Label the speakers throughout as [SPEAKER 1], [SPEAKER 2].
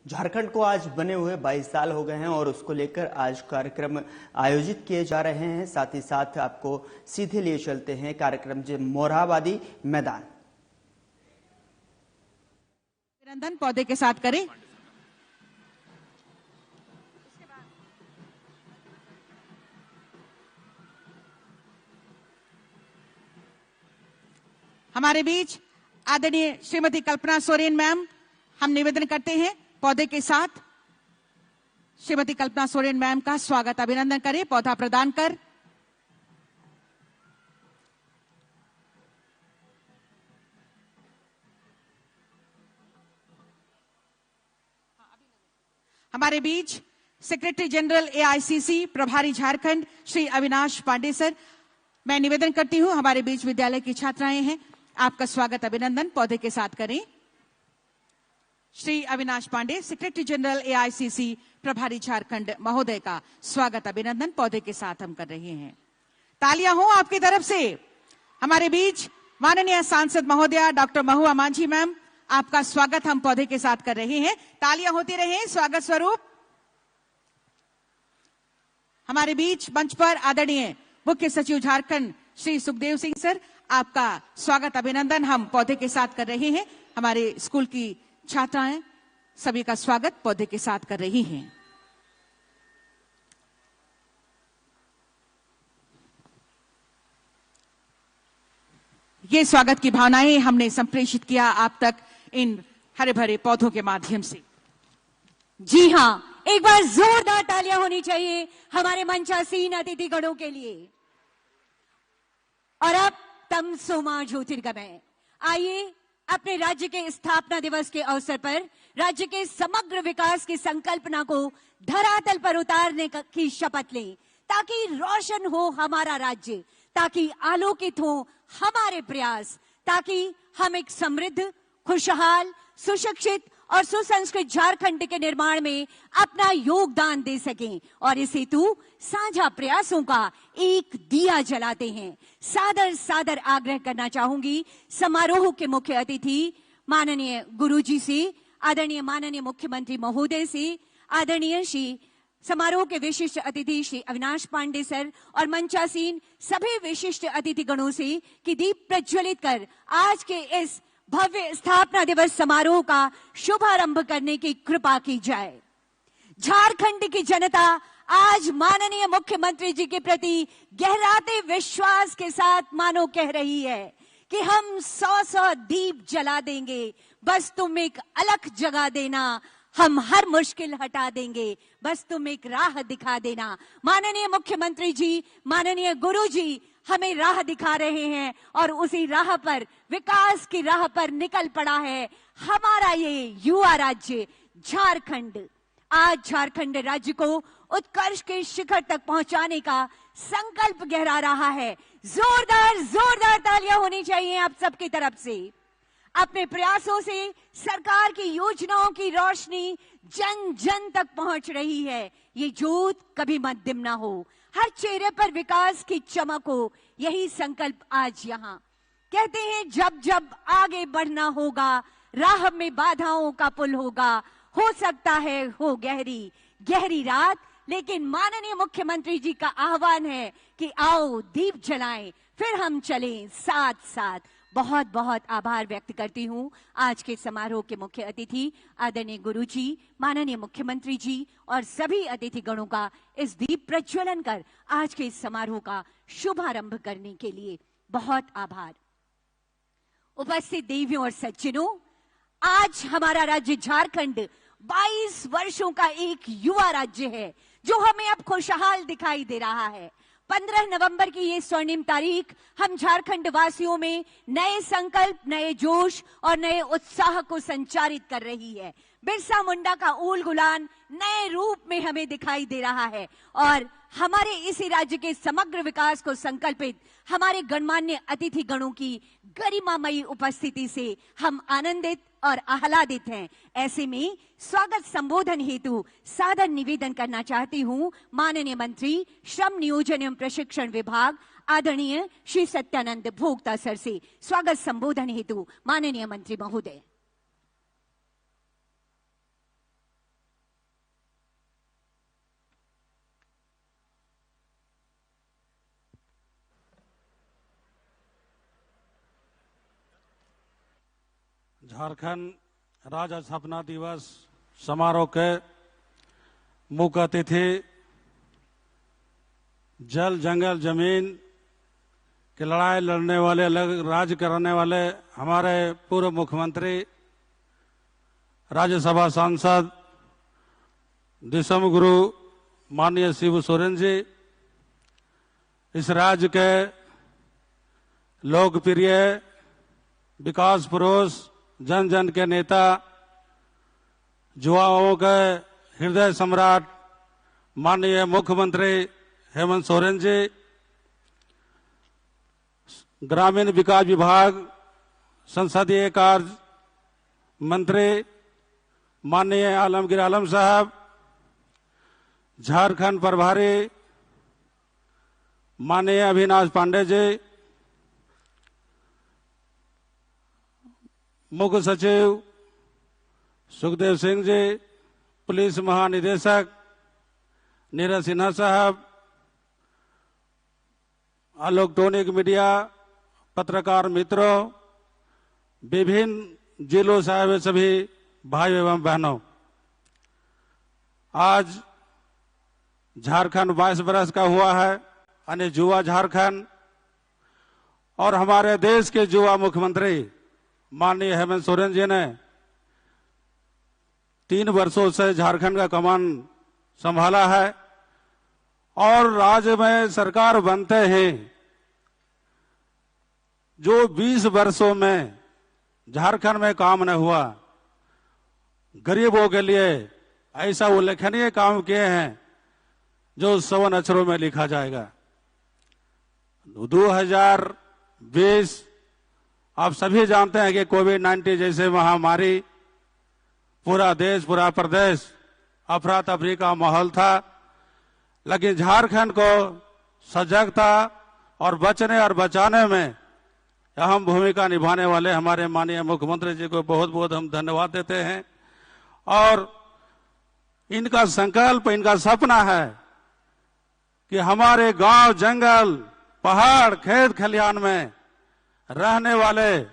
[SPEAKER 1] झारखंड को आज बने हुए 22 साल हो गए हैं और उसको लेकर आज कार्यक्रम आयोजित किए जा रहे हैं। साथ ही साथ आपको सीधे लिए चलते हैं कार्यक्रम मोरहाबादी मैदान।
[SPEAKER 2] अभिनंदन पौधे के साथ करें। हमारे बीच आदरणीय श्रीमती कल्पना सोरेन मैम, हम निवेदन करते हैं पौधे के साथ श्रीमती कल्पना सोरेन मैम का स्वागत अभिनंदन करें, पौधा प्रदान कर। हमारे बीच सेक्रेटरी जनरल एआईसीसी प्रभारी झारखंड श्री अविनाश पांडे सर, मैं निवेदन करती हूं हमारे बीच विद्यालय की छात्राएं हैं, आपका स्वागत अभिनंदन पौधे के साथ करें। Shri Avinash Pandey secretary general AICC प्रभारी झारखंड महोदय का स्वागत अभिनंदन पौधे के साथ हम कर रहे हैं। तालियां हो आपकी तरफ से। हमारे बीच माननीय सांसद महोदया डॉक्टर महुआ मांझी मैम, आपका स्वागत हम पौधे के साथ कर रहे हैं। तालियां होती रहे स्वागत स्वरूप। हमारे बीच मंच पर आदरणीय मुख्य सचिव झारखंड श्री सुखदेव सिंह सर, आपका स्वागत अभिनंदन हम पौधे के साथ कर रहे हैं। हमारे स्कूल की छात्राएं सभी का स्वागत पौधे के साथ कर रही हैं। ये स्वागत की भावनाएं हमने संप्रेषित किया आप तक इन हरे भरे पौधों के माध्यम से।
[SPEAKER 3] जी हां, एक बार जोरदार तालियां होनी चाहिए हमारे मंचासीन अतिथिगणों के लिए। और अब तमसोमा ज्योतिर्गमय, आइए अपने राज्य के स्थापना दिवस के अवसर पर राज्य के समग्र विकास की संकल्पना को धरातल पर उतारने की शपथ लें, ताकि रोशन हो हमारा राज्य, ताकि आलोकित हो हमारे प्रयास, ताकि हम एक समृद्ध, खुशहाल, सुशिक्षित और सुसंस्कृत झारखंड के निर्माण में अपना योगदान दे सकें। और इस हेतु साझा प्रयासों का एक दिया जलाते हैं। सादर सादर आग्रह करना चाहूंगी समारोह के मुख्य अतिथि माननीय गुरुजी से, आदरणीय माननीय मुख्यमंत्री महोदय से, आदरणीय श्री समारोह के विशिष्ट अतिथि श्री अविनाश पांडे सर और मंचासीन सभी विशिष्ट अतिथिगणों से कि दीप प्रज्वलित कर आज के इस भव्य स्थापना दिवस समारोह का शुभारंभ करने की कृपा की जाए। झारखंड की जनता आज माननीय मुख्यमंत्री जी के प्रति गहराते विश्वास के साथ मानो कह रही है कि हम 100 दीप जला देंगे, बस तुम एक अलख जगा देना, हम हर मुश्किल हटा देंगे, बस तुम एक राह दिखा देना। माननीय मुख्यमंत्री जी, माननीय गुरु जी हमें राह दिखा रहे हैं और उसी राह पर, विकास की राह पर निकल पड़ा है हमारा ये युवा राज्य झारखंड। आज झारखंड राज्य को उत्कर्ष के शिखर तक पहुंचाने का संकल्प गहरा रहा है। जोरदार जोरदार तालियां होनी चाहिए आप सबकी तरफ से। अपने प्रयासों से सरकार की योजनाओं की रोशनी जन जन तक पहुंच रही है। ये ज्योत कभी मद्दिम ना हो, हर चेहरे पर विकास की चमक हो, यही संकल्प आज यहाँ। कहते हैं जब जब आगे बढ़ना होगा, राह में बाधाओं का पुल होगा, हो सकता है हो गहरी गहरी रात, लेकिन माननीय मुख्यमंत्री जी का आह्वान है कि आओ दीप जलाएं, फिर हम चलें साथ साथ। बहुत बहुत आभार व्यक्त करती हूं आज के समारोह के मुख्य अतिथि आदरणीय गुरुजी, माननीय मुख्यमंत्री जी और सभी अतिथिगणों का इस दीप प्रज्वलन कर आज के इस समारोह का शुभारंभ करने के लिए बहुत आभार। उपस्थित देवियों और सज्जनों, आज हमारा राज्य झारखंड 22 वर्षों का एक युवा राज्य है जो हमें अब खुशहाल दिखाई दे रहा है। 15 नवंबर की ये स्वर्णिम तारीख हम झारखंड वासियों में नए संकल्प, नए जोश और नए उत्साह को संचारित कर रही है। बिरसा मुंडा का ऊल गुलान नए रूप में हमें दिखाई दे रहा है और हमारे इसी राज्य के समग्र विकास को संकल्पित हमारे गणमान्य अतिथि गणों की गरिमामयी उपस्थिति से हम आनंदित और आह्लादित हैं। ऐसे में स्वागत संबोधन हेतु सादर निवेदन करना चाहती हूं माननीय मंत्री श्रम नियोजन एवं प्रशिक्षण विभाग आदरणीय श्री सत्यानंद भोक्ता सर से। स्वागत संबोधन हेतु माननीय मंत्री महोदय।
[SPEAKER 4] झारखंड राज्य स्थापना दिवस समारोह के मुख्य अतिथि जल जंगल जमीन की लड़ाई लड़ने वाले, अलग राज करने वाले हमारे पूर्व मुख्यमंत्री, राज्यसभा सांसद दिसम गुरु माननीय शिबू सोरेन जी, इस राज्य के लोकप्रिय विकास पुरुष, जन जन के नेता, युवाओं के हृदय सम्राट माननीय मुख्यमंत्री हेमंत सोरेन जी, ग्रामीण विकास विभाग संसदीय कार्य मंत्री माननीय आलमगीर आलम साहब, झारखंड प्रभारी माननीय अविनाश पांडे जी, मुख्य सचिव सुखदेव सिंह जी, पुलिस महानिदेशक नीरज सिन्हा साहब, इलेक्ट्रॉनिक मीडिया, पत्रकार मित्रों, विभिन्न जिलों से आए हुए सभी भाइयों एवं बहनों, आज झारखंड 22 वर्ष का हुआ है, यानी युवा झारखंड, और हमारे देश के युवा मुख्यमंत्री माननीय हेमंत सोरेन जी ने 3 वर्षों से झारखंड का कमान संभाला है और राज्य में सरकार बनते ही जो 20 वर्षों में झारखंड में काम न हुआ, गरीबों के लिए ऐसा उल्लेखनीय काम किए हैं जो 100 अक्षरों में लिखा जाएगा। 2020 आप सभी जानते हैं कि कोविड-19 जैसे महामारी, पूरा देश, पूरा प्रदेश अफरा तफरी का माहौल था, लेकिन झारखंड को सजगता और बचने और बचाने में अहम भूमिका निभाने वाले हमारे माननीय मुख्यमंत्री जी को बहुत बहुत हम धन्यवाद देते हैं। और इनका संकल्प, इनका सपना है कि हमारे गांव, जंगल, पहाड़, खेत खलिहान में रहने वाले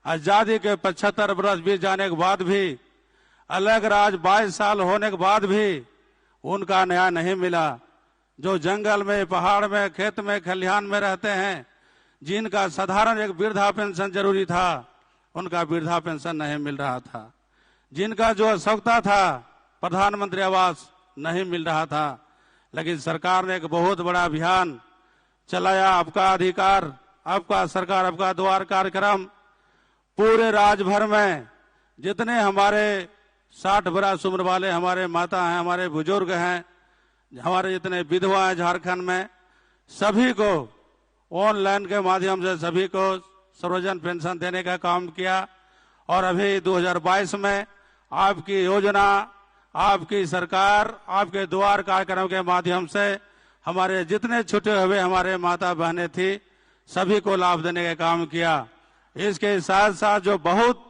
[SPEAKER 4] आजादी के 75 वर्ष बीत जाने के बाद भी, अलग राज 22 साल होने के बाद भी उनका न्याय नहीं मिला। जो जंगल में, पहाड़ में, खेत में, खलिहान में रहते हैं, जिनका साधारण एक वृद्धा पेंशन जरूरी था, उनका वृद्धा पेंशन नहीं मिल रहा था। जिनका जो आवश्यकता था, प्रधानमंत्री आवास नहीं मिल रहा था। लेकिन सरकार ने एक बहुत बड़ा अभियान चलाया, आपका अधिकार, आपका सरकार, आपका द्वार कार्यक्रम। पूरे राज्य भर में जितने हमारे 60 वर्ष उम्र वाले हमारे माता हैं, हमारे बुजुर्ग हैं, हमारे जितने विधवा हैं झारखंड में, सभी को ऑनलाइन के माध्यम से सभी को सर्वजन पेंशन देने का काम किया। और अभी 2022 में आपकी योजना, आपकी सरकार, आपके द्वार कार्यक्रम के माध्यम से हमारे जितने छूटे हुए हमारे माता बहनें थी, सभी को लाभ देने का काम किया। इसके साथ साथ जो बहुत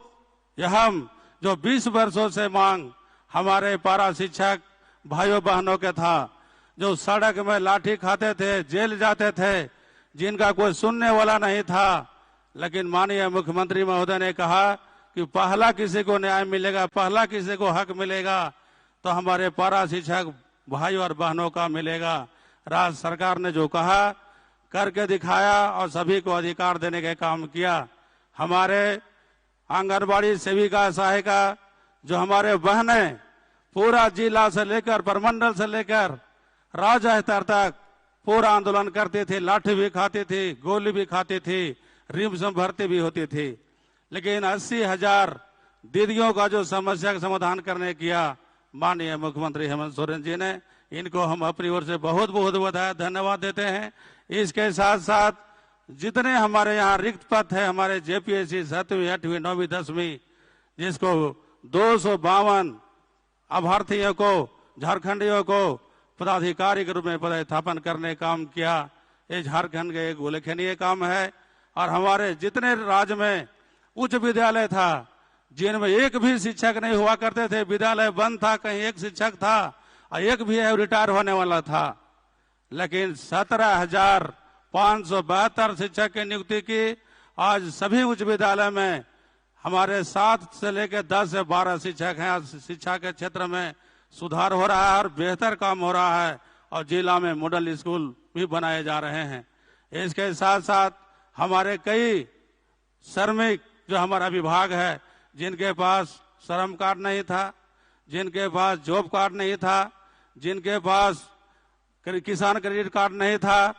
[SPEAKER 4] अहम, जो 20 वर्षों से मांग हमारे पारा शिक्षक भाइयों बहनों के था, जो सड़क में लाठी खाते थे, जेल जाते थे, जिनका कोई सुनने वाला नहीं था, लेकिन माननीय मुख्यमंत्री महोदय ने कहा कि पहला किसी को न्याय मिलेगा, पहला किसी को हक मिलेगा तो हमारे पारा शिक्षक भाइयों और बहनों का मिलेगा। राज्य सरकार ने जो कहा करके दिखाया और सभी को अधिकार देने का काम किया। हमारे आंगनबाड़ी सेविका सहायिका, जो हमारे बहनें पूरा जिला से लेकर प्रमंडल से लेकर राज्य स्तर तक पूरा आंदोलन करती थी, लाठी भी खाती थी, गोली भी खाती थी, रिम्स में भर्ती भी होती थी, लेकिन 80,000 दीदियों का जो समस्या का समाधान करने किया माननीय मुख्यमंत्री हेमंत सोरेन जी ने, इनको हम अपनी ओर से बहुत बहुत बधाई, धन्यवाद देते हैं। इसके साथ साथ जितने हमारे यहाँ रिक्त पद है, हमारे जेपीएससी 7वीं, 8वीं, 9वीं, 10वीं, जिसको 252 अभ्यर्थियों को, झारखंडियों को पदाधिकारी के रूप में पदस्थापन करने काम किया। ये झारखंड का एक उल्लेखनीय काम है। और हमारे जितने राज्य में उच्च विद्यालय था, जिनमें एक भी शिक्षक नहीं हुआ करते थे, विद्यालय बंद था, कहीं एक शिक्षक था और एक भी रिटायर होने वाला था, लेकिन 17,572 शिक्षक की नियुक्ति की। आज सभी उच्च विद्यालय में हमारे 7 से लेकर 10 से 12 शिक्षक हैं। शिक्षा के क्षेत्र में सुधार हो रहा है और बेहतर काम हो रहा है और जिला में मॉडल स्कूल भी बनाए जा रहे हैं। इसके साथ साथ हमारे कई श्रमिक जो हमारा विभाग है, जिनके पास श्रम कार्ड नहीं था, जिनके पास जॉब कार्ड नहीं था, जिनके पास किसान क्रेडिट कार्ड नहीं था,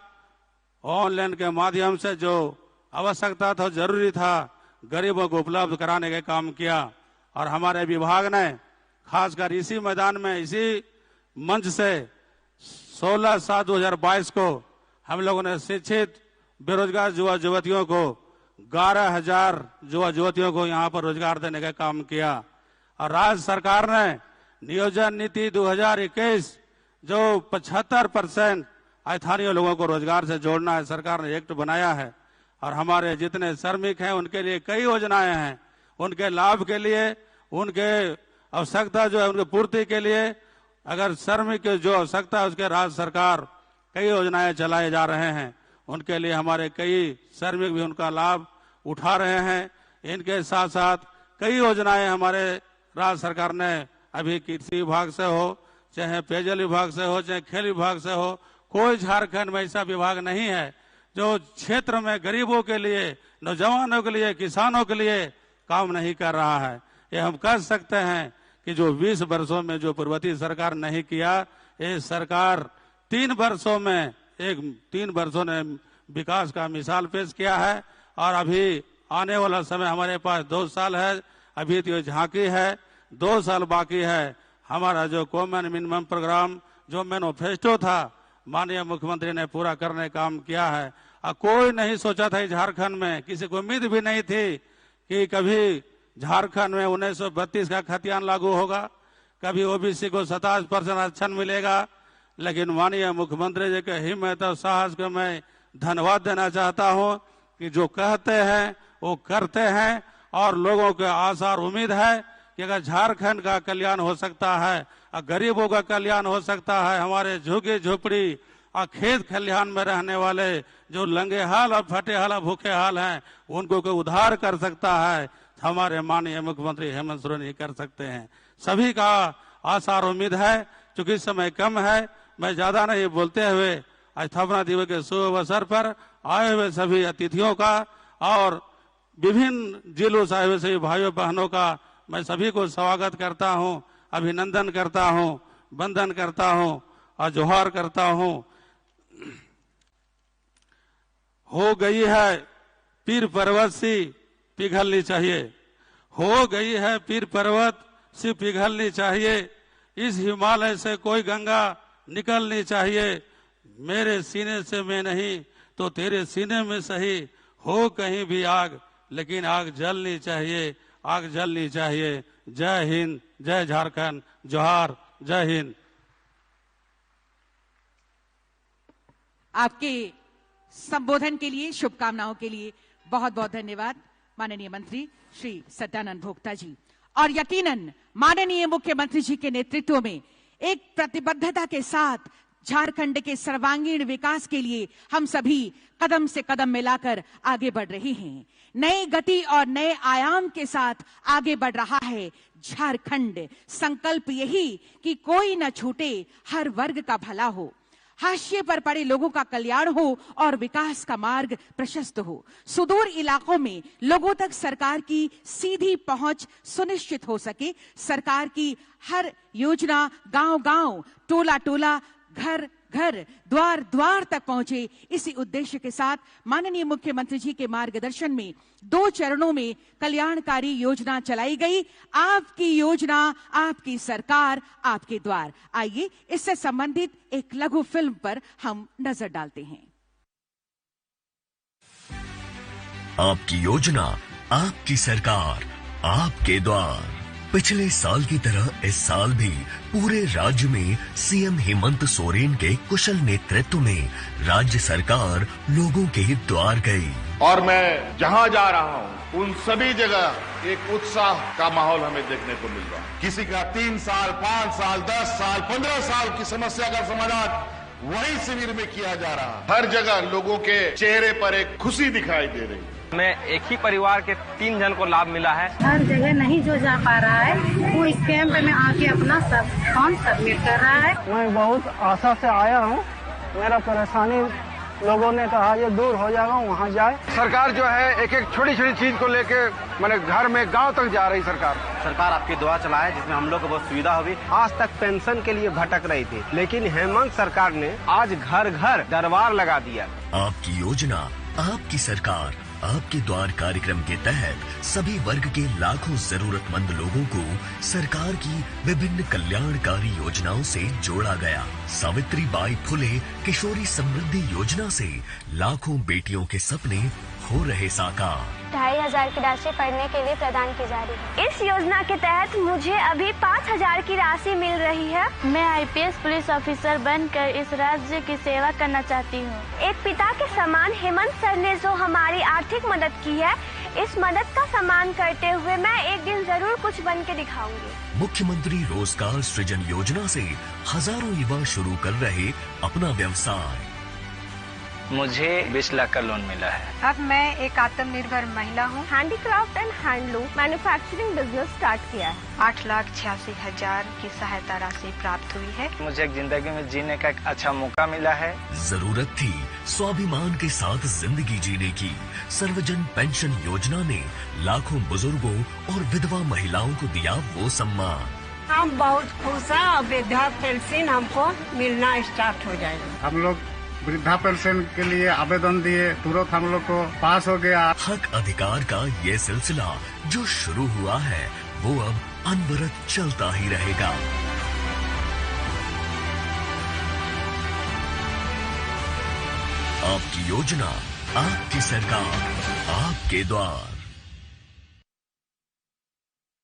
[SPEAKER 4] ऑनलाइन के माध्यम से जो आवश्यकता था, जरूरी था, गरीबों को उपलब्ध कराने का काम किया। और हमारे विभाग ने खासकर इसी मैदान में, इसी मंच से 16/7/2022 को हम लोगों ने शिक्षित बेरोजगार युवा युवतियों को 11,000 युवा युवतियों को यहाँ पर रोजगार देने का काम किया। और राज्य सरकार ने नियोजन नीति 2021 जो 75% स्थानीय लोगों को रोजगार से जोड़ना है, सरकार ने एक्ट बनाया है। और हमारे जितने श्रमिक हैं उनके लिए कई योजनाएं हैं। उनके लाभ के लिए, उनके आवश्यकता जो है उनके पूर्ति के लिए, अगर श्रमिक की जो आवश्यकता है उसके राज्य सरकार कई योजनाएं चलाए जा रहे हैं। उनके लिए हमारे कई श्रमिक भी उनका लाभ उठा रहे हैं। इनके साथ साथ कई योजनाएं हमारे राज्य सरकार ने अभी कृषि विभाग से हो, चाहे पेयजल विभाग से हो, चाहे खेल विभाग से हो, कोई झारखंड में ऐसा विभाग नहीं है जो क्षेत्र में गरीबों के लिए, नौजवानों के लिए, किसानों के लिए काम नहीं कर रहा है। ये हम कह सकते हैं कि जो 20 वर्षों में जो पूर्ववर्ती सरकार नहीं किया, ये सरकार 3 वर्षों ने विकास का मिसाल पेश किया है। और अभी आने वाला समय हमारे पास 2 साल है, अभी तो झांकी है, 2 साल बाकी है। हमारा जो कॉमन मिनिमम प्रोग्राम, जो मैनिफेस्टो था, माननीय मुख्यमंत्री ने पूरा करने का काम किया है। कोई नहीं सोचा था झारखंड में, किसी को उम्मीद भी नहीं थी कि कभी झारखंड में 1932 का खतियान लागू होगा, कभी ओबीसी को 27% आरक्षण मिलेगा। लेकिन माननीय मुख्यमंत्री जी के हिम्मत और साहस को मैं धन्यवाद देना चाहता हूं कि जो कहते हैं वो करते हैं। और लोगों के आशा और उम्मीद है कि अगर झारखंड का कल्याण हो सकता है, गरीबों का कल्याण हो सकता है, हमारे झुग्गी झोपड़ी और खेत खलिहान में रहने वाले जो लंगे हाल और फटे हाल और भूखे हाल हैं, उनको कोई उद्धार कर सकता है, हमारे माननीय मुख्यमंत्री हेमंत सोरेन ही कर सकते हैं। सभी का आशा और उम्मीद है। चूंकि समय कम है, मैं ज्यादा नहीं बोलते हुए स्थापना दिवस के शुभ अवसर पर आए हुए सभी अतिथियों का और विभिन्न जिलों से आए हुए सभी भाइयों बहनों का मैं सभी को स्वागत करता हूं, अभिनंदन करता हूं, वंदन करता हूं और जोहार करता हूं। हो गई है पीर पर्वत सी पिघलनी चाहिए, हो गई है पीर पर्वत सी पिघलनी चाहिए, इस हिमालय से कोई गंगा निकलनी चाहिए। मेरे सीने से मैं नहीं तो तेरे सीने में सही, हो कहीं भी आग लेकिन आग जलनी चाहिए, आग जलनी चाहिए। जय हिंद, जय झारखंड, जोहार, जय हिंद।
[SPEAKER 2] आपके संबोधन के लिए, शुभकामनाओं के लिए बहुत बहुत धन्यवाद माननीय मंत्री श्री सत्यानंद भोक्ता जी। और यकीनन माननीय मुख्यमंत्री जी के नेतृत्व में एक प्रतिबद्धता के साथ झारखंड के सर्वांगीण विकास के लिए हम सभी कदम से कदम मिलाकर आगे बढ़ रहे हैं। नई गति और नए आयाम के साथ आगे बढ़ रहा है झारखंड। संकल्प यही कि कोई न छूटे, हर वर्ग का भला हो, हाशिए पर पड़े लोगों का कल्याण हो और विकास का मार्ग प्रशस्त हो। सुदूर इलाकों में लोगों तक सरकार की सीधी पहुंच सुनिश्चित हो सके। सरकार की हर योजना गांव-गांव, टोला-टोला, घर-घर, द्वार-द्वार तक पहुंचे। इसी उद्देश्य के साथ माननीय मुख्यमंत्री जी के मार्गदर्शन में 2 चरणों में कल्याणकारी योजना चलाई गई। आपकी योजना, आपकी सरकार, आपके द्वार। आइए इससे संबंधित एक लघु फिल्म पर हम नजर डालते हैं।
[SPEAKER 5] आपकी योजना, आपकी सरकार, आपके द्वार। पिछले साल की तरह इस साल भी पूरे राज्य में सीएम हेमंत सोरेन के कुशल नेतृत्व में राज्य सरकार लोगों के द्वार गई।
[SPEAKER 6] और मैं जहां जा रहा हूं उन सभी जगह एक उत्साह का माहौल हमें देखने को मिल रहा है। किसी का 3 साल, 5 साल, 10 साल, 15 साल की समस्या का समाधान वही शिविर में किया जा रहा है। हर जगह लोगों के चेहरे पर एक खुशी दिखाई दे रही है।
[SPEAKER 7] मैं एक ही परिवार के 3 जन को लाभ मिला है।
[SPEAKER 8] हर जगह नहीं जो जा पा रहा है वो इस कैंप में आके अपना सब फॉर्म सबमिट कर रहा है।
[SPEAKER 9] मैं बहुत आशा से आया हूँ, मेरा परेशानी लोगों ने कहा ये दूर हो जाएगा, वहाँ जाए।
[SPEAKER 10] सरकार जो है एक एक छोटी छोटी चीज को लेके मैंने घर में गांव तक जा रही सरकार
[SPEAKER 11] आपकी दुआ चलाए जिसमें हम लोग को बहुत सुविधा होगी।
[SPEAKER 9] आज तक पेंशन के लिए भटक रही थी, लेकिन हेमंत सरकार ने आज घर घर दरबार लगा दिया।
[SPEAKER 5] आपकी योजना, आपकी सरकार, आपके द्वार कार्यक्रम के तहत सभी वर्ग के लाखों जरूरतमंद लोगों को सरकार की विभिन्न कल्याणकारी योजनाओं से जोड़ा गया। सावित्री बाई फुले किशोरी समृद्धि योजना से लाखों बेटियों के सपने हो रहे साकार।
[SPEAKER 12] 2500 की राशि पढ़ने के लिए प्रदान की जा रही है। इस योजना के तहत मुझे अभी 5000 की राशि मिल रही है। मैं IPS पुलिस ऑफिसर बनकर इस राज्य की सेवा करना चाहती हूँ। एक पिता के समान हेमंत सर ने जो हमारी आर्थिक मदद की है, इस मदद का सम्मान करते हुए मैं एक दिन जरूर कुछ बन के दिखाऊंगी।
[SPEAKER 5] मुख्यमंत्री रोजगार सृजन योजना से हजारों युवा शुरू कर रहे अपना व्यवसाय।
[SPEAKER 7] मुझे 20 लाख का लोन मिला है।
[SPEAKER 8] अब मैं एक आत्मनिर्भर महिला हूँ।
[SPEAKER 12] Handicraft and handloom manufacturing business start किया है।
[SPEAKER 8] 8,86,000 की सहायता राशि प्राप्त हुई है।
[SPEAKER 7] मुझे एक जिंदगी में जीने का एक अच्छा मौका मिला है।
[SPEAKER 5] जरूरत थी स्वाभिमान के साथ जिंदगी जीने की। सर्वजन पेंशन योजना ने लाखों बुजुर्गों और विधवा महिलाओं को दिया वो सम्मान।
[SPEAKER 8] हम बहुत खुश हैं और वृद्धा पेंशन हमको मिलना स्टार्ट हो जाएगा।
[SPEAKER 10] हम लोग वृद्धा पेंशन के लिए आवेदन दिए, तुरंत हम लोग को पास हो गया।
[SPEAKER 5] हक अधिकार का ये सिलसिला जो शुरू हुआ है वो अब अनवरत चलता ही रहेगा। आपकी योजना, आपकी सरकार, आपके द्वार।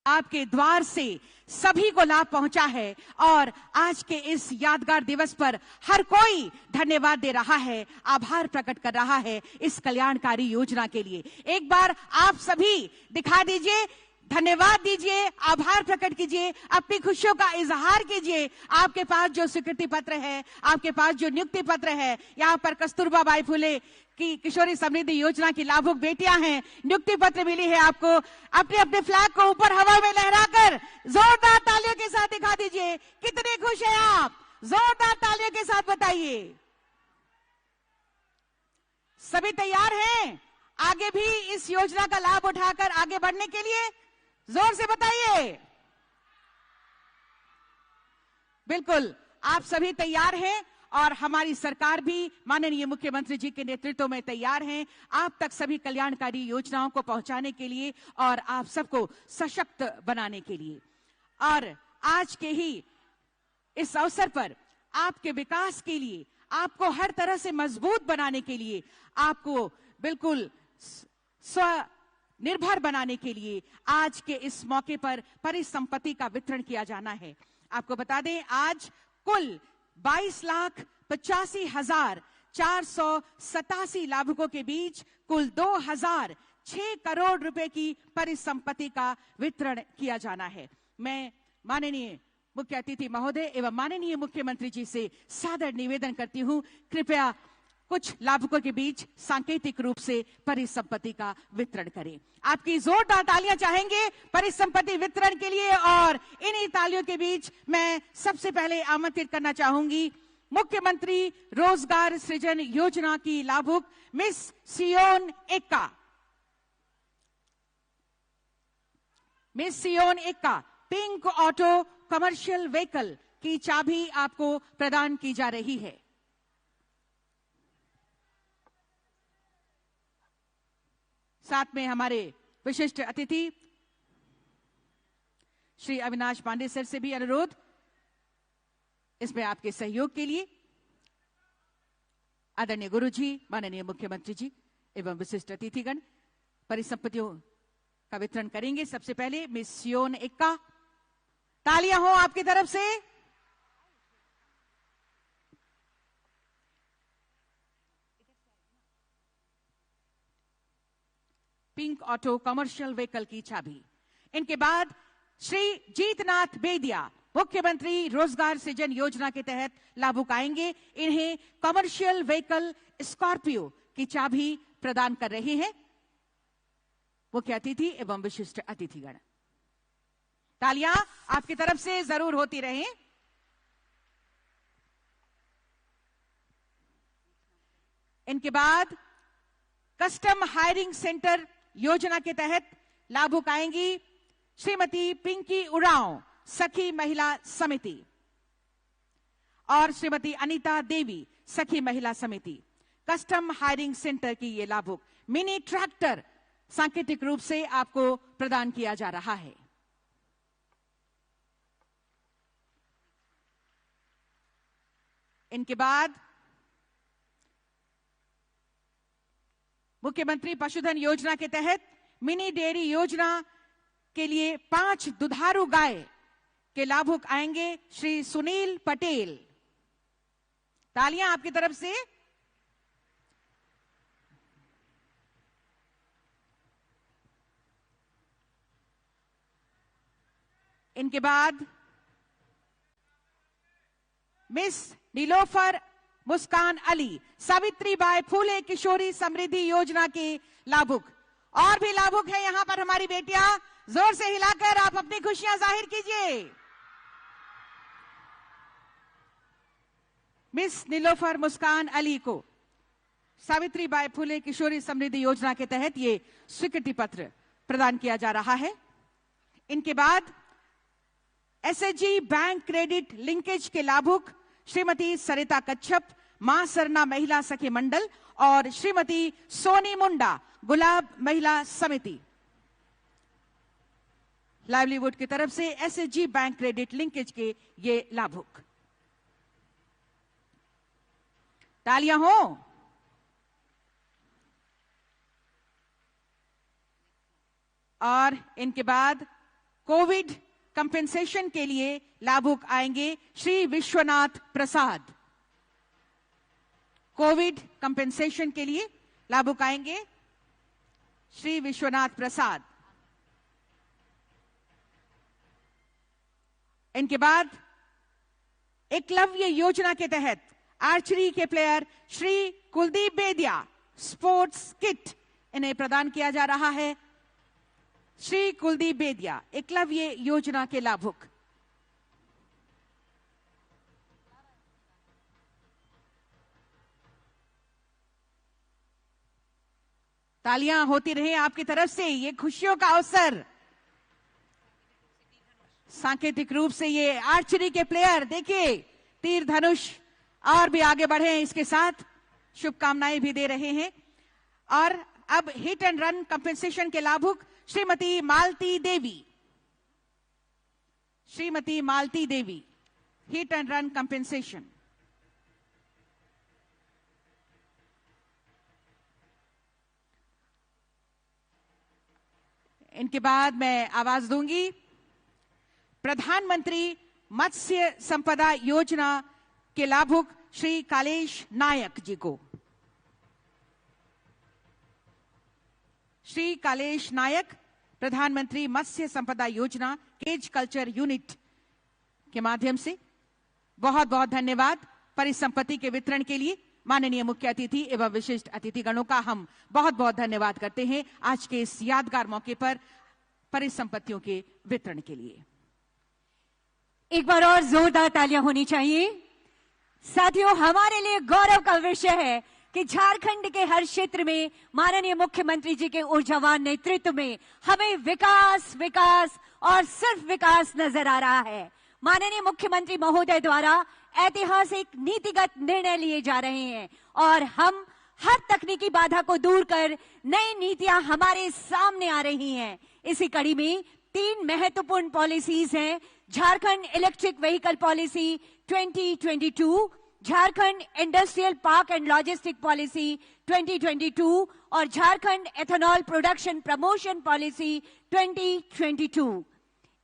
[SPEAKER 2] आपके द्वार से सभी को लाभ पहुंचा है और आज के इस यादगार दिवस पर हर कोई धन्यवाद दे रहा है, आभार प्रकट कर रहा है इस कल्याणकारी योजना के लिए। एक बार आप सभी दिखा दीजिए, धन्यवाद दीजिए, आभार प्रकट कीजिए, अपनी खुशियों का इजहार कीजिए। आपके पास जो स्वीकृति पत्र है, आपके पास जो नियुक्ति पत्र है, यहाँ पर कस्तूरबा बाई फुले की किशोरी समृद्धि योजना की लाभुक बेटियां हैं, नियुक्ति पत्र मिली है आपको। अपने अपने फ्लैग को ऊपर हवा में लहराकर जोरदार तालियों के साथ दिखा दीजिए कितने खुश हैं आप। जोरदार तालियों के साथ बताइए। सभी तैयार हैं आगे भी इस योजना का लाभ उठाकर आगे बढ़ने के लिए? जोर से बताइए। बिल्कुल, आप सभी तैयार हैं और हमारी सरकार भी माननीय मुख्यमंत्री जी के नेतृत्व में तैयार हैं आप तक सभी कल्याणकारी योजनाओं को पहुंचाने के लिए और आप सबको सशक्त बनाने के लिए। और आज के ही इस अवसर पर आपके विकास के लिए, आपको हर तरह से मजबूत बनाने के लिए, आपको बिल्कुल स्वनिर्भर बनाने के लिए आज के इस मौके पर परिसंपत्ति का वितरण किया जाना है। आपको बता दें, आज कुल 22,85,487 लाभुकों के बीच कुल 2,006 करोड़ रुपए की परिसंपत्ति का वितरण किया जाना है। मैं माननीय मुख्य अतिथि महोदय एवं माननीय मुख्यमंत्री जी से सादर निवेदन करती हूं, कृपया कुछ लाभुकों के बीच सांकेतिक रूप से परिसंपत्ति का वितरण करें। आपकी जोरदार तालियां चाहेंगे परिसंपत्ति वितरण के लिए। और इन्हीं तालियों के बीच मैं सबसे पहले आमंत्रित करना चाहूंगी मुख्यमंत्री रोजगार सृजन योजना की लाभुक miss Sion Ekka. Miss Sion Ekka, pink auto commercial vehicle की चाबी आपको प्रदान की जा रही है। साथ में हमारे विशिष्ट अतिथि श्री अविनाश पांडे सर से भी अनुरोध इसमें आपके सहयोग के लिए। आदरणीय गुरुजी, माननीय मुख्यमंत्री जी एवं विशिष्ट अतिथिगण परिसंपत्तियों का वितरण करेंगे। सबसे पहले मिस सियोन एक्का, तालियां हो आपकी तरफ से। पिंक ऑटो कमर्शियल व्हीकल की चाबी। इनके बाद श्री जीतनाथ बेदिया मुख्यमंत्री रोजगार सृजन योजना के तहत लाभुक आएंगे। इन्हें कमर्शियल व्हीकल स्कॉर्पियो की चाबी प्रदान कर रहे हैं। मुख्य अतिथि एवं विशिष्ट अतिथिगण। तालियां आपकी तरफ से जरूर होती रहें। इनके बाद कस्टम हायरिंग सेंटर योजना के तहत लाभुक आएंगी श्रीमती पिंकी उरांव, सखी महिला समिति, और श्रीमती अनीता देवी, सखी महिला समिति। कस्टम हायरिंग सेंटर की ये लाभुक मिनी ट्रैक्टर सांकेतिक रूप से आपको प्रदान किया जा रहा है। इनके बाद मुख्यमंत्री पशुधन योजना के तहत मिनी डेयरी योजना के लिए 5 दुधारू गाय के लाभुक आएंगे श्री सुनील पटेल। तालियां आपकी तरफ से। इनके बाद मिस नीलोफर मुस्कान अली, सावित्रीबाई फूले किशोरी समृद्धि योजना के लाभुक। और भी लाभुक है यहां पर हमारी बेटियां, जोर से हिलाकर आप अपनी खुशियां जाहिर कीजिए। मिस नीलोफर मुस्कान अली को सावित्रीबाई फूले किशोरी समृद्धि योजना के तहत ये स्वीकृति पत्र प्रदान किया जा रहा है। इनके बाद एसएचजी बैंक क्रेडिट लिंकेज के लाभुक श्रीमती सरिता कच्छप, मां सरना महिला सखी मंडल, और श्रीमती सोनी मुंडा, गुलाब महिला समिति। लाइवलीवुड की तरफ से एसएचजी बैंक क्रेडिट लिंकेज के ये लाभुक। तालियां हो। और इनके बाद कोविड कंपेंसेशन के लिए लाभुक आएंगे श्री विश्वनाथ प्रसाद। कोविड कंपेंसेशन के लिए लाभुक आएंगे श्री विश्वनाथ प्रसाद। इनके बाद एकलव्य योजना के तहत आर्चरी के प्लेयर श्री कुलदीप बेदिया, स्पोर्ट्स किट इन्हें प्रदान किया जा रहा है। श्री कुलदीप बेदिया, एकलव्य योजना के लाभुक। तालियां होती रहे आपकी तरफ से। ये खुशियों का अवसर। सांकेतिक रूप से ये आर्चरी के प्लेयर देखिए तीर धनुष और भी आगे बढ़े, इसके साथ शुभकामनाएं भी दे रहे हैं। और अब हिट एंड रन कंपेंसेशन के लाभुक Shrimati Malti Devi. Shrimati Malti Devi, hit and run compensation. इनके बाद मैं आवाज दूंगी प्रधानमंत्री मत्स्य संपदा योजना के लाभुक श्री कालेश नायक जी को। श्री कालेश नायक, प्रधानमंत्री मत्स्य संपदा योजना केज कल्चर यूनिट के माध्यम से बहुत बहुत धन्यवाद। परिसंपत्ति के वितरण के लिए माननीय मुख्य अतिथि एवं विशिष्ट अतिथिगणों का हम बहुत बहुत धन्यवाद करते हैं आज के इस यादगार मौके पर परिसंपत्तियों के वितरण के लिए।
[SPEAKER 3] एक बार और जोरदार तालियां होनी चाहिए। साथियों, हमारे लिए गौरव का विषय है कि झारखंड के हर क्षेत्र में माननीय मुख्यमंत्री जी के ऊर्जावान नेतृत्व में हमें विकास विकास और सिर्फ विकास नजर आ रहा है। माननीय मुख्यमंत्री महोदय द्वारा ऐतिहासिक नीतिगत निर्णय लिए जा रहे हैं और हम हर तकनीकी बाधा को दूर कर नई नीतियां हमारे सामने आ रही हैं। इसी कड़ी में 3 महत्वपूर्ण पॉलिसीज हैं। Jharkhand electric vehicle policy 2022, Jharkhand industrial park and logistic policy 2022 और Jharkhand ethanol production promotion policy 2022।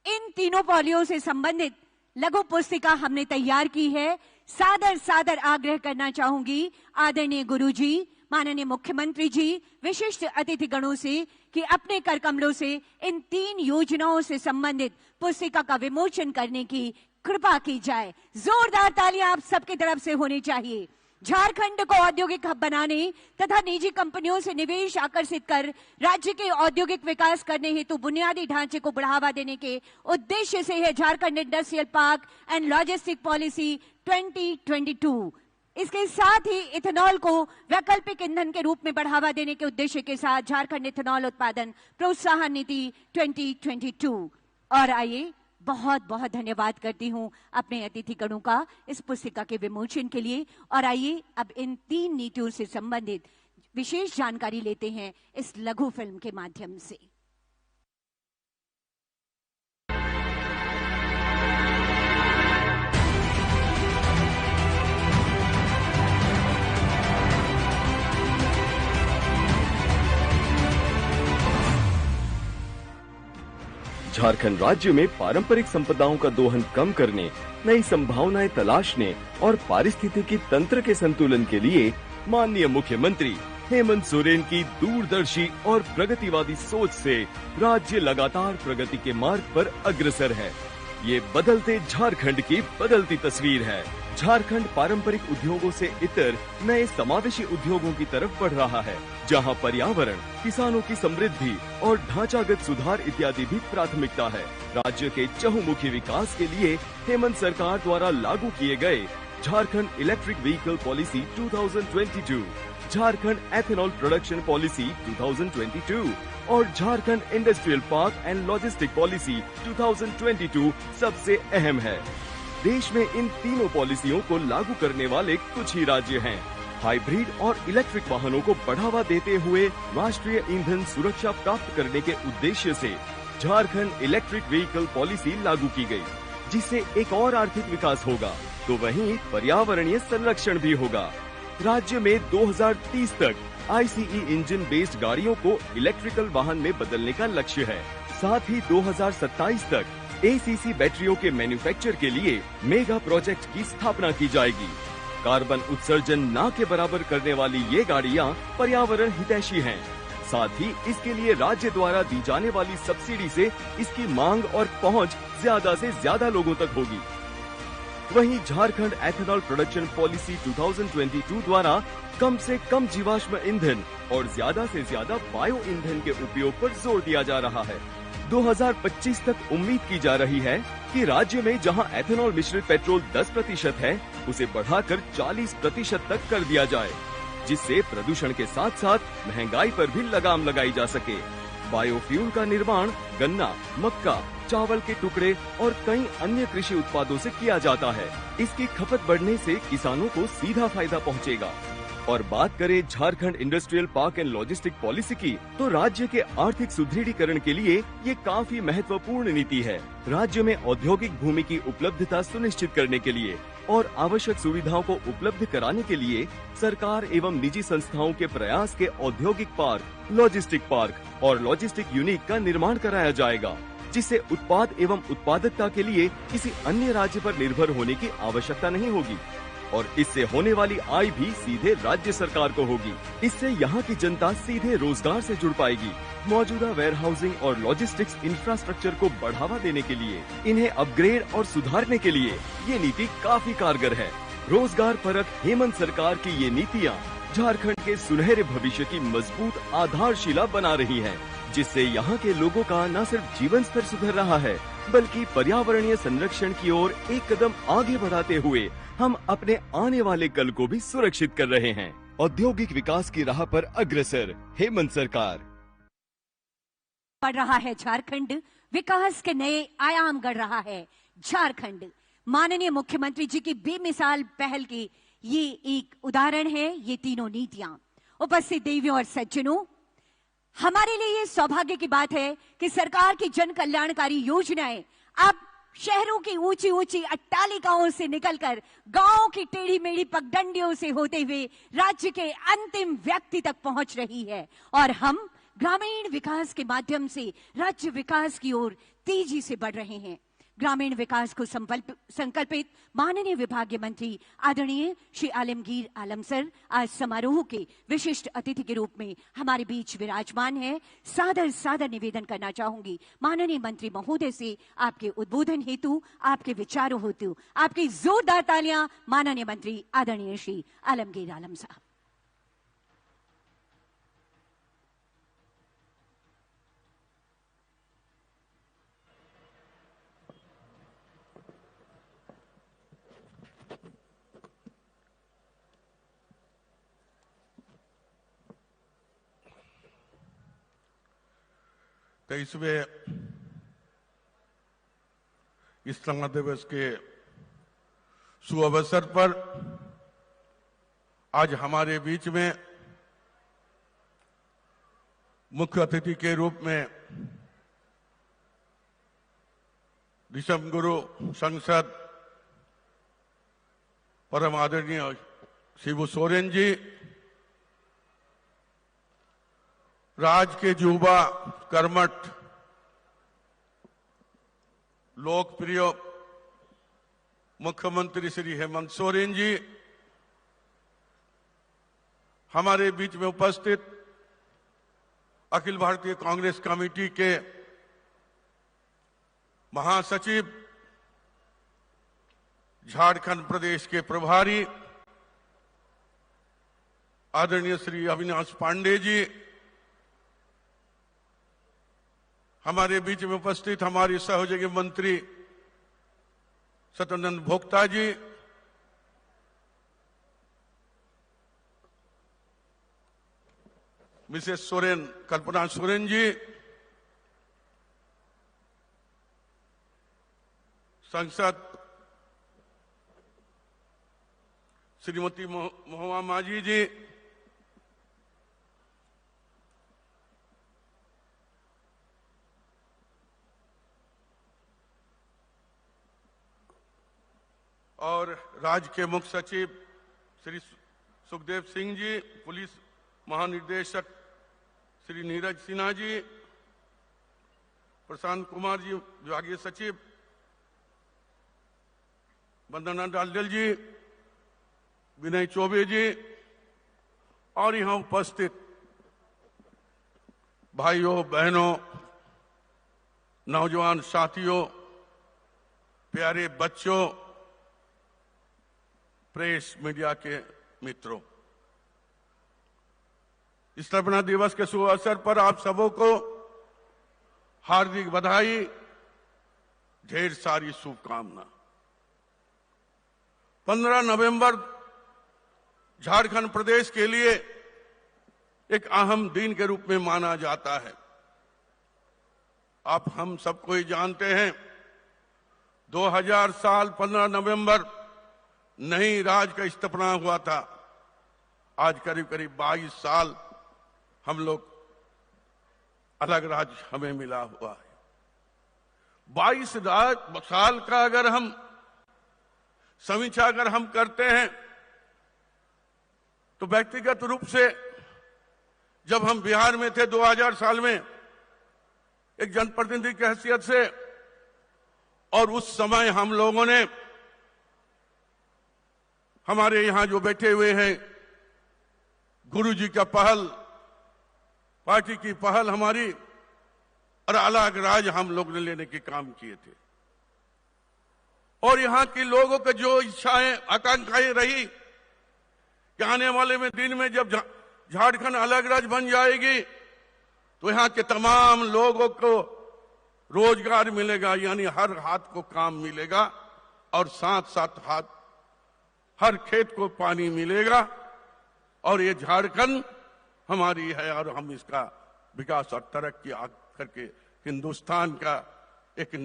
[SPEAKER 3] इन तीनों पॉलिसियों से संबंधित लघु पुस्तिका हमने तैयार की है। सादर सादर आग्रह करना चाहूंगी आदरणीय गुरुजी, माननीय मुख्यमंत्री जी, विशिष्ट अतिथिगणों से कि अपने कर कमलों से इन 3 योजनाओं से संबंधित पुस्तिका का विमोचन करने की कृपा की जाए। जोरदार तालियां आप सबकी तरफ से होनी चाहिए। झारखंड को औद्योगिक हब बनाने तथा निजी कंपनियों से निवेश आकर्षित कर राज्य के औद्योगिक विकास करने हेतु बुनियादी ढांचे को बढ़ावा देने के उद्देश्य से है Jharkhand industrial park and logistic policy 2022। इसके साथ ही इथेनॉल को वैकल्पिक ईंधन के रूप में बढ़ावा देने के उद्देश्य के साथ झारखंड इथेनॉल उत्पादन प्रोत्साहन नीति 2022। और आइए बहुत बहुत धन्यवाद करती हूं अपने अतिथिगणों का इस पुस्तिका के विमोचन के लिए। और आइए अब इन 3 नीतियों से संबंधित विशेष जानकारी लेते हैं इस लघु फिल्म के माध्यम से।
[SPEAKER 13] झारखंड राज्य में पारंपरिक संपदाओं का दोहन कम करने, नई संभावनाएं तलाशने और पारिस्थितिकी तंत्र के संतुलन के लिए माननीय मुख्यमंत्री हेमंत सोरेन की दूरदर्शी और प्रगतिवादी सोच से राज्य लगातार प्रगति के मार्ग पर अग्रसर है। ये बदलते झारखंड की बदलती तस्वीर है। झारखंड पारंपरिक उद्योगों से इतर नए समावेशी उद्योगों की तरफ बढ़ रहा है, जहां पर्यावरण, किसानों की समृद्धि और ढांचागत सुधार इत्यादि भी प्राथमिकता है। राज्य के चहुमुखी विकास के लिए हेमंत सरकार द्वारा लागू किए गए Jharkhand electric vehicle policy 2022, Jharkhand ethanol production policy 2022 और Jharkhand industrial park and logistic policy 2022 सबसे अहम है। देश में इन तीनों पॉलिसियों को लागू करने वाले कुछ ही राज्य हैं। हाइब्रिड और इलेक्ट्रिक वाहनों को बढ़ावा देते हुए राष्ट्रीय ईंधन सुरक्षा प्राप्त करने के उद्देश्य से झारखंड इलेक्ट्रिक व्हीकल पॉलिसी लागू की गई, जिससे एक और आर्थिक विकास होगा तो वहीं पर्यावरणीय संरक्षण भी होगा। राज्य में 2030 तक ICE इंजन बेस्ड गाड़ियों को इलेक्ट्रिकल वाहन में बदलने का लक्ष्य है। साथ ही 2027 तक ACC बैटरियों के मैन्युफैक्चर के लिए मेगा प्रोजेक्ट की स्थापना की जाएगी। कार्बन उत्सर्जन ना के बराबर करने वाली ये गाड़ियां पर्यावरण हितैषी हैं। साथ ही इसके लिए राज्य द्वारा दी जाने वाली सब्सिडी से इसकी मांग और पहुंच ज्यादा से ज्यादा लोगों तक होगी। वहीं झारखंड एथेनॉल प्रोडक्शन पॉलिसी 2022 द्वारा कम से कम जीवाश्म ईंधन और ज्यादा से ज्यादा बायो ईंधन के उपयोग पर जोर दिया जा रहा है। 2025 तक उम्मीद की जा रही है कि राज्य में जहां एथेनॉल मिश्रित पेट्रोल 10% है, उसे बढ़ाकर 40% तक कर दिया जाए, जिससे प्रदूषण के साथ साथ महंगाई पर भी लगाम लगाई जा सके। बायोफ्यूल का निर्माण गन्ना, मक्का, चावल के टुकड़े और कई अन्य कृषि उत्पादों से किया जाता है। इसकी खपत बढ़ने से किसानों को सीधा फायदा पहुंचेगा। और बात करें Jharkhand industrial park and logistic policy की, तो राज्य के आर्थिक सुदृढ़ीकरण के लिए ये काफी महत्वपूर्ण नीति है। राज्य में औद्योगिक भूमि की उपलब्धता सुनिश्चित करने के लिए और आवश्यक सुविधाओं को उपलब्ध कराने के लिए सरकार एवं निजी संस्थाओं के प्रयास के औद्योगिक पार्क, लॉजिस्टिक पार्क और लॉजिस्टिक यूनिट का निर्माण कराया जाएगा, जिससे उत्पाद एवं उत्पादकता के लिए किसी अन्य राज्य पर निर्भर होने की आवश्यकता नहीं होगी और इससे होने वाली आय भी सीधे राज्य सरकार को होगी। इससे यहाँ की जनता सीधे रोजगार से जुड़ पाएगी। मौजूदा वेयर हाउसिंग और लॉजिस्टिक्स इंफ्रास्ट्रक्चर को बढ़ावा देने के लिए, इन्हें अपग्रेड और सुधारने के लिए ये नीति काफी कारगर है। रोजगार परक हेमंत सरकार की ये नीतियाँ झारखंड के सुनहरे भविष्य की मजबूत आधारशिला बना रही है, जिससे यहाँ के लोगों का न सिर्फ जीवन स्तर सुधर रहा है, बल्कि पर्यावरणीय संरक्षण की ओर एक कदम आगे बढ़ाते हुए हम अपने आने वाले कल को भी सुरक्षित कर रहे हैं। औद्योगिक विकास की राह पर अग्रसर हेमंत सरकार।
[SPEAKER 3] बढ़ रहा है झारखंड, विकास के नए आयाम गढ़ रहा है झारखंड। माननीय मुख्यमंत्री जी की बेमिसाल पहल की ये एक उदाहरण है, ये तीनों नीतियां। उपस्थित देवियों और सज्जनों, हमारे लिए ये सौभाग्य की बात है कि सरकार की जन कल्याणकारी योजनाएं अब शहरों की ऊंची ऊंची अट्टालिकाओं से निकलकर गांवों की टेढ़ी मेढ़ी पगडंडियों से होते हुए राज्य के अंतिम व्यक्ति तक पहुंच रही है और हम ग्रामीण विकास के माध्यम से राज्य विकास की ओर तेजी से बढ़ रहे हैं। ग्रामीण विकास को संकल्पित माननीय विभागीय मंत्री आदरणीय श्री आलमगीर आलम सर आज समारोह के विशिष्ट अतिथि के रूप में हमारे बीच विराजमान है। सादर निवेदन करना चाहूंगी माननीय मंत्री महोदय से आपके उद्बोधन हेतु, आपके विचारों हेतु आपकी जोरदार तालियां माननीय मंत्री आदरणीय श्री आलमगीर आलम साहब।
[SPEAKER 6] तेईसवें स्थापना दिवस के सुअवसर पर आज हमारे बीच में मुख्य अतिथि के रूप में दिसम गुरु संसद परम आदरणीय शिबू सोरेन जी, राज्य के युवा कर्मठ लोकप्रिय मुख्यमंत्री श्री हेमंत सोरेन जी, हमारे बीच में उपस्थित अखिल भारतीय कांग्रेस कमेटी के महासचिव, झारखंड प्रदेश के प्रभारी आदरणीय श्री अविनाश पांडे जी, हमारे बीच में उपस्थित हमारे सहयोगी मंत्री सत्यानंद भोक्ता जी, मिसेस सोरेन कल्पना सोरेन जी, सांसद श्रीमती महुआ माझी जी, और राज्य के मुख्य सचिव श्री सुखदेव सिंह जी, पुलिस महानिदेशक श्री नीरज सिन्हा जी, प्रशांत कुमार जी विभागीय सचिव, वंदना डालडल जी, विनय चौबे जी, और यहां उपस्थित भाइयों बहनों, नौजवान साथियों, प्यारे बच्चों, प्रेस मीडिया के मित्रों, स्थापना दिवस के शुभ अवसर पर आप सबों को हार्दिक बधाई, ढेर सारी शुभकामना। 15 नवंबर झारखंड प्रदेश के लिए एक अहम दिन के रूप में माना जाता है। आप हम सबको ही जानते हैं 2000 साल 15 नवंबर नई राज्य का स्थापना हुआ था। आज करीब करीब 22 साल हम लोग अलग राज्य हमें मिला हुआ है। 22 साल का अगर हम समीक्षा अगर हम करते हैं तो व्यक्तिगत रूप से जब हम बिहार में थे 2000 साल में एक जनप्रतिनिधि की हैसियत से, और उस समय हम लोगों ने हमारे यहां जो बैठे हुए हैं गुरुजी का पहल, पार्टी की पहल हमारी, और अलग राज हम लोग ने लेने के काम किए थे। और यहां के लोगों के जो इच्छाएं आकांक्षाएं रही कि आने वाले में दिन में जब झारखंड अलग राज्य बन जाएगी तो यहां के तमाम लोगों को रोजगार मिलेगा, यानी हर हाथ को काम मिलेगा, और साथ साथ हर खेत को पानी मिलेगा, और ये झारखंड हमारी है और हम इसका विकास और तरक्की करके हिंदुस्तान का एक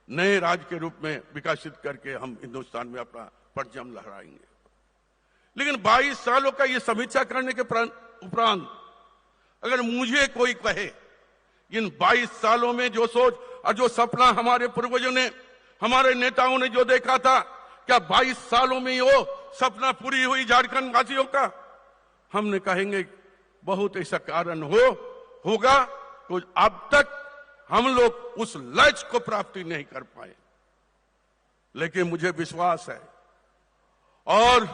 [SPEAKER 6] नए राज्य के रूप में विकसित करके हम हिंदुस्तान में अपना परचम लहराएंगे। लेकिन 22 सालों का ये समीक्षा करने के उपरांत अगर मुझे कोई कहे इन 22 सालों में जो सोच और जो सपना हमारे पूर्वजों ने, हमारे नेताओं ने जो देखा था, क्या 22 सालों में वो सपना पूरी हुई झारखंड वासियों का? हमने कहेंगे बहुत ऐसा कारण होगा तो अब तक हम लोग उस लक्ष्य को प्राप्ति नहीं कर पाए। लेकिन मुझे विश्वास है और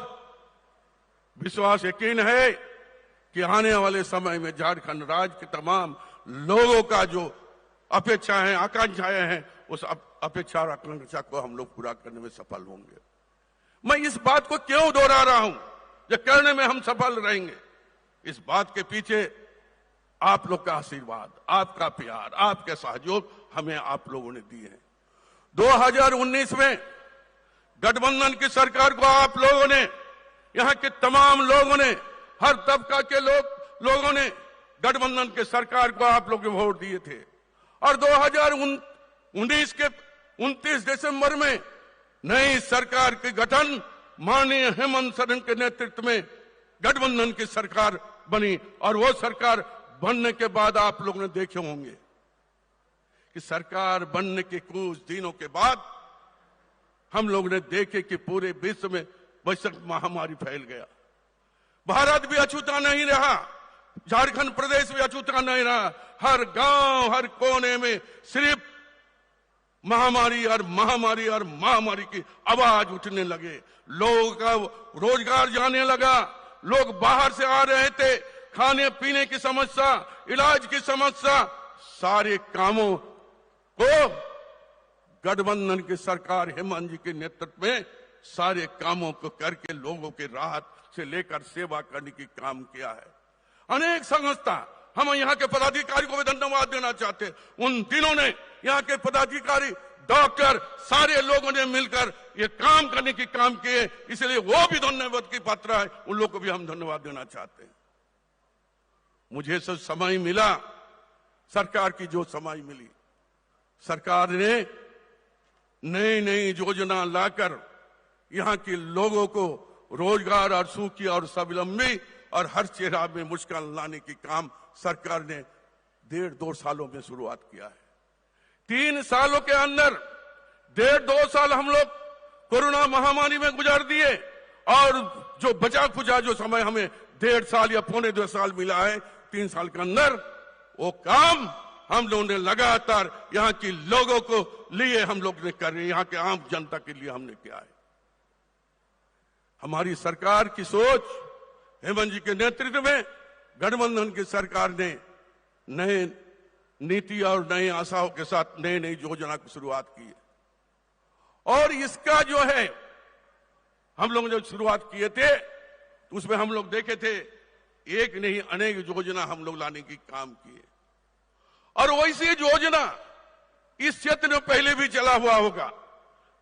[SPEAKER 6] विश्वास यकीन है कि आने वाले समय में झारखंड राज्य के तमाम लोगों का जो अपेक्षाएं आकांक्षाएं हैं उस अपेक्षा और आकांक्षा को हम लोग पूरा करने में सफल होंगे। मैं इस बात को क्यों दोहरा रहा हूं, जो करने में हम सफल रहेंगे, इस बात के पीछे आप लोग का आशीर्वाद, आपका प्यार, आपके सहयोग हमें आप लोगों ने दिए हैं। 2019 में गठबंधन की सरकार को आप लोगों ने, यहाँ के तमाम लोगों ने, हर तबका के लोगों ने गठबंधन के सरकार को आप लोग वोट दिए थे और 2019 के 29 दिसंबर में नई सरकार के गठन माननीय हेमंत सोरेन के नेतृत्व में गठबंधन की सरकार बनी और वो सरकार बनने के बाद आप लोग ने देखे होंगे कि सरकार बनने के कुछ दिनों के बाद हम लोग ने देखे कि पूरे विश्व में वैश्विक महामारी फैल गया। भारत भी अछूता नहीं रहा, झारखंड प्रदेश भी अछूता नहीं रहा। हर गांव, हर कोने में सिर्फ महामारी और महामारी की आवाज उठने लगे। लोगों का रोजगार जाने लगा, लोग बाहर से आ रहे थे, खाने पीने की समस्या, इलाज की समस्या, सारे कामों को गठबंधन की सरकार हेमंत जी के नेतृत्व में सारे कामों को करके लोगों के राहत से लेकर सेवा करने की काम किया है। अनेक संस्था, हम यहाँ के पदाधिकारी को भी धन्यवाद देना चाहते हैं। उन दिनों ने यहाँ के पदाधिकारी, डॉक्टर, सारे लोगों ने मिलकर ये काम करने की काम किए, इसलिए वो भी धन्यवाद की पात्र है। उन लोगों को भी हम धन्यवाद देना चाहते हैं। मुझे सब समय मिला, सरकार की जो समय मिली, सरकार ने नई नई योजना लाकर यहाँ के लोगों को रोजगार और सुखी और स्वावलंबी और हर चेहरा में मुस्कान लाने की काम सरकार ने 1.5-2 सालों में शुरुआत किया है। 3 सालों के अंदर 1.5-2 साल हम लोग कोरोना महामारी में गुजार दिए और जो बचा खुचा जो समय हमें 1.5 साल या 1.25 साल मिला है, 3 साल के अंदर वो काम हम लोगों ने लगातार यहाँ के लोगों को लिए हम लोग ने कर रहे हैं, यहाँ के आम जनता के लिए हमने किया है। हमारी सरकार की सोच, हेमंत जी के नेतृत्व में गठबंधन की सरकार ने नए नीति और नई आशाओं के साथ नई नई योजना की शुरुआत की है और इसका जो है हम लोग जब शुरुआत किए थे तो उसमें हम लोग देखे थे एक नहीं अनेक योजना हम लोग लाने की काम किए और वैसी योजना इस क्षेत्र में पहले भी चला हुआ होगा,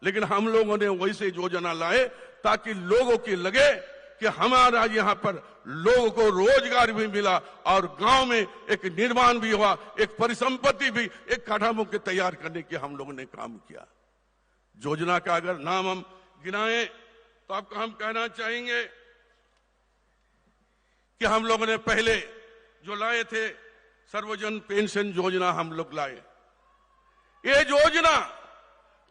[SPEAKER 6] लेकिन हम लोगों ने वैसे योजना लाए ताकि लोगों की लगे कि हमारा यहाँ पर लोगों को रोजगार भी मिला और गांव में एक निर्माण भी हुआ, एक परिसंपत्ति भी, एक काठामों के तैयार करने की हम लोगों ने काम किया। योजना का अगर नाम हम गिनाएं तो आपको हम कहना चाहेंगे कि हम लोगों ने पहले जो लाए थे सर्वजन पेंशन योजना हम लोग लाए। ये योजना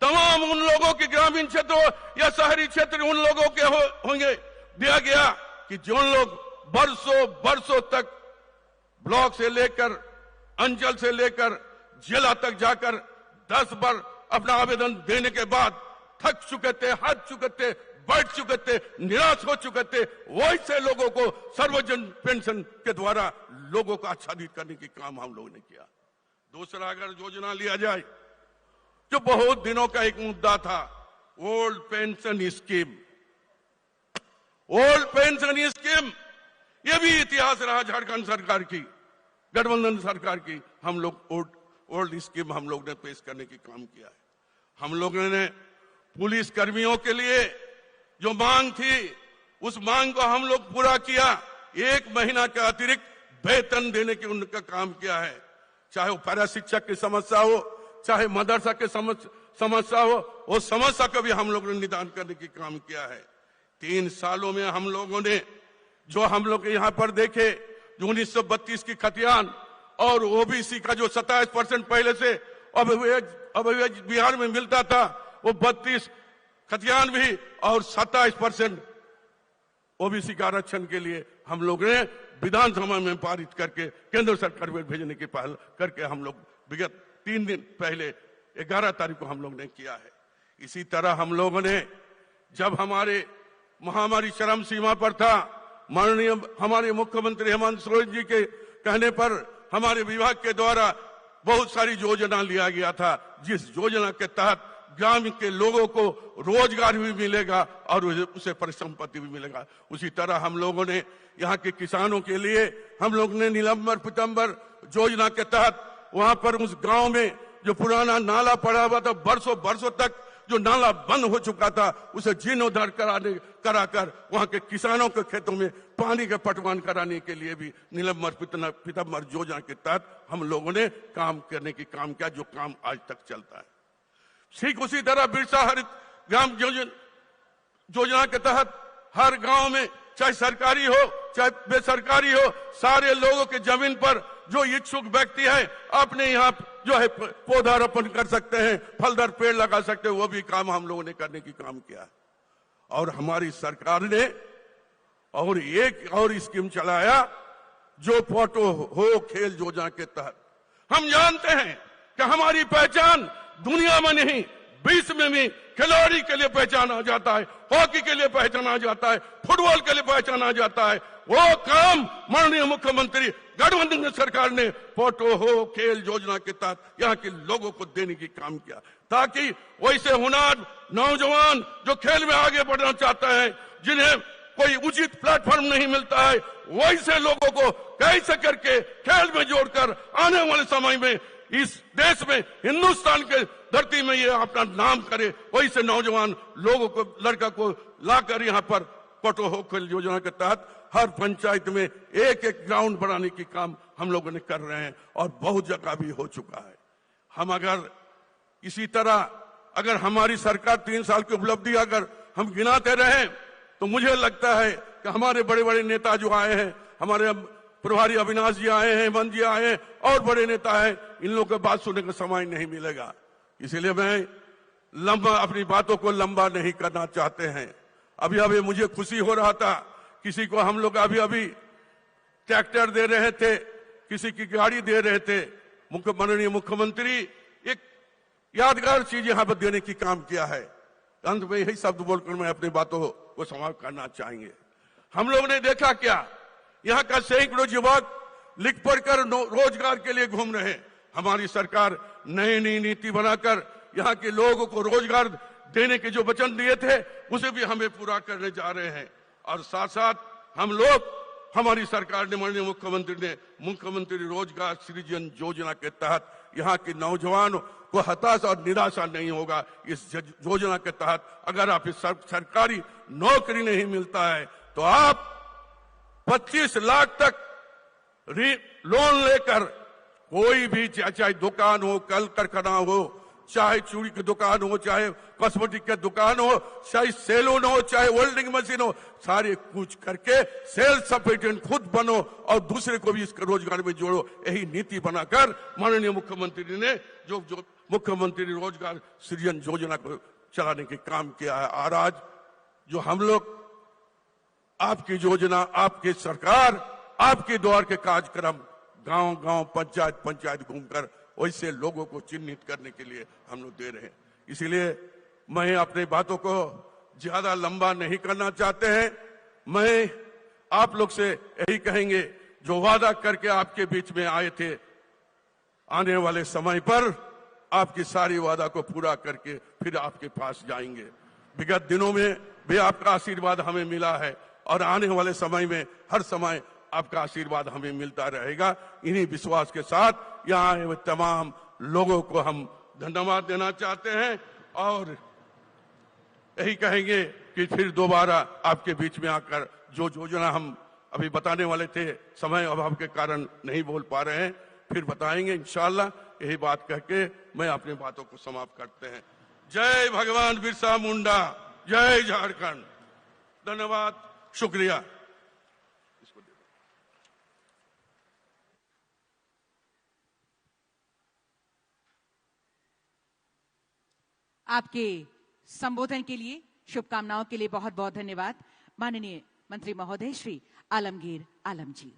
[SPEAKER 6] तमाम उन लोगों के ग्रामीण क्षेत्रों या शहरी क्षेत्र उन लोगों के होंगे दिया गया कि जो लोग बरसों तक ब्लॉक से लेकर अंचल से लेकर जिला तक जाकर 10 बार अपना आवेदन देने के बाद थक चुके थे, हाथ चुके थे, बैठ चुके थे, निराश हो चुके थे, वैसे लोगों को सर्वजन पेंशन के द्वारा लोगों को आच्छादित करने की काम हम लोगों ने किया। दूसरा अगर योजना लिया जाए जो बहुत दिनों का एक मुद्दा था, old pension scheme. Old pension scheme ये भी इतिहास रहा झारखंड सरकार की, गठबंधन सरकार की। हम लोग ओल्ड स्कीम हम लोग ने पेश करने की काम किया है। हम लोगों ने पुलिस कर्मियों के लिए जो मांग थी उस मांग को हम लोग पूरा किया। 1 महीना का अतिरिक्त वेतन देने की उनका काम किया है। चाहे वो पैरा शिक्षक की समस्या हो, चाहे मदरसा के समस्या हो, वो समस्या को भी हम लोगों ने निदान करने की काम किया है। 3 सालों में हम लोगों ने जो हम लोग यहाँ पर देखे जो 1932 की खतियान और ओबीसी का जो 27% पहले से अब बिहार में मिलता था, वो 32 खतियान भी और 27% ओबीसी का आरक्षण के लिए हम लोग ने विधानसभा में पारित करके केंद्र सरकार में भेजने की पहल करके हम लोग विगत 3 दिन पहले 11 तारीख को हम लोग ने किया है। इसी तरह हम लोगों ने जब हमारे महामारी चरम सीमा पर था, माननीय हमारे मुख्यमंत्री हेमंत सोरेन जी के कहने पर हमारे विभाग के द्वारा बहुत सारी योजना लिया गया था, जिस योजना के तहत ग्रामीण के लोगों को रोजगार भी मिलेगा और उसे परिसंपत्ति भी मिलेगा। उसी तरह हम लोगों ने यहाँ के किसानों के लिए हम लोग ने निलंबर पितंबर योजना के तहत वहां पर उस गांव में जो पुराना नाला पड़ा हुआ था, बरसों तक जो नाला बंद हो चुका था, उसे जीर्णोद्धार कराकर वहां के किसानों के खेतों में पानी का पटवान कराने के लिए भी निलंबर पितंबर योजना के तहत हम लोगों ने काम करने की काम किया, जो काम आज तक चलता है। ठीक उसी तरह बिरसा हरित ग्राम योजना के तहत हर गांव में चाहे सरकारी हो चाहे बेसरकारी हो, सारे लोगों के जमीन पर जो इच्छुक व्यक्ति है अपने यहाँ जो है पौधारोपण कर सकते हैं, फलदार पेड़ लगा सकते हैं। वो भी काम हम लोगों ने करने की काम किया है। और हमारी सरकार ने और एक और स्कीम चलाया जो पोटो हो खेल योजना के तहत। हम जानते हैं कि हमारी पहचान दुनिया में नहीं विश्व में भी खिलाड़ी के लिए पहचाना जाता है, हॉकी के लिए पहचाना जाता है, फुटबॉल के लिए पहचाना जाता है। वो काम माननीय मुख्यमंत्री गठबंधन सरकार ने पोटो हो खेल योजना के तहत यहाँ के लोगों को देने की काम किया, ताकि वैसे हुनर नौजवान जो खेल में आगे बढ़ना चाहता है, जिन्हें कोई उचित प्लेटफॉर्म नहीं मिलता है, वैसे लोगों को कैसे करके खेल में जोड़कर आने वाले समय में इस देश में हिंदुस्तान के धरती में ये अपना नाम करे, वैसे नौजवान लोगों को लड़का को लाकर यहाँ पर पोटो हो खेल योजना के तहत हर पंचायत में एक एक ग्राउंड बनाने की काम हम लोगों ने कर रहे हैं और बहुत जगह भी हो चुका है। हम अगर इसी तरह अगर हमारी सरकार 3 साल की उपलब्धि अगर हम गिनाते रहे तो मुझे लगता है कि हमारे बड़े बड़े नेता जो आए हैं, हमारे प्रभारी अविनाश जी आए हैं, हेमंत जी आए हैं और बड़े नेता हैं, इन लोगों की बात सुनने का समय नहीं मिलेगा। इसलिए मैं अपनी बातों को लंबा नहीं करना चाहते हैं। अभी मुझे खुशी हो रहा था, किसी को हम लोग अभी ट्रैक्टर दे रहे थे, किसी की गाड़ी दे रहे थे। माननीय मुख्यमंत्री एक यादगार चीज यहाँ पर देने की काम किया है। अंत में यही शब्द बोलकर मैं अपनी बातों को समाप्त करना चाहेंगे। हम लोग ने देखा क्या, यहाँ का सैकड़ों युवक लिख पढ़कर रोजगार के लिए घूम रहे। हमारी सरकार नई नीति बनाकर यहाँ के लोगों को रोजगार देने के जो वचन दिए थे उसे भी हमें पूरा करने जा रहे हैं। और साथ साथ हम लोग हमारी सरकार ने माननीय मुख्यमंत्री रोजगार सृजन योजना के तहत यहाँ के नौजवानों को हताशा और निराशा नहीं होगा। इस योजना के तहत अगर आप इस सरकारी नौकरी नहीं मिलता है तो आप 25 लाख तक लोन लेकर कोई भी चाहे दुकान हो, कल कारखाना हो, चाहे चूड़ी की दुकान हो, चाहे कॉस्मेटिक की दुकान हो, चाहे सैलून हो, चाहे वेल्डिंग मशीन हो, सारे कुछ करके सेल्फ सफिशिएंट खुद बनो और दूसरे को भी इस रोजगार में जोड़ो। यही नीति बनाकर माननीय मुख्यमंत्री ने जो मुख्यमंत्री रोजगार सृजन योजना को चलाने के काम किया है। और आज जो हम लोग आपकी योजना, आपकी सरकार, आपके द्वार के कार्यक्रम गांव-गांव, पंचायत घूमकर वैसे लोगों को चिन्हित करने के लिए हम लोग दे रहे हैं। इसीलिए मैं अपनी बातों को ज्यादा लंबा नहीं करना चाहते हैं। मैं आप लोग से यही कहेंगे, जो वादा करके आपके बीच में आए थे, आने वाले समय पर आपकी सारी वादा को पूरा करके फिर आपके पास जाएंगे। विगत दिनों में भी आपका आशीर्वाद हमें मिला है और आने वाले समय में हर समय आपका आशीर्वाद हमें मिलता रहेगा। इन्हीं विश्वास के साथ यहाँ आए हुए तमाम लोगों को हम धन्यवाद देना चाहते हैं और यही कहेंगे कि फिर दोबारा आपके बीच में आकर जो योजना हम अभी बताने वाले थे, समय अभाव के कारण नहीं बोल पा रहे हैं, फिर बताएंगे इंशाल्लाह। यही बात कह के मैं अपनी बातों को समाप्त करते हैं। जय भगवान बिरसा मुंडा, जय झारखंड। धन्यवाद, शुक्रिया।
[SPEAKER 2] आपके संबोधन के लिए, शुभकामनाओं के लिए बहुत बहुत धन्यवाद माननीय मंत्री महोदय श्री आलमगीर आलम जी।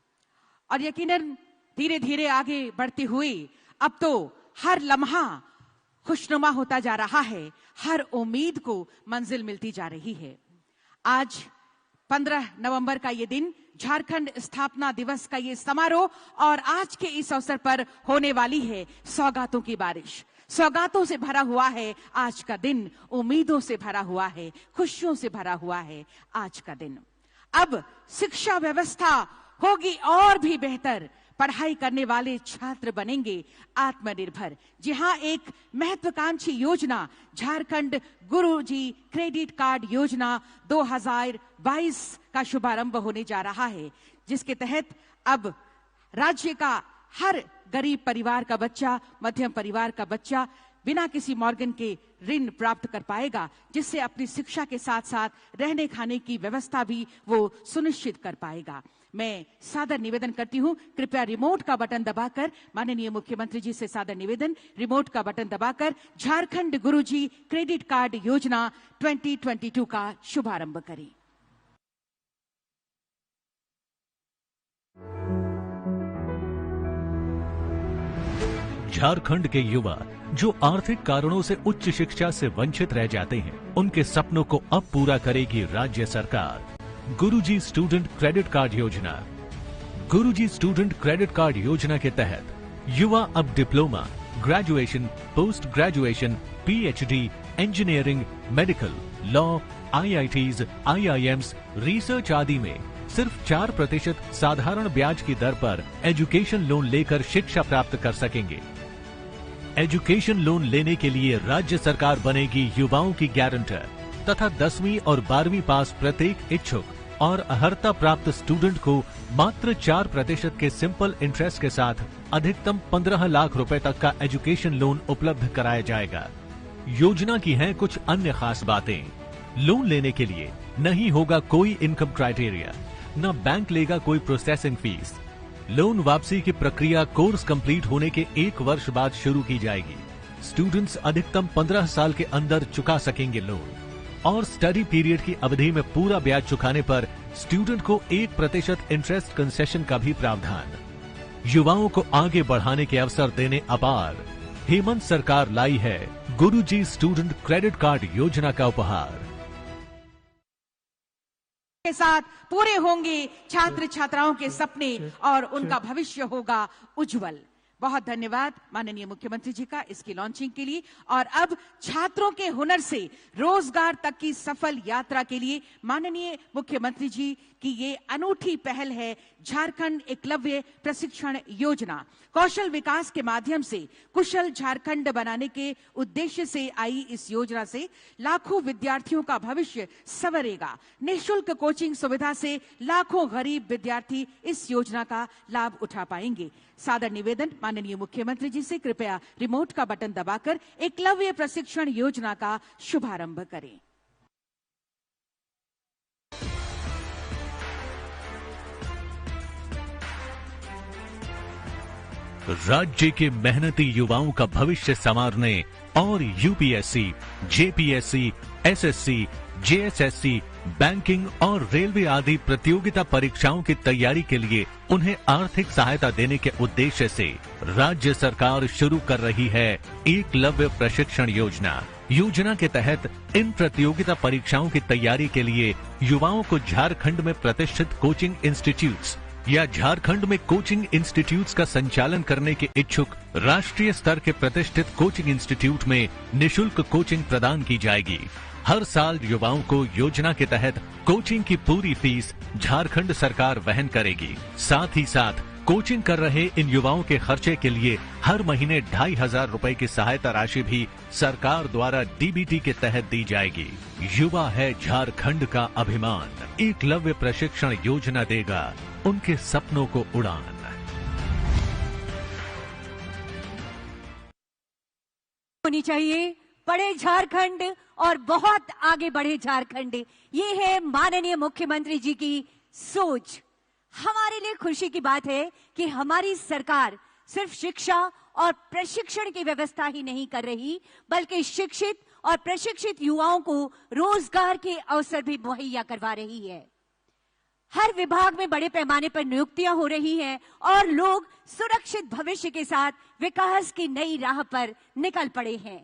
[SPEAKER 2] और यकीनन धीरे धीरे आगे बढ़ते हुए अब तो हर लम्हा खुशनुमा होता जा रहा है, हर उम्मीद को मंजिल मिलती जा रही है। आज 15 नवंबर का ये दिन, झारखंड स्थापना दिवस का ये समारोह और आज के इस अवसर पर होने वाली है सौगातों की बारिश। सौगातों से भरा हुआ है आज का दिन, उम्मीदों से भरा हुआ है, खुशियों से भरा हुआ है आज का दिन। अब शिक्षा व्यवस्था होगी और भी बेहतर, पढ़ाई करने वाले छात्र बनेंगे आत्मनिर्भर। जी हां, एक महत्वाकांक्षी योजना झारखंड गुरुजी क्रेडिट कार्ड योजना 2022 का शुभारंभ होने जा रहा है, जिसके तहत अब राज्य का हर गरीब परिवार का बच्चा, मध्यम परिवार का बच्चा बिना किसी मॉर्गन के ऋण प्राप्त कर पाएगा, जिससे अपनी शिक्षा के साथ साथ रहने खाने की व्यवस्था भी वो सुनिश्चित कर पाएगा। मैं सादर निवेदन करती हूं, कृपया रिमोट का बटन दबाकर, माननीय मुख्यमंत्री जी से सादर निवेदन, रिमोट का बटन दबाकर झारखंड गुरुजी क्रेडिट कार्ड योजना 2022 का शुभारंभ करें।
[SPEAKER 14] झारखंड के युवा जो आर्थिक कारणों से उच्च शिक्षा से वंचित रह जाते हैं, उनके सपनों को अब पूरा करेगी राज्य सरकार। गुरुजी स्टूडेंट क्रेडिट कार्ड योजना। गुरुजी स्टूडेंट क्रेडिट कार्ड योजना के तहत युवा अब diploma, graduation, post graduation, PhD, engineering, medical, law, IITs, IIMs, research आदि में सिर्फ 4% साधारण ब्याज की दर पर एजुकेशन लोन लेकर शिक्षा प्राप्त कर सकेंगे। एजुकेशन लोन लेने के लिए राज्य सरकार बनेगी युवाओं की गारंटर तथा 10वीं और 12वीं पास प्रत्येक इच्छुक और अर्हता प्राप्त स्टूडेंट को मात्र 4% के सिंपल इंटरेस्ट के साथ अधिकतम 15 लाख रुपए तक का एजुकेशन लोन उपलब्ध कराया जाएगा। योजना की हैं कुछ अन्य खास बातें। लोन लेने के लिए नहीं होगा कोई इनकम क्राइटेरिया, न बैंक लेगा कोई प्रोसेसिंग फीस। लोन वापसी की प्रक्रिया कोर्स कंप्लीट होने के 1 वर्ष बाद शुरू की जाएगी। स्टूडेंट्स अधिकतम 15 साल के अंदर चुका सकेंगे लोन और स्टडी पीरियड की अवधि में पूरा ब्याज चुकाने पर स्टूडेंट को 1% इंटरेस्ट कंसेशन का भी प्रावधान। युवाओं को आगे बढ़ाने के अवसर देने अपार हेमंत सरकार लाई है गुरुजी स्टूडेंट क्रेडिट कार्ड योजना का उपहार।
[SPEAKER 2] के साथ पूरे होंगे छात्र छात्राओं के सपने और उनका भविष्य होगा उज्जवल। बहुत धन्यवाद माननीय मुख्यमंत्री जी का इसकी लॉन्चिंग के लिए। और अब छात्रों के हुनर से रोजगार तक की सफल यात्रा के लिए माननीय मुख्यमंत्री जी की ये अनूठी पहल है झारखंड एकलव्य प्रशिक्षण योजना। कौशल विकास के माध्यम से कुशल झारखंड बनाने के उद्देश्य से आई इस योजना से लाखों विद्यार्थियों का भविष्य संवरेगा। निःशुल्क कोचिंग सुविधा से लाखों गरीब विद्यार्थी इस योजना का लाभ उठा पाएंगे। सादर निवेदन माननीय मुख्यमंत्री जी से, कृपया रिमोट का बटन दबाकर एकलव्य प्रशिक्षण योजना का शुभारंभ करें।
[SPEAKER 14] राज्य के मेहनती युवाओं का भविष्य संवारने और UPSC, JPSC, SSC, JSSC, banking और रेलवे आदि प्रतियोगिता परीक्षाओं की तैयारी के लिए उन्हें आर्थिक सहायता देने के उद्देश्य से राज्य सरकार शुरू कर रही है एकलव्य प्रशिक्षण योजना। योजना के तहत इन प्रतियोगिता परीक्षाओं की तैयारी के लिए युवाओं को झारखंड में प्रतिष्ठित कोचिंग इंस्टीट्यूट्स या झारखंड में कोचिंग इंस्टीट्यूट्स का संचालन करने के इच्छुक राष्ट्रीय स्तर के प्रतिष्ठित कोचिंग इंस्टीट्यूट में निःशुल्क कोचिंग प्रदान की जाएगी। हर साल युवाओं को योजना के तहत कोचिंग की पूरी फीस झारखंड सरकार वहन करेगी। साथ ही साथ कोचिंग कर रहे इन युवाओं के खर्चे के लिए हर महीने 2,500 रुपए की सहायता राशि भी सरकार द्वारा डीबीटी के तहत दी जाएगी। युवा है झारखंड का अभिमान। एकलव्य प्रशिक्षण योजना देगा उनके सपनों को उड़ान।
[SPEAKER 3] होनी चाहिए बड़े झारखंड और बहुत आगे बढ़े झारखंड, ये है माननीय मुख्यमंत्री जी की सोच। हमारे लिए खुशी की बात है कि हमारी सरकार सिर्फ शिक्षा और प्रशिक्षण की व्यवस्था ही नहीं कर रही, बल्कि शिक्षित और प्रशिक्षित युवाओं को रोजगार के अवसर भी मुहैया करवा रही है। हर विभाग में बड़े पैमाने पर नियुक्तियां हो रही हैं और लोग सुरक्षित भविष्य के साथ विकास की नई राह पर निकल पड़े हैं।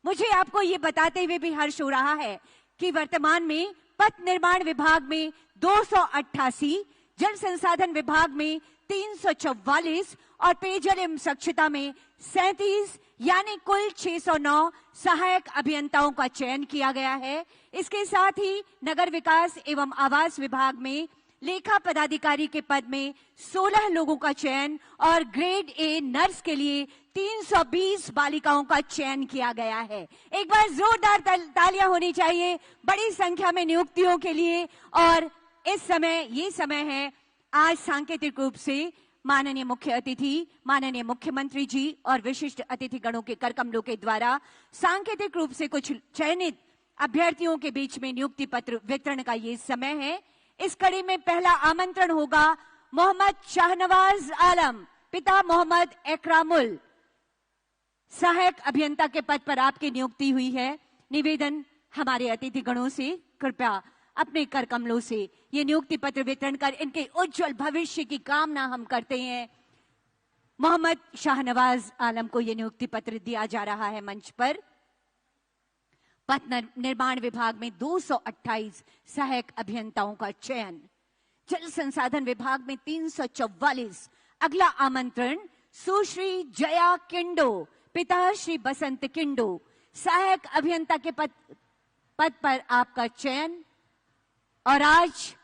[SPEAKER 3] मुझे आपको ये बताते हुए भी हर्ष हो रहा है कि वर्तमान में पथ निर्माण विभाग में 288, जल संसाधन विभाग में 344 और पेयजल एवं स्वच्छता में 37 यानी कुल 609 सहायक अभियंताओं का चयन किया गया है। इसके साथ ही नगर विकास एवं आवास विभाग में लेखा पदाधिकारी के पद में 16 लोगों का चयन और ग्रेड ए नर्स के लिए 320 बालिकाओं का चयन किया गया है। एक बार जोरदार तालियां होनी चाहिए बड़ी संख्या में नियुक्तियों के लिए। और इस समय ये समय है आज सांकेतिक रूप से माननीय मुख्य अतिथि, माननीय मुख्यमंत्री जी और विशिष्ट अतिथि गणों के करकमलों के द्वारा सांकेतिक रूप से कुछ चयनित अभ्यर्थियों के बीच में नियुक्ति पत्र वितरण का ये समय है। इस कड़ी में पहला आमंत्रण होगा मोहम्मद शाहनवाज आलम, पिता मोहम्मद एकरामुल, सहायक अभियंता के पद पर आपकी नियुक्ति हुई है। निवेदन हमारे अतिथि गणों से कृपया अपने कर कमलों से ये नियुक्ति पत्र वितरण कर इनके उज्जवल भविष्य की कामना हम करते हैं। मोहम्मद शाहनवाज आलम को ये नियुक्ति पत्र दिया जा रहा है मंच पर। पथ निर्माण विभाग में 228 सहायक अभियंताओं का चयन, जल संसाधन विभाग में 344। अगला आमंत्रण सुश्री जया किंडो, पिता श्री बसंत किंडो, सहायक अभियंता के पद पर आपका चयन। और आज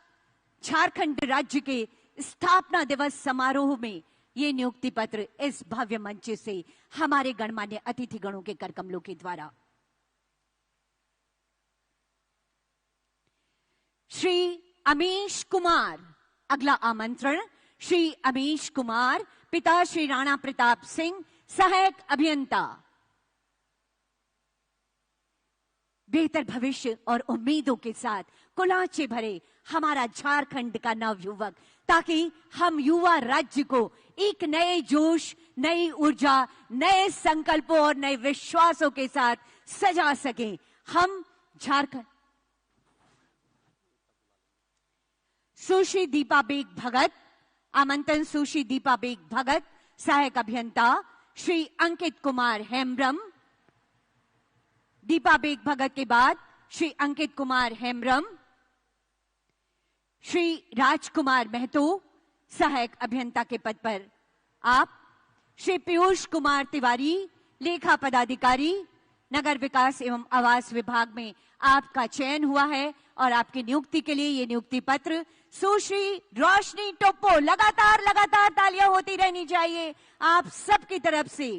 [SPEAKER 3] झारखंड राज्य के स्थापना दिवस समारोह में ये नियुक्ति पत्र इस भव्य मंच से हमारे गणमान्य अतिथि गणों के करकमलों के द्वारा श्री अमीश कुमार। अगला आमंत्रण श्री अमीश कुमार, पिता श्री राणा प्रताप सिंह, सहायक अभियंता। बेहतर भविष्य और उम्मीदों के साथ कुलाचे भरे हमारा झारखंड का नवयुवक, ताकि हम युवा राज्य को एक नए जोश, नई ऊर्जा, नए संकल्पों और नए विश्वासों के साथ सजा सकें। हम झारखंड। सुश्री दीपा बेग भगत, आमंत्रण सुश्री दीपा बेग भगत, सहायक अभियंता। श्री अंकित कुमार हेम्ब्रम। दीपा बेग भगत के बाद श्री अंकित कुमार हेम्ब्रम। श्री राजकुमार महतो, सहायक अभियंता के पद पर आप। श्री पीयूष कुमार तिवारी, लेखा पदाधिकारी, नगर विकास एवं आवास विभाग में आपका चयन हुआ है और आपकी नियुक्ति के लिए ये नियुक्ति पत्र। सुश्री रोशनी टोप्पो, लगातार तालियां होती रहनी चाहिए आप सबकी तरफ से।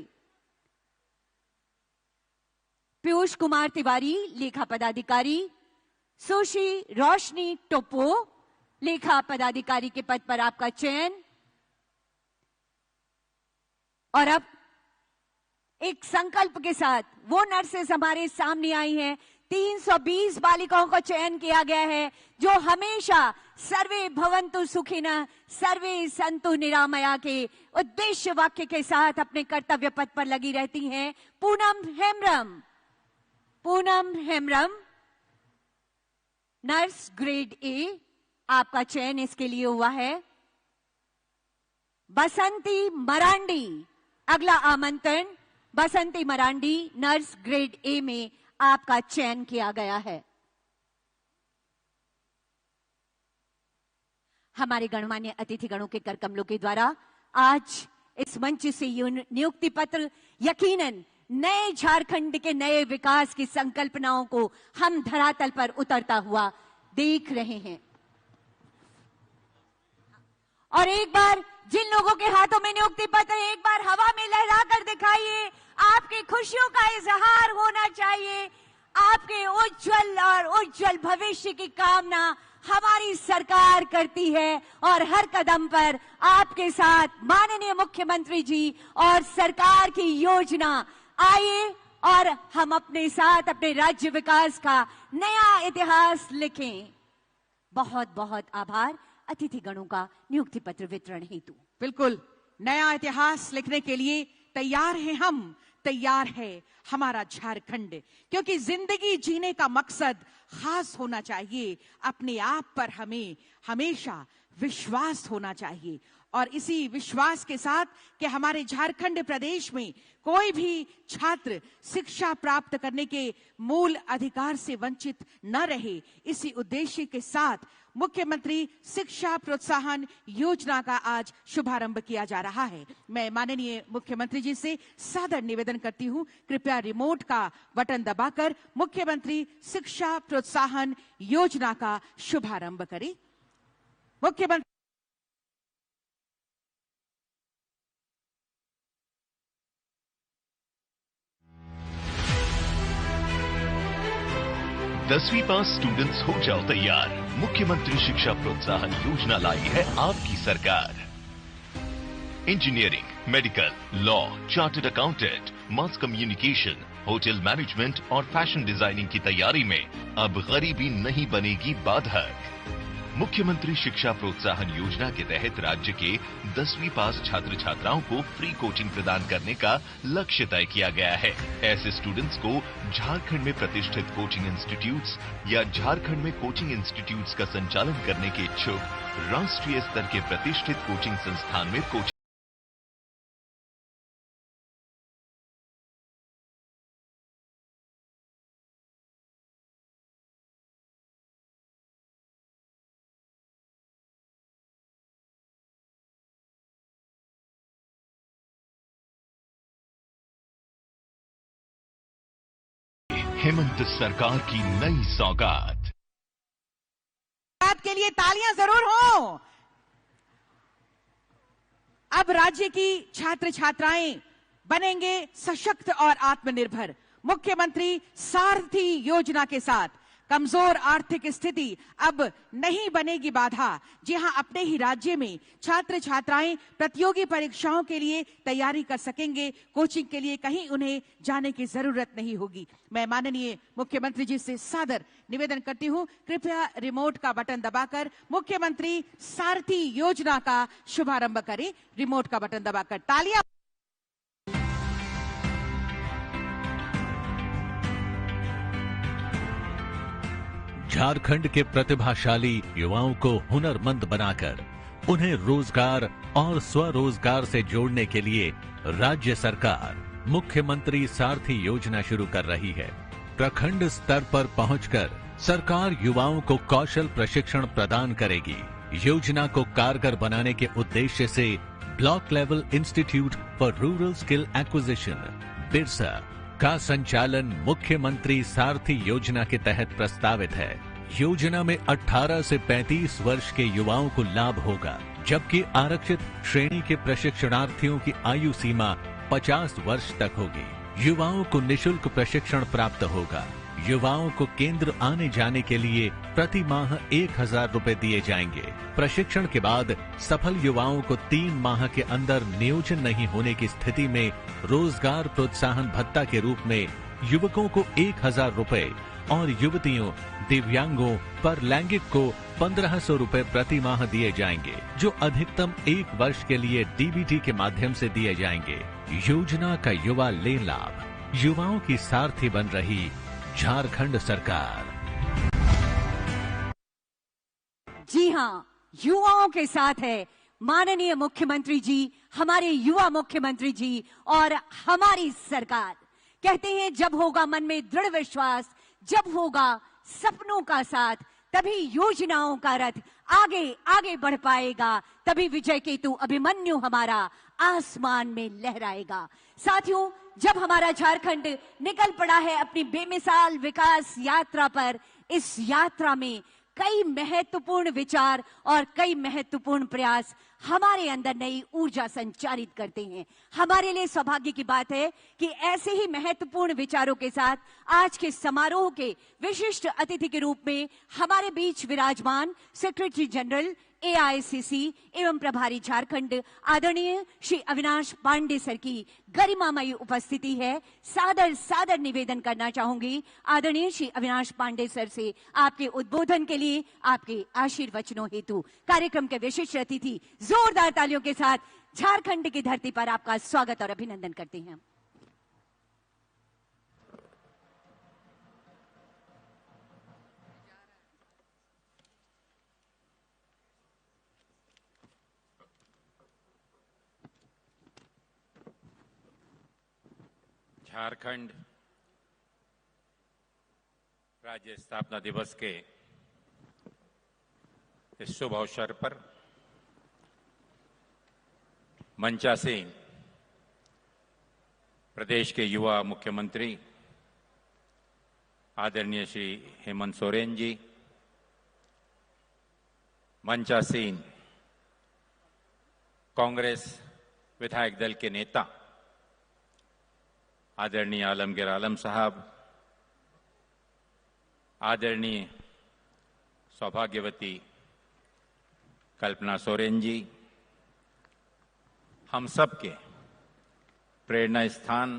[SPEAKER 3] पीयूष कुमार तिवारी, लेखा पदाधिकारी। सुश्री रोशनी टोप्पो, लेखा पदाधिकारी के पद पर आपका चयन। और अब एक संकल्प के साथ वो नर्सेस हमारे सामने आई हैं। 320 बालिकाओं का चयन किया गया है जो हमेशा सर्वे भवन्तु सुखिनः सर्वे सन्तु निरामया के उद्देश्य वाक्य के साथ अपने कर्तव्य पथ पर लगी रहती हैं। Poonam Hembrom, nurse grade A, आपका चयन इसके लिए हुआ है। बसंती मरांडी, अगला आमंत्रण बसंती मरांडी, नर्स ग्रेड ए में आपका चयन किया गया है। हमारे गणमान्य अतिथि गणों के करकमलों के द्वारा आज इस मंच से नियुक्ति पत्र यकीनन नए झारखंड के नए विकास की संकल्पनाओं को हम धरातल पर उतरता हुआ देख रहे हैं। और एक बार जिन लोगों के हाथों में नियुक्ति पत्र एक बार हवा में लहरा कर दिखाइए, आपकी खुशियों का इजहार होना चाहिए। आपके उज्जवल भविष्य की कामना हमारी सरकार करती है और हर कदम पर आपके साथ माननीय मुख्यमंत्री जी और सरकार की योजना। आइए और हम अपने साथ अपने राज्य विकास का नया इतिहास लिखें। बहुत बहुत आभार अतिथि गणों का नियुक्ति पत्र वितरण हेतु।
[SPEAKER 2] बिल्कुल नया इतिहास लिखने के लिए तैयार हैं हम, तैयार है हमारा झारखंड, क्योंकि जिंदगी जीने का मकसद खास होना चाहिए। अपने आप पर हमें हमेशा विश्वास होना चाहिए और इसी विश्वास के साथ कि हमारे झारखंड प्रदेश में कोई भी छात्र शिक्षा प्राप्त करने के मूल अधिकार से वंचित न रहे, इसी उद्देश्य के साथ मुख्यमंत्री शिक्षा प्रोत्साहन योजना का आज शुभारंभ किया जा रहा है। मैं माननीय मुख्यमंत्री जी से सादर निवेदन करती हूं, कृपया रिमोट का बटन दबाकर मुख्यमंत्री शिक्षा प्रोत्साहन योजना का शुभारंभ करें। मुख्यमंत्री
[SPEAKER 5] 10वीं पास स्टूडेंट्स हो जाओ तैयार, मुख्यमंत्री शिक्षा प्रोत्साहन योजना लाई है आपकी सरकार। Engineering, medical, law, chartered accountant, mass communication, hotel management और फैशन डिजाइनिंग की तैयारी में अब गरीबी नहीं बनेगी बाधक। मुख्यमंत्री शिक्षा प्रोत्साहन योजना के तहत राज्य के 10वीं पास छात्र छात्राओं को फ्री कोचिंग प्रदान करने का लक्ष्य तय किया गया है। ऐसे स्टूडेंट्स को झारखंड में प्रतिष्ठित कोचिंग इंस्टीट्यूट्स या झारखंड में कोचिंग इंस्टीट्यूट्स का संचालन करने के इच्छुक राष्ट्रीय स्तर के प्रतिष्ठित कोचिंग संस्थान में कोचिंग हेमंत सरकार की नई सौगात।
[SPEAKER 2] के लिए तालियां जरूर हो। अब राज्य की छात्र छात्राएं बनेंगे सशक्त और आत्मनिर्भर। मुख्यमंत्री सारथी योजना के साथ कमजोर आर्थिक स्थिति अब नहीं बनेगी बाधा। जी हां, अपने ही राज्य में छात्र छात्राएं प्रतियोगी परीक्षाओं के लिए तैयारी कर सकेंगे। कोचिंग के लिए कहीं उन्हें जाने की जरूरत नहीं होगी। मैं माननीय मुख्यमंत्री जी से सादर निवेदन करती हूं, कृपया रिमोट का बटन दबाकर मुख्यमंत्री सारथी योजना का शुभारंभ करें। रिमोट का बटन दबाकर तालियां।
[SPEAKER 14] झारखंड के प्रतिभाशाली युवाओं को हुनरमंद बनाकर उन्हें रोजगार और स्वरोजगार से जोड़ने के लिए राज्य सरकार मुख्यमंत्री सारथी योजना शुरू कर रही है। प्रखंड स्तर पर पहुंचकर सरकार युवाओं को कौशल प्रशिक्षण प्रदान करेगी। योजना को कारगर बनाने के उद्देश्य से block level institute for rural skill acquisition Birsa का संचालन मुख्यमंत्री सारथी योजना के तहत प्रस्तावित है। योजना में 18 से 35 वर्ष के युवाओं को लाभ होगा, जबकि आरक्षित श्रेणी के प्रशिक्षणार्थियों की आयु सीमा 50 वर्ष तक होगी। युवाओं को निशुल्क प्रशिक्षण प्राप्त होगा। युवाओं को केंद्र आने जाने के लिए प्रति माह 1000 रुपए दिए जाएंगे। प्रशिक्षण के बाद सफल युवाओं को 3 माह के अंदर नियोजन नहीं होने की स्थिति में रोजगार प्रोत्साहन भत्ता के रूप में युवकों को 1000 रुपए और युवतियों, दिव्यांगों पर लैंगिक को 1500 रुपए प्रति माह दिए जाएंगे, जो अधिकतम 1 वर्ष के लिए डीबीटी के माध्यम से दिए जाएंगे। योजना का युवा ले लाभ। युवाओं की सारथी बन रही झारखंड सरकार।
[SPEAKER 3] जी हां, युवाओं के साथ है माननीय मुख्यमंत्री जी, हमारे युवा मुख्यमंत्री जी और हमारी सरकार। कहते हैं जब होगा मन में दृढ़ विश्वास, जब होगा सपनों का साथ, तभी योजनाओं का रथ आगे आगे बढ़ पाएगा, तभी विजय केतु अभिमन्यु हमारा आसमान में लहराएगा। साथियों, जब हमारा झारखंड निकल पड़ा है अपनी बेमिसाल विकास यात्रा पर, इस यात्रा में कई महत्वपूर्ण विचार और कई महत्वपूर्ण प्रयास हमारे अंदर नई ऊर्जा संचारित करते हैं। हमारे लिए सौभाग्य की बात है कि ऐसे ही महत्वपूर्ण विचारों के साथ आज के समारोह के विशिष्ट अतिथि के रूप में हमारे बीच विराजमान सेक्रेटरी जनरल AICC एवं प्रभारी झारखंड आदरणीय श्री अविनाश पांडे सर की गरिमामयी उपस्थिति है। सादर सादर निवेदन करना चाहूंगी आदरणीय श्री अविनाश पांडे सर से आपके उद्बोधन के लिए, आपके आशीर्वचनों हेतु। कार्यक्रम के विशिष्ट अतिथि जोरदार तालियों के साथ झारखंड की धरती पर आपका स्वागत और अभिनंदन करते हैं।
[SPEAKER 15] झारखंड राज्य स्थापना दिवस के इस शुभ अवसर पर मंचा से प्रदेश के युवा मुख्यमंत्री आदरणीय श्री हेमंत सोरेन जी, मंचासीन कांग्रेस विधायक दल के नेता आदरणीय आलमगीर आलम साहब, आदरणीय सौभाग्यवती कल्पना सोरेन जी, हम सब के प्रेरणा स्थान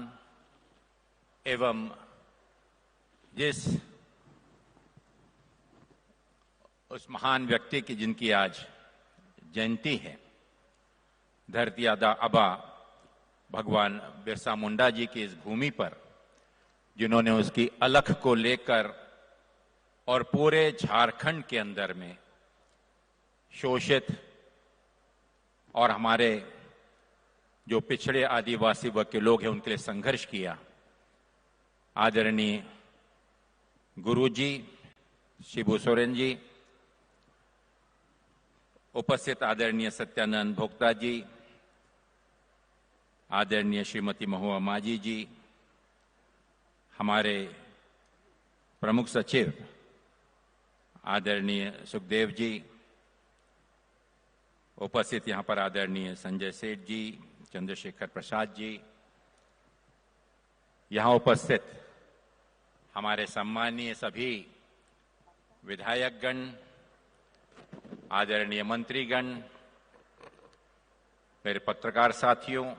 [SPEAKER 15] एवं जिस उस महान व्यक्ति की जिनकी आज जयंती है, धरती आबा भगवान बिरसा मुंडा जी की इस भूमि पर जिन्होंने उसकी अलख को लेकर और पूरे झारखंड के अंदर में शोषित और हमारे जो पिछड़े आदिवासी वर्ग के लोग हैं उनके लिए संघर्ष किया, आदरणीय गुरुजी शिबू सोरेन जी, उपस्थित आदरणीय सत्यानंद भोक्ता जी, आदरणीय श्रीमती महुआ मांझी जी, हमारे प्रमुख सचिव आदरणीय सुखदेव जी, उपस्थित यहां पर आदरणीय संजय सेठ जी, चंद्रशेखर प्रसाद जी, यहां उपस्थित हमारे सम्मानीय सभी विधायकगण, आदरणीय मंत्रीगण, मेरे पत्रकार साथियों,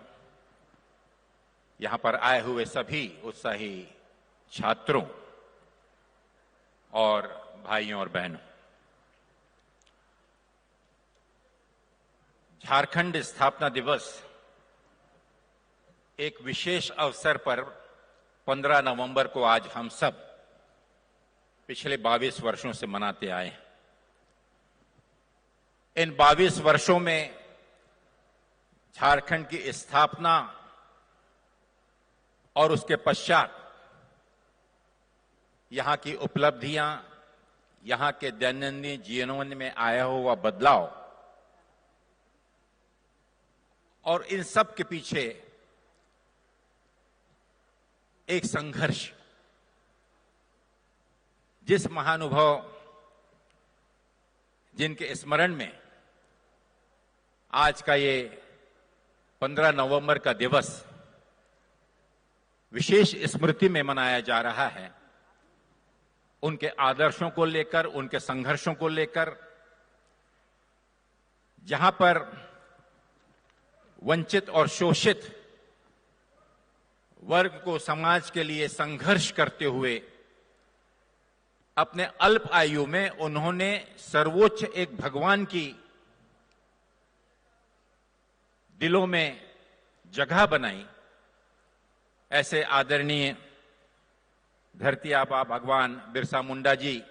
[SPEAKER 15] यहां पर आए हुए सभी उत्साही छात्रों और भाइयों और बहनों, झारखंड स्थापना दिवस एक विशेष अवसर पर 15 नवंबर को आज हम सब पिछले 22 वर्षों से मनाते आए हैं। इन 22 वर्षों में झारखंड की स्थापना और उसके पश्चात यहां की उपलब्धियां, यहां के दैनंदिन जीवन में आया हुआ बदलाव और इन सब के पीछे एक संघर्ष, जिस महानुभाव जिनके स्मरण में आज का ये 15 नवंबर का दिवस विशेष स्मृति में मनाया जा रहा है, उनके आदर्शों को लेकर, उनके संघर्षों को लेकर, जहां पर वंचित और शोषित वर्ग को समाज के लिए संघर्ष करते हुए अपने अल्प आयु में उन्होंने सर्वोच्च एक भगवान की दिलों में जगह बनाई, ऐसे आदरणीय धरती आबा भगवान बिरसा मुंडा जी,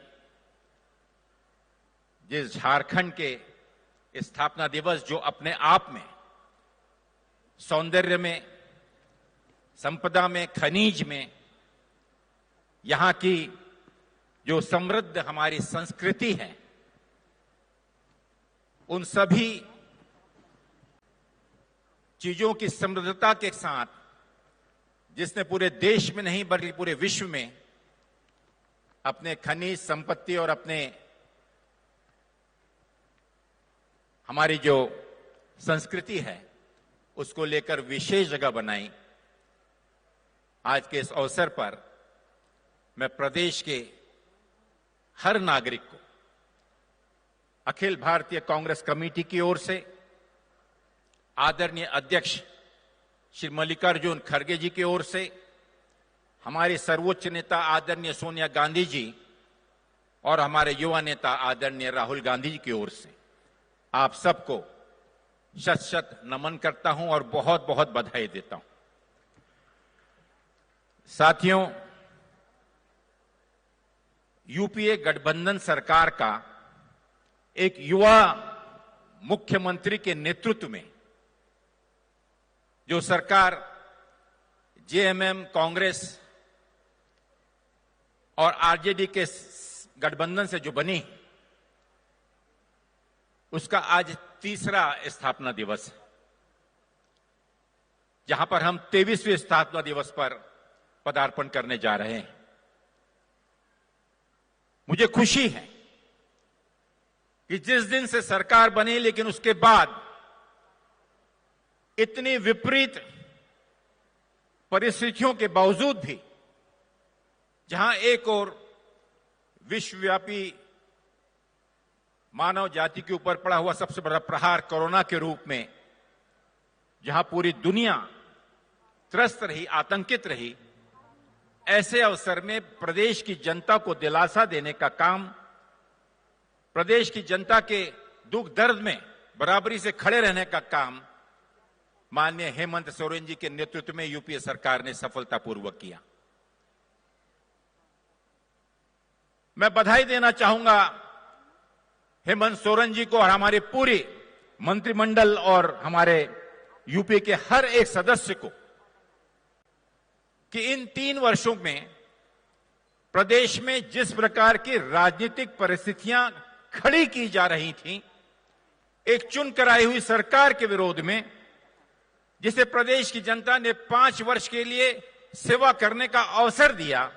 [SPEAKER 15] जिस झारखंड के स्थापना दिवस जो अपने आप में सौंदर्य में, संपदा में, खनिज में, यहां की जो समृद्ध हमारी संस्कृति है, उन सभी चीजों की समृद्धता के साथ, जिसने पूरे देश में नहीं बल्कि पूरे विश्व में अपने खनिज संपत्ति और अपने हमारी जो संस्कृति है उसको लेकर विशेष जगह बनाई। आज के इस अवसर पर मैं प्रदेश के हर नागरिक को अखिल भारतीय कांग्रेस कमेटी की ओर से आदरणीय अध्यक्ष श्री मल्लिकार्जुन खड़गे जी की ओर से, हमारे सर्वोच्च नेता आदरणीय सोनिया गांधी जी और हमारे युवा नेता आदरणीय राहुल गांधी जी की ओर से आप सबको शत शत नमन करता हूं और बहुत बहुत बधाई देता हूं। साथियों, यूपीए गठबंधन सरकार का एक युवा मुख्यमंत्री के नेतृत्व में जो सरकार जेएमएम, कांग्रेस और आरजेडी के गठबंधन से जो बनी, उसका आज तीसरा स्थापना दिवस है, जहां पर हम 23वें स्थापना दिवस पर पदार्पण करने जा रहे हैं। मुझे खुशी है कि जिस दिन से सरकार बनी, लेकिन उसके बाद इतनी विपरीत परिस्थितियों के बावजूद भी, जहां एक और विश्वव्यापी मानव जाति के ऊपर पड़ा हुआ सबसे बड़ा प्रहार कोरोना के रूप में, जहां पूरी दुनिया त्रस्त रही, आतंकित रही, ऐसे अवसर में प्रदेश की जनता को दिलासा देने का काम, प्रदेश की जनता के दुख दर्द में बराबरी से खड़े रहने का काम माननीय हेमंत सोरेन जी के नेतृत्व में यूपीए सरकार ने सफलतापूर्वक किया। मैं बधाई देना चाहूंगा हेमंत सोरेन जी को और हमारे पूरे मंत्रिमंडल और हमारे यूपीए के हर एक सदस्य को कि इन 3 वर्षों में प्रदेश में जिस प्रकार की राजनीतिक परिस्थितियां खड़ी की जा रही थीं, एक चुन कराई हुई सरकार के विरोध में, जिसे प्रदेश की जनता ने 5 वर्ष के लिए सेवा करने का अवसर दिया,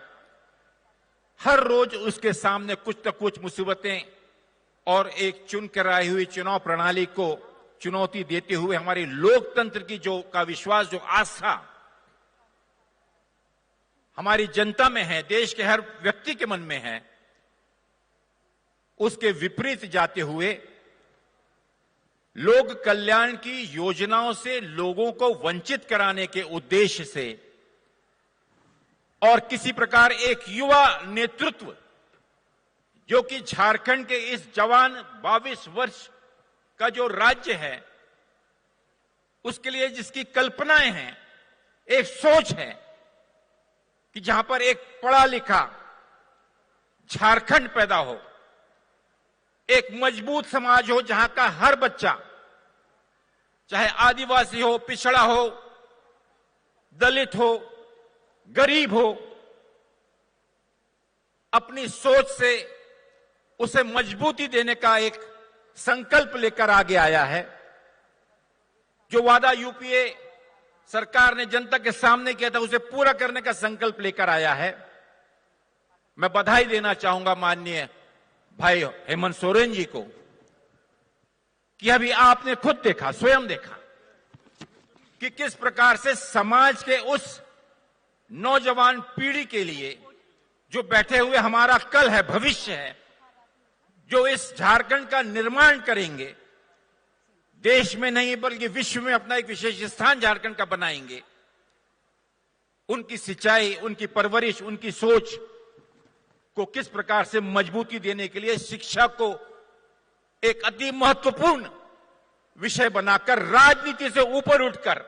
[SPEAKER 15] हर रोज उसके सामने कुछ न कुछ मुसीबतें और एक चुन कराई हुई चुनाव प्रणाली को चुनौती देते हुए हमारे लोकतंत्र की का विश्वास, जो आस्था हमारी जनता में है, देश के हर व्यक्ति के मन में है, उसके विपरीत जाते हुए लोक कल्याण की योजनाओं से लोगों को वंचित कराने के उद्देश्य से और किसी प्रकार एक युवा नेतृत्व जो कि झारखंड के इस जवान 22 वर्ष का जो राज्य है, उसके लिए जिसकी कल्पनाएं हैं, एक सोच है कि जहां पर एक पढ़ा लिखा झारखंड पैदा हो, एक मजबूत समाज हो, जहां का हर बच्चा, चाहे आदिवासी हो, पिछड़ा हो, दलित हो, गरीब हो, अपनी सोच से उसे मजबूती देने का एक संकल्प लेकर आगे आया है। जो वादा यूपीए सरकार ने जनता के सामने किया था, उसे पूरा करने का संकल्प लेकर आया है। मैं बधाई देना चाहूंगा माननीय भाई हेमंत सोरेन जी को कि अभी आपने खुद देखा, स्वयं देखा कि किस प्रकार से समाज के उस नौजवान पीढ़ी के लिए जो बैठे हुए हमारा कल है, भविष्य है, जो इस झारखंड का निर्माण करेंगे, देश में नहीं बल्कि विश्व में अपना एक विशेष स्थान झारखंड का बनाएंगे, उनकी सिंचाई, उनकी परवरिश, उनकी सोच को किस प्रकार से मजबूती देने के लिए शिक्षा को एक अति महत्वपूर्ण विषय बनाकर राजनीति से ऊपर उठकर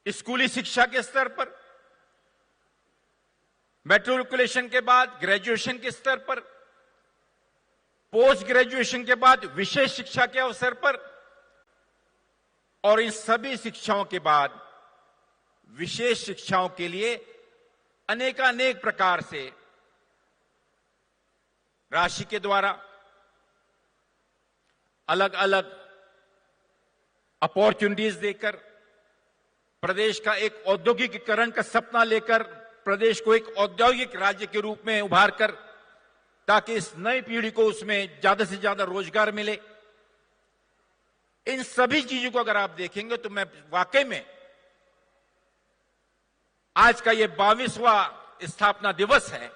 [SPEAKER 15] स्कूली शिक्षा के स्तर पर, मैट्रिकुलेशन के बाद ग्रेजुएशन के स्तर पर, पोस्ट ग्रेजुएशन के बाद विशेष शिक्षा के अवसर पर, और इन सभी शिक्षाओं के बाद विशेष शिक्षाओं के लिए अनेकानेक प्रकार से राशि के द्वारा, अलग अलग अपॉर्चुनिटीज देकर, प्रदेश का एक औद्योगिकीकरण का सपना लेकर प्रदेश को एक औद्योगिक राज्य के रूप में उभार कर, ताकि इस नई पीढ़ी को उसमें ज्यादा से ज्यादा रोजगार मिले। इन सभी चीजों को अगर आप देखेंगे तो मैं वाकई में आज का ये 22वां स्थापना दिवस है,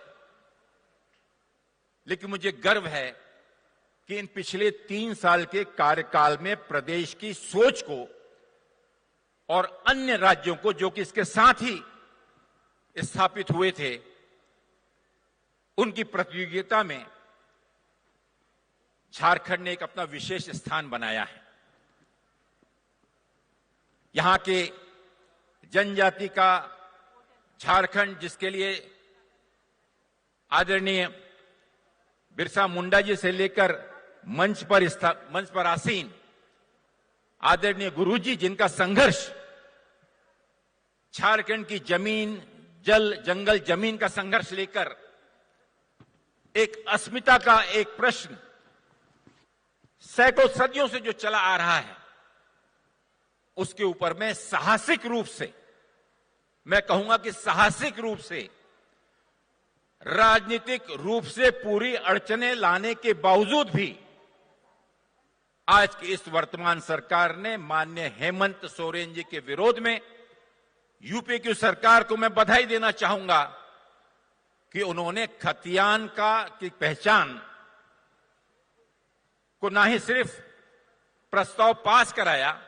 [SPEAKER 15] लेकिन मुझे गर्व है कि इन पिछले 3 साल के कार्यकाल में प्रदेश की सोच को और अन्य राज्यों को जो कि इसके साथ ही स्थापित हुए थे, उनकी प्रतियोगिता में झारखंड ने एक अपना विशेष स्थान बनाया है। यहां के जनजाति का झारखंड, जिसके लिए आदरणीय बिरसा मुंडा जी से लेकर मंच पर आसीन आदरणीय गुरुजी, जिनका संघर्ष झारखंड की जमीन, जल, जंगल, जमीन का संघर्ष लेकर एक अस्मिता का एक प्रश्न सैकड़ों सदियों से जो चला आ रहा है, उसके ऊपर में साहसिक रूप से, मैं कहूंगा कि साहसिक रूप से, राजनीतिक रूप से पूरी अड़चने लाने के बावजूद भी आज की इस वर्तमान सरकार ने माननीय हेमंत सोरेन जी के विरोध में यूपी की सरकार को मैं बधाई देना चाहूंगा कि उन्होंने खतियान की पहचान को ना ही सिर्फ प्रस्ताव पास कराया,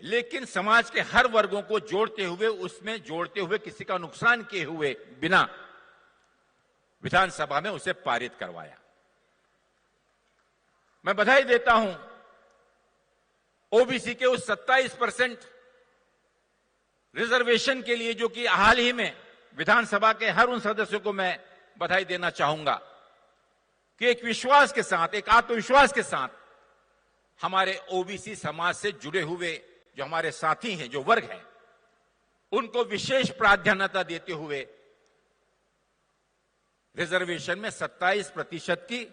[SPEAKER 15] लेकिन समाज के हर वर्गों को जोड़ते हुए, उसमें जोड़ते हुए, किसी का नुकसान किए हुए बिना विधानसभा में उसे पारित करवाया। मैं बधाई देता हूं ओबीसी के उस 27% रिजर्वेशन के लिए, जो कि हाल ही में विधानसभा के हर उन सदस्यों को मैं बधाई देना चाहूंगा कि एक विश्वास के साथ, एक आत्मविश्वास के साथ हमारे ओबीसी समाज से जुड़े हुए जो हमारे साथी हैं, जो वर्ग हैं, उनको विशेष प्राधान्यता देते हुए रिजर्वेशन में 27% की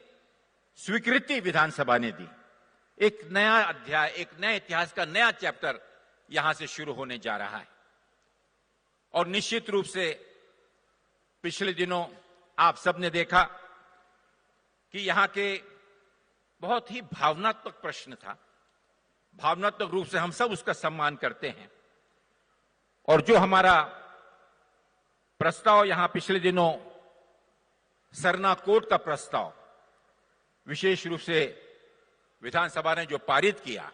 [SPEAKER 15] स्वीकृति विधानसभा ने दी। एक नया अध्याय, एक नए इतिहास का नया चैप्टर यहां से शुरू होने जा रहा है। और निश्चित रूप से पिछले दिनों आप सबने देखा कि यहां के बहुत ही भावनात्मक प्रश्न था। भावनात्मक रूप से हम सब उसका सम्मान करते हैं। और जो हमारा प्रस्ताव यहां पिछले दिनों सरना कोर्ट का प्रस्ताव विशेष रूप से विधानसभा ने जो पारित किया,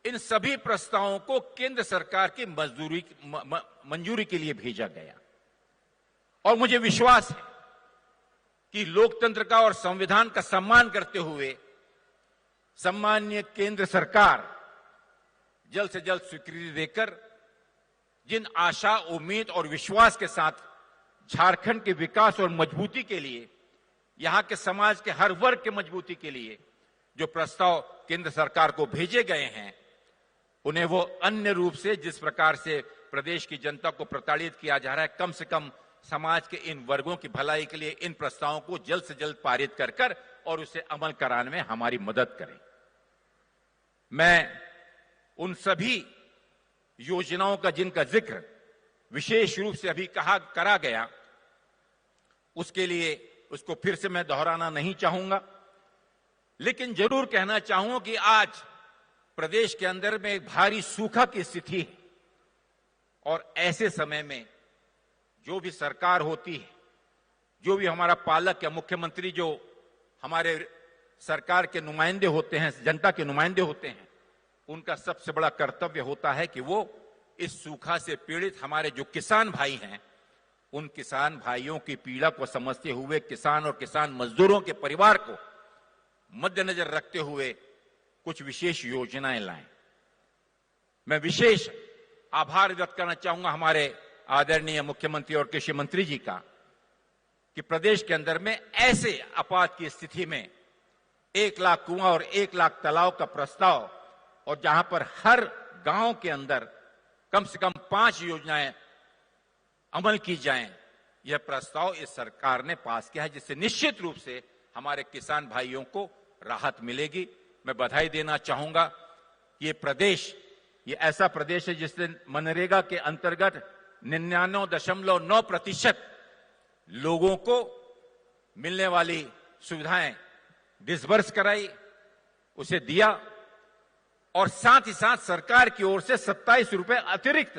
[SPEAKER 15] इन सभी प्रस्तावों को केंद्र सरकार की मंजूरी के लिए भेजा गया। और मुझे विश्वास है कि लोकतंत्र का और संविधान का सम्मान करते हुए सम्माननीय केंद्र सरकार जल्द से जल्द स्वीकृति देकर जिन आशा, उम्मीद और विश्वास के साथ झारखंड के विकास और मजबूती के लिए, यहां के समाज के हर वर्ग के मजबूती के लिए जो प्रस्ताव केंद्र सरकार को भेजे गए हैं, उन्हें वो अन्य रूप से जिस प्रकार से प्रदेश की जनता को प्रताड़ित किया जा रहा है, कम से कम समाज के इन वर्गों की भलाई के लिए इन प्रस्तावों को जल्द से जल्द पारित कर और उसे अमल कराने में हमारी मदद करें। मैं उन सभी योजनाओं का जिनका जिक्र विशेष रूप से अभी करा गया, उसके लिए उसको फिर से मैं दोहराना नहीं चाहूंगा, लेकिन जरूर कहना चाहूंगा कि आज प्रदेश के अंदर में एक भारी सूखा की स्थिति है। और ऐसे समय में जो भी सरकार होती है, जो भी हमारा पालक या मुख्यमंत्री, जो हमारे सरकार के नुमाइंदे होते हैं, जनता के नुमाइंदे होते हैं, उनका सबसे बड़ा कर्तव्य होता है कि वो इस सूखा से पीड़ित हमारे जो किसान भाई हैं, उन किसान भाइयों की पीड़ा को समझते हुए किसान और किसान मजदूरों के परिवार को मद्देनजर रखते हुए कुछ विशेष योजनाएं लाएं। मैं विशेष आभार व्यक्त करना चाहूंगा हमारे आदरणीय मुख्यमंत्री और कृषि मंत्री जी का कि प्रदेश के अंदर में ऐसे आपात की स्थिति में 1 लाख कुआं और 1 लाख तालाब का प्रस्ताव, और जहां पर हर गांव के अंदर कम से कम 5 योजनाएं अमल की जाएं, यह प्रस्ताव इस सरकार ने पास किया है, जिससे निश्चित रूप से हमारे किसान भाइयों को राहत मिलेगी। मैं बधाई देना चाहूंगा। ये प्रदेश, ये ऐसा प्रदेश है जिसने मनरेगा के अंतर्गत 99.9% लोगों को मिलने वाली सुविधाएं डिसबर्स कराई, उसे दिया, और साथ ही साथ सरकार की ओर से 27 रुपए अतिरिक्त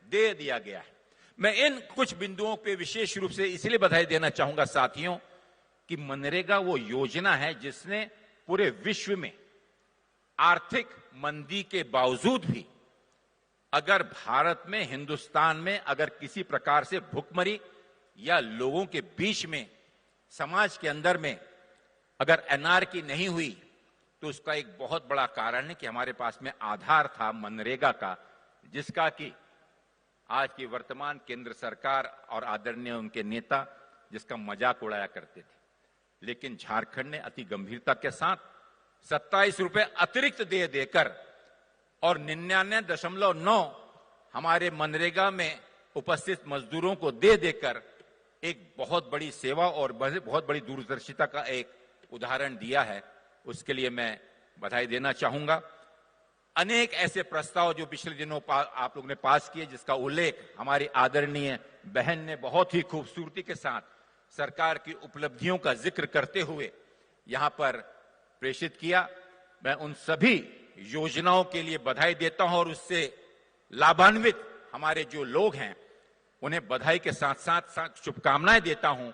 [SPEAKER 15] दे दिया गया है। मैं इन कुछ बिंदुओं पे विशेष रूप से इसलिए बधाई देना चाहूंगा साथियों कि मनरेगा वो योजना है जिसने पूरे विश्व में आर्थिक मंदी के बावजूद भी, अगर भारत में, हिंदुस्तान में अगर किसी प्रकार से भुखमरी या लोगों के बीच में, समाज के अंदर में अगर एनआरकी नहीं हुई, तो उसका एक बहुत बड़ा कारण है कि हमारे पास में आधार था मनरेगा का, जिसका कि आज की वर्तमान केंद्र सरकार और आदरणीय उनके नेता जिसका मजाक उड़ाया करते थे। लेकिन झारखंड ने अति गंभीरता के साथ 27 रुपए अतिरिक्त दे देकर और 99.9 हमारे मनरेगा में उपस्थित मजदूरों को दे देकर एक बहुत बड़ी सेवा और बहुत बड़ी दूरदर्शिता का एक उदाहरण दिया है। उसके लिए मैं बधाई देना चाहूंगा। अनेक ऐसे प्रस्ताव जो पिछले दिनों आप लोग ने पास किए, जिसका उल्लेख हमारी आदरणीय बहन ने बहुत ही खूबसूरती के साथ सरकार की उपलब्धियों का जिक्र करते हुए यहां पर प्रेषित किया। मैं उन सभी योजनाओं के लिए बधाई देता हूं और उससे लाभान्वित हमारे जो लोग हैं उन्हें बधाई के साथ साथ शुभकामनाएं देता हूं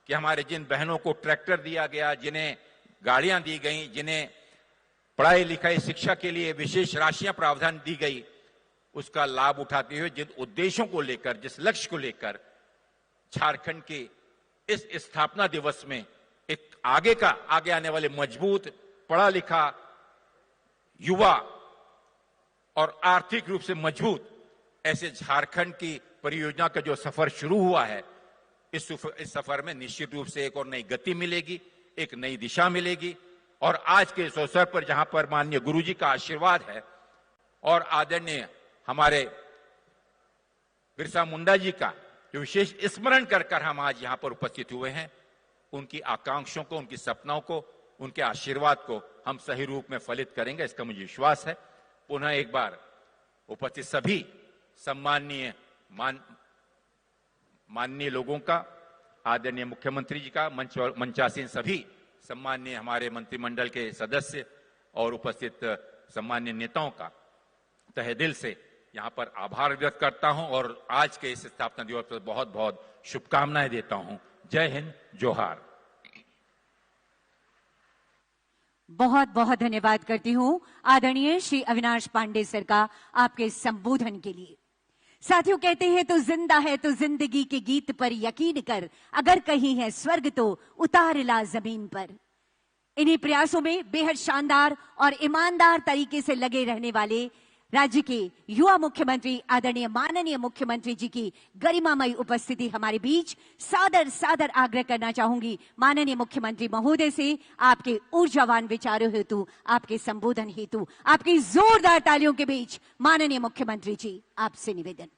[SPEAKER 15] कि हमारे जिन बहनों को ट्रैक्टर दिया गया, जिन्हें गाड़ियां दी गई, जिन्हें पढ़ाई लिखाई शिक्षा के लिए विशेष राशियां प्रावधान दी गई, उसका लाभ उठाते हुए जिन उद्देश्यों को लेकर, जिस लक्ष्य को लेकर झारखंड के इस स्थापना दिवस में एक आगे आने वाले मजबूत, पढ़ा लिखा युवा और आर्थिक रूप से मजबूत ऐसे झारखंड की परियोजना का जो सफर शुरू हुआ है, इस सफर में निश्चित रूप से एक और नई गति मिलेगी, एक नई दिशा मिलेगी। और आज के इस अवसर पर जहां पर माननीय गुरुजी का आशीर्वाद है और आदरणीय हमारे बिरसा मुंडा जी का जो विशेष स्मरण कर हम आज यहां पर उपस्थित हुए हैं, उनकी आकांक्षाओं को, उनकी सपनाओं को, उनके आशीर्वाद को हम सही रूप में फलित करेंगे, इसका मुझे विश्वास है। पुनः एक बार उपस्थित सभी सम्माननीय माननीय लोगों का, आदरणीय मुख्यमंत्री जी का, मंचासीन सभी सम्माननीय हमारे मंत्रिमंडल के सदस्य और उपस्थित सम्माननीय नेताओं का तहे दिल से यहां पर आभार व्यक्त करता हूं और आज के इस स्थापना दिवस पर बहुत बहुत शुभकामनाएं देता हूं। जय हिंद, जोहार।
[SPEAKER 3] बहुत बहुत धन्यवाद करती हूं आदरणीय श्री अविनाश पांडे सर का आपके संबोधन के लिए। साथियों, कहते हैं तो जिंदा है तो जिंदगी के गीत पर यकीन कर, अगर कहीं है स्वर्ग तो उतार ला जमीन पर। इन्हीं प्रयासों में बेहद शानदार और ईमानदार तरीके से लगे रहने वाले राज्य के युवा मुख्यमंत्री आदरणीय माननीय मुख्यमंत्री जी की गरिमामयी उपस्थिति हमारे बीच। सादर सादर आग्रह करना चाहूंगी माननीय मुख्यमंत्री महोदय से आपके ऊर्जावान विचारों हेतु, आपके संबोधन हेतु, आपकी जोरदार तालियों के बीच माननीय मुख्यमंत्री जी आपसे निवेदन।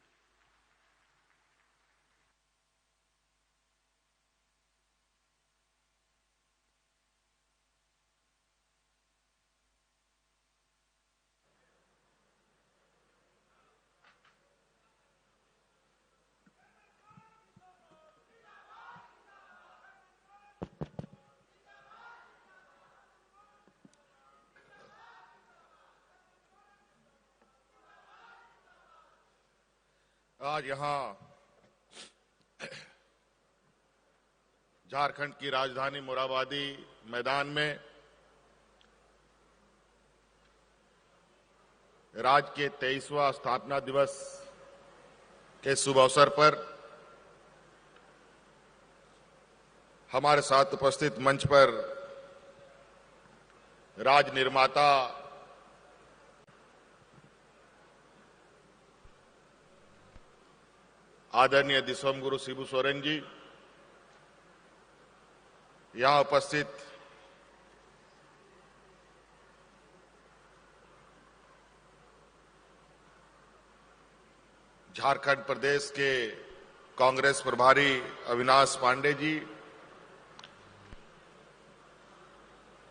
[SPEAKER 16] आज यहाँ झारखंड की राजधानी मोरहाबादी मैदान में राज्य के 23वां स्थापना दिवस के शुभ अवसर पर हमारे साथ उपस्थित मंच पर राज निर्माता आदरणीय दिसोम गुरु शिबू सोरेन जी, यहां उपस्थित झारखंड प्रदेश के कांग्रेस प्रभारी अविनाश पांडे जी,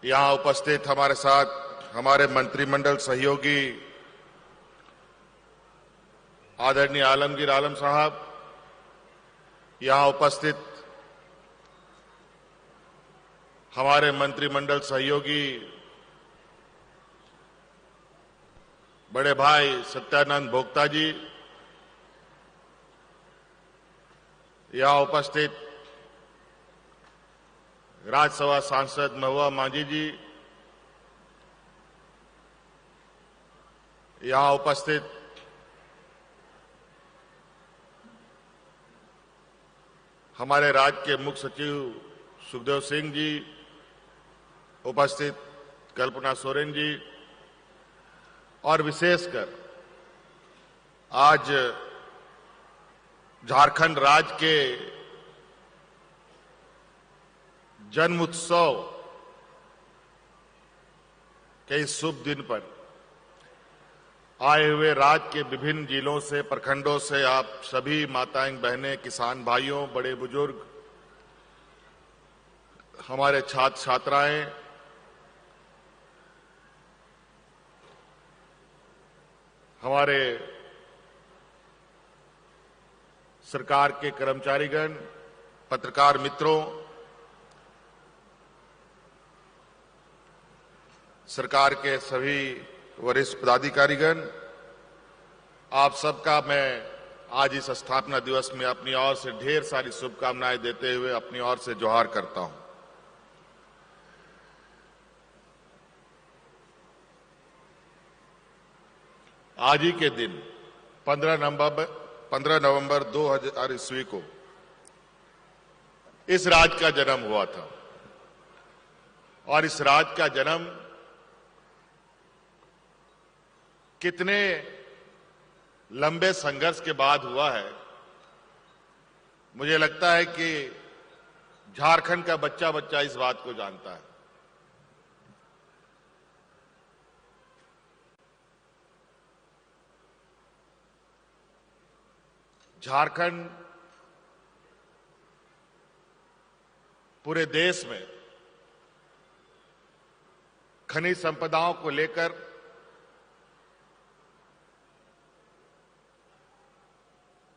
[SPEAKER 16] यहां उपस्थित हमारे साथ हमारे मंत्रिमंडल सहयोगी आदरणीय आलमगीर आलम साहब, यहां उपस्थित हमारे मंत्रिमंडल सहयोगी बड़े भाई सत्यानंद भोक्ता जी, यहां उपस्थित राज्यसभा सांसद महुआ मांझी जी, यहां उपस्थित हमारे राज्य के मुख्य सचिव सुखदेव सिंह जी, उपस्थित कल्पना सोरेन जी और विशेषकर आज झारखंड राज्य के जन्म उत्सव के इस शुभ दिन पर आए हुए राज्य के विभिन्न जिलों से, प्रखंडों से आप सभी माताएं, बहनें, किसान भाइयों, बड़े बुजुर्ग, हमारे छात्र छात्राएं, हमारे सरकार के कर्मचारीगण, पत्रकार मित्रों, सरकार के सभी वरिष्ठ पदाधिकारीगण, आप सबका मैं आज इस स्थापना दिवस में अपनी ओर से ढेर सारी शुभकामनाएं देते हुए अपनी ओर से जोहार करता हूं। आज ही के दिन 15 नवंबर 2000 ईस्वी को इस राज्य का जन्म हुआ था और इस राज्य का जन्म कितने लंबे संघर्ष के बाद हुआ है। मुझे लगता है कि झारखंड का बच्चा बच्चा इस बात को जानता है। झारखंड पूरे देश में खनिज संपदाओं को लेकर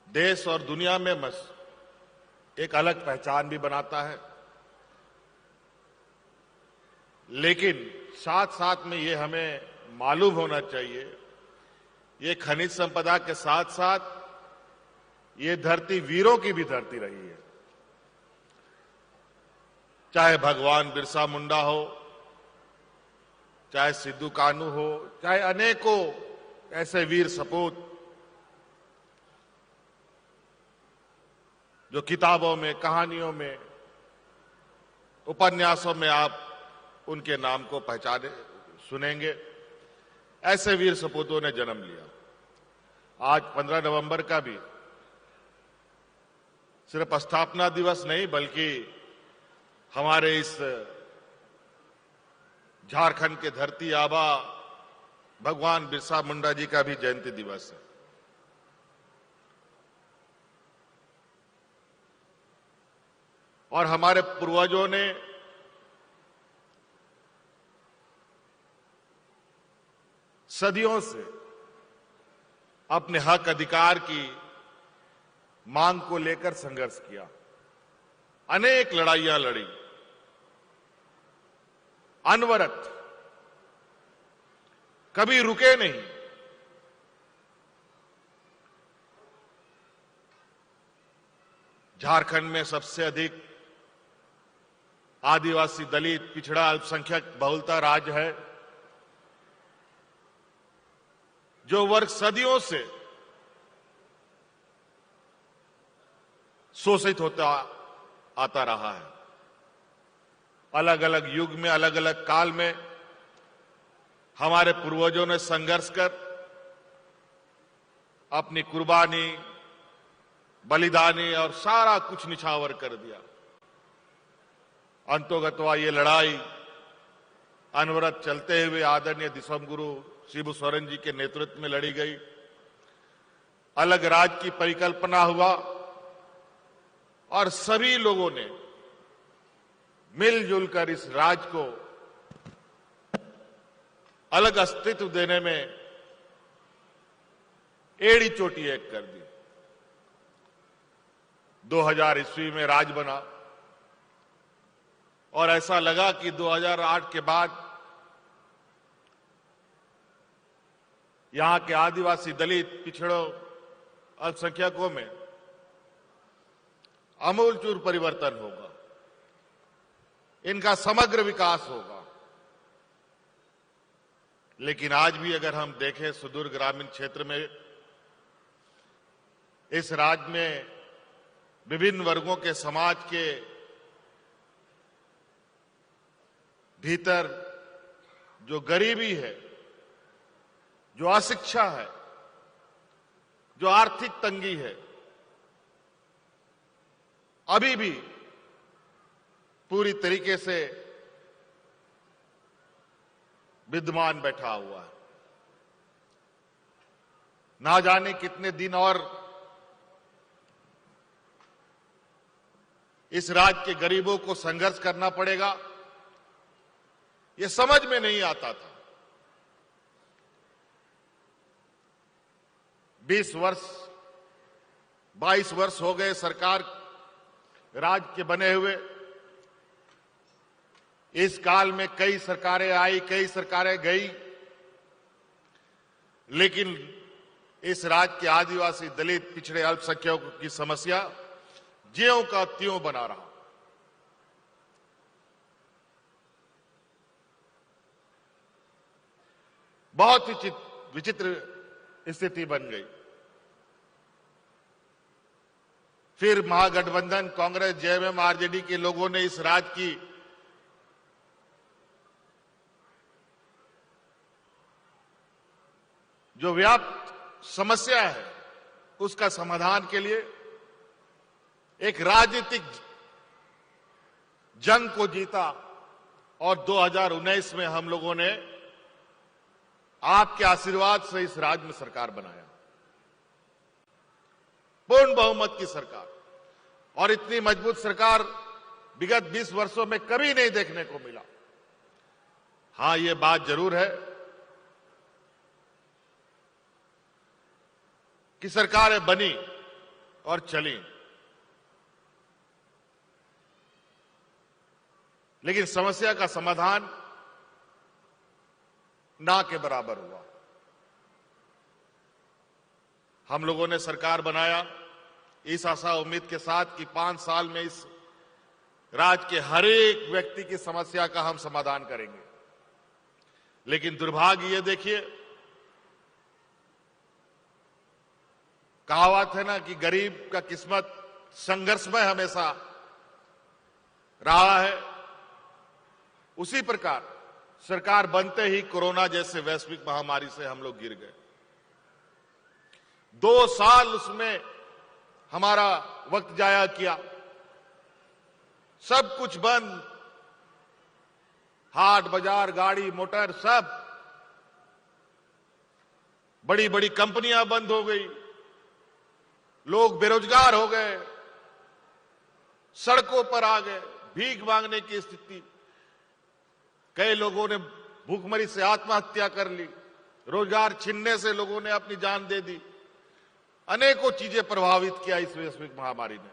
[SPEAKER 16] देश और दुनिया में एक अलग पहचान भी बनाता है, लेकिन साथ साथ में ये हमें मालूम होना चाहिए, ये खनिज संपदा के साथ साथ ये धरती वीरों की भी धरती रही है। चाहे भगवान बिरसा मुंडा हो, चाहे सिद्धू कान्हू हो, चाहे अनेकों ऐसे वीर सपूत जो किताबों में, कहानियों में, उपन्यासों में आप उनके नाम को पहचाने सुनेंगे, ऐसे वीर सपूतों ने जन्म लिया। आज 15 नवंबर का भी सिर्फ स्थापना दिवस नहीं, बल्कि हमारे इस झारखंड के धरती आबा भगवान बिरसा मुंडा जी का भी जयंती दिवस है। और हमारे पूर्वजों ने सदियों से अपने हक अधिकार की मांग को लेकर संघर्ष किया, अनेक लड़ाइयां लड़ी, अनवरत, कभी रुके नहीं। झारखंड में सबसे अधिक आदिवासी, दलित, पिछड़ा, अल्पसंख्यक बहुलता राज्य है, जो वर्ग सदियों से शोषित होता आता रहा है। अलग अलग युग में, अलग अलग काल में हमारे पूर्वजों ने संघर्ष कर अपनी कुर्बानी, बलिदानी और सारा कुछ निछावर कर दिया। अंतोगत्वा ये लड़ाई अनवरत चलते हुए आदरणीय दिसम गुरु शिबू सोरेन जी के नेतृत्व में लड़ी गई। अलग राज्य की परिकल्पना हुआ और सभी लोगों ने मिलजुल कर इस राज्य को अलग अस्तित्व देने में एड़ी चोटी एक कर दी। 2000 ईस्वी में राज बना और ऐसा लगा कि 2008 के बाद यहां के आदिवासी, दलित, पिछड़ों, अल्पसंख्यकों में आमूलचूल परिवर्तन होगा, इनका समग्र विकास होगा। लेकिन आज भी अगर हम देखें सुदूर ग्रामीण क्षेत्र में, इस राज्य में विभिन्न वर्गों के समाज के भीतर जो गरीबी है, जो अशिक्षा है, जो आर्थिक तंगी है, अभी भी पूरी तरीके से विद्यमान बैठा हुआ है। ना जाने कितने दिन और इस राज्य के गरीबों को संघर्ष करना पड़ेगा, यह समझ में नहीं आता था। 22 वर्ष हो गए सरकार राज्य के बने हुए। इस काल में कई सरकारें आई, कई सरकारें गई, लेकिन इस राज्य के आदिवासी, दलित, पिछड़े, अल्पसंख्यकों की समस्या ज्यों का त्यों बना रहा। बहुत ही विचित्र स्थिति बन गई। फिर महागठबंधन, कांग्रेस, जेएमएम, आरजेडी के लोगों ने इस राज्य की जो व्याप्त समस्या है उसका समाधान के लिए एक राजनीतिक जंग को जीता और 2019 में हम लोगों ने आपके आशीर्वाद से इस राज्य में सरकार बनाया, पूर्ण बहुमत की सरकार। और इतनी मजबूत सरकार विगत 20 वर्षों में कभी नहीं देखने को मिला। हां, यह बात जरूर है कि सरकारें बनी और चली, लेकिन समस्या का समाधान ना के बराबर हुआ। हम लोगों ने सरकार बनाया इस आशा उम्मीद के साथ कि 5 साल में इस राज्य के हर एक व्यक्ति की समस्या का हम समाधान करेंगे। लेकिन दुर्भाग्य ये देखिए, कहावत है ना कि गरीब का किस्मत संघर्षमय हमेशा रहा है। उसी प्रकार सरकार बनते ही कोरोना जैसे वैश्विक महामारी से हम लोग गिर गए। 2 साल उसमें हमारा वक्त जाया किया, सब कुछ बंद, हाट बाजार, गाड़ी मोटर सब, बड़ी बड़ी कंपनियां बंद हो गई, लोग बेरोजगार हो गए, सड़कों पर आ गए, भीख मांगने की स्थिति। कई लोगों ने भूखमरी से आत्महत्या कर ली, रोजगार छीनने से लोगों ने अपनी जान दे दी। अनेकों चीजें प्रभावित किया इस वैश्विक महामारी ने।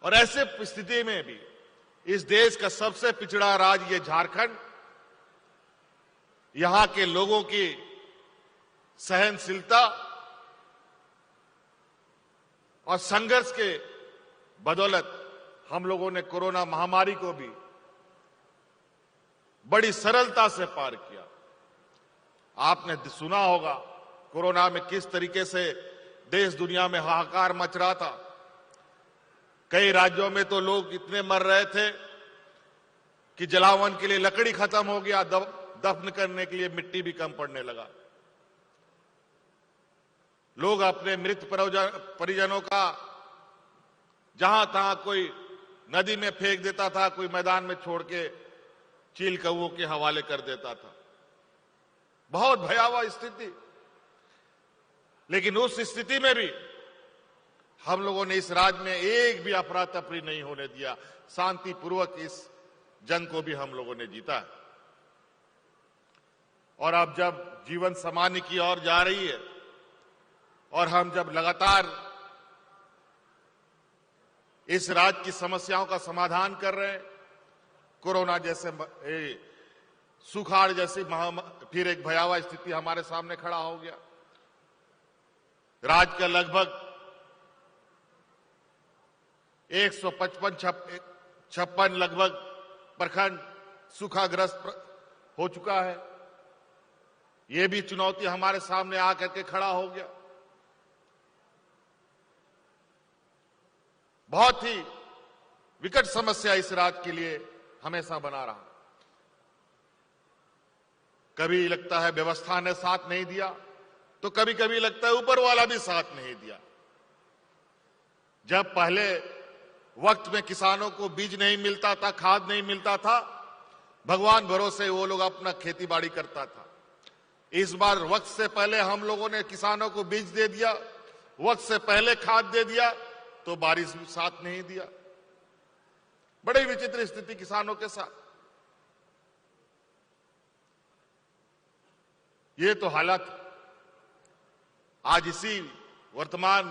[SPEAKER 16] और ऐसे स्थिति में भी इस देश का सबसे पिछड़ा राज्य ये झारखंड, यहां के लोगों की सहनशीलता और संघर्ष के बदौलत हम लोगों ने कोरोना महामारी को भी बड़ी सरलता से पार किया। आपने सुना होगा कोरोना में किस तरीके से देश दुनिया में हाहाकार मच रहा था। कई राज्यों में तो लोग इतने मर रहे थे कि जलावन के लिए लकड़ी खत्म हो गया, दफन करने के लिए मिट्टी भी कम पड़ने लगा। लोग अपने मृत परिजनों का जहां तहां कोई नदी में फेंक देता था, कोई मैदान में छोड़ के चील कौओं के हवाले कर देता था। बहुत भयावह स्थिति। लेकिन उस स्थिति में भी हम लोगों ने इस राज्य में एक भी अफरा तफरी नहीं होने दिया। शांतिपूर्वक इस जंग को भी हम लोगों ने जीता है। और अब जब जीवन सामान्य की ओर जा रही है और हम जब लगातार इस राज्य की समस्याओं का समाधान कर रहे हैं, कोरोना जैसे सुखाड़ जैसी फिर एक भयावह स्थिति हमारे सामने खड़ा हो गया। राज्य का लगभग 156 लगभग प्रखंड सूखाग्रस्त हो चुका है। यह भी चुनौती हमारे सामने आकर के खड़ा हो गया। बहुत ही विकट समस्या इस राज्य के लिए हमेशा बना रहा। कभी लगता है व्यवस्था ने साथ नहीं दिया, तो कभी कभी लगता है ऊपर वाला भी साथ नहीं दिया। जब पहले वक्त में किसानों को बीज नहीं मिलता था, खाद नहीं मिलता था, भगवान भरोसे वो लोग अपना खेती बाड़ी करता था। इस बार वक्त से पहले हम लोगों ने किसानों को बीज दे दिया, वक्त से पहले खाद दे दिया, तो बारिश भी साथ नहीं दिया। बड़ी विचित्र स्थिति किसानों के साथ। ये तो हालात आज इसी वर्तमान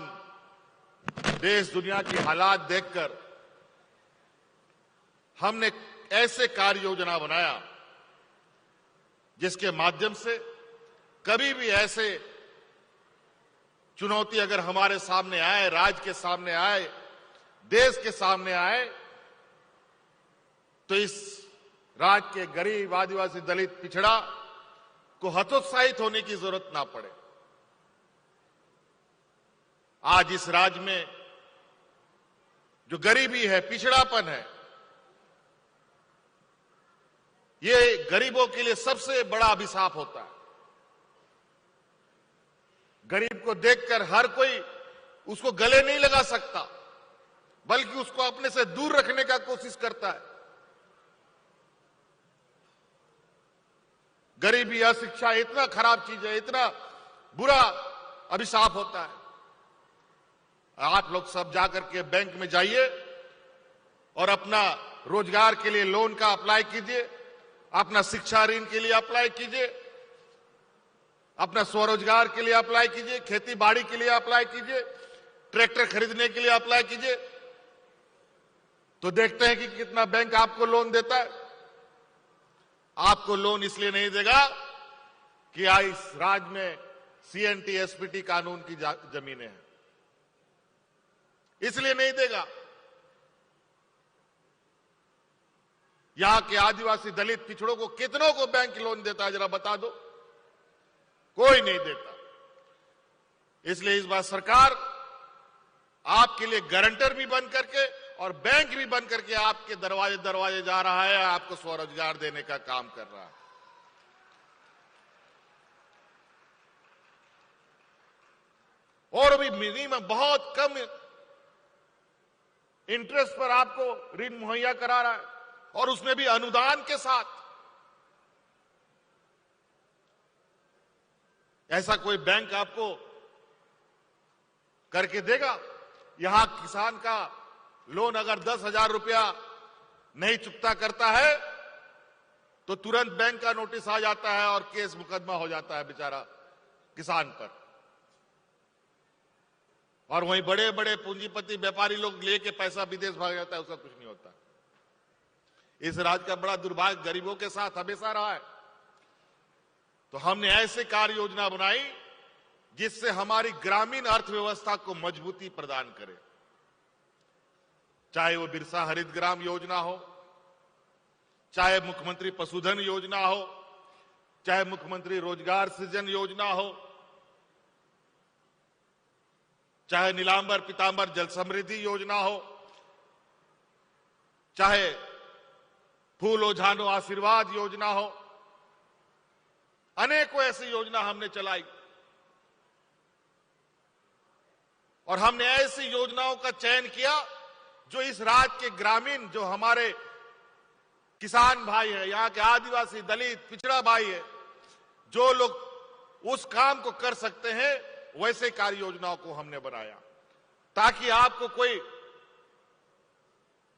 [SPEAKER 16] देश दुनिया की हालात देखकर हमने ऐसे कार्य योजना बनाया जिसके माध्यम से कभी भी ऐसे चुनौती अगर हमारे सामने आए, राज्य के सामने आए, देश के सामने आए, तो इस राज्य के गरीब, आदिवासी, दलित, पिछड़ा को हतोत्साहित होने की जरूरत ना पड़े। आज इस राज्य में जो गरीबी है, पिछड़ापन है, ये गरीबों के लिए सबसे बड़ा अभिशाप होता है। गरीब को देखकर हर कोई उसको गले नहीं लगा सकता, बल्कि उसको अपने से दूर रखने का कोशिश करता है। गरीबी, अशिक्षा इतना खराब चीज है, इतना बुरा अभिशाप होता है। आप लोग सब जाकर के बैंक में जाइए और अपना रोजगार के लिए लोन का अप्लाई कीजिए, अपना शिक्षा ऋण के लिए अप्लाई कीजिए, अपना स्वरोजगार के लिए अप्लाई कीजिए, खेती बाड़ी के लिए अप्लाई कीजिए, ट्रैक्टर खरीदने के लिए अप्लाई कीजिए, तो देखते हैं कि कितना बैंक आपको लोन देता है। आपको लोन इसलिए नहीं देगा कि इस राज्य में CNT SPT कानून की जमीनें हैं, इसलिए नहीं देगा। यहां के आदिवासी, दलित, पिछड़ों को कितनों को बैंक लोन देता है, जरा बता दो? कोई नहीं देता। इसलिए इस बार सरकार आपके लिए गारंटर भी बन करके और बैंक भी बन करके आपके दरवाजे दरवाजे जा रहा है, आपको स्वरोजगार देने का काम कर रहा है। और भी मिनिमम बहुत कम इंटरेस्ट पर आपको ऋण मुहैया करा रहा है, और उसमें भी अनुदान के साथ। ऐसा कोई बैंक आपको करके देगा? यहां किसान का लोन अगर 10,000 रुपया नहीं चुकता करता है तो तुरंत बैंक का नोटिस आ जाता है और केस मुकदमा हो जाता है बेचारा किसान पर। और वहीं बड़े बड़े पूंजीपति व्यापारी लोग लेके पैसा विदेश भाग जाता है, उसका कुछ नहीं होता। इस राज्य का बड़ा दुर्भाग्य गरीबों के साथ हमेशा रहा है। तो हमने ऐसे कार्य योजना बनाई जिससे हमारी ग्रामीण अर्थव्यवस्था को मजबूती प्रदान करे। चाहे वो बिरसा हरित ग्राम योजना हो, चाहे मुख्यमंत्री पशुधन योजना हो, चाहे मुख्यमंत्री रोजगार सृजन योजना हो, चाहे नीलांबर पीतांबर जल समृद्धि योजना हो, चाहे फूलो झानो आशीर्वाद योजना हो, अनेकों ऐसी योजना हमने चलाई। और हमने ऐसी योजनाओं का चयन किया जो इस राज्य के ग्रामीण, जो हमारे किसान भाई है, यहाँ के आदिवासी, दलित, पिछड़ा भाई है, जो लोग उस काम को कर सकते हैं, वैसे कार्य योजनाओं को हमने बनाया ताकि आपको कोई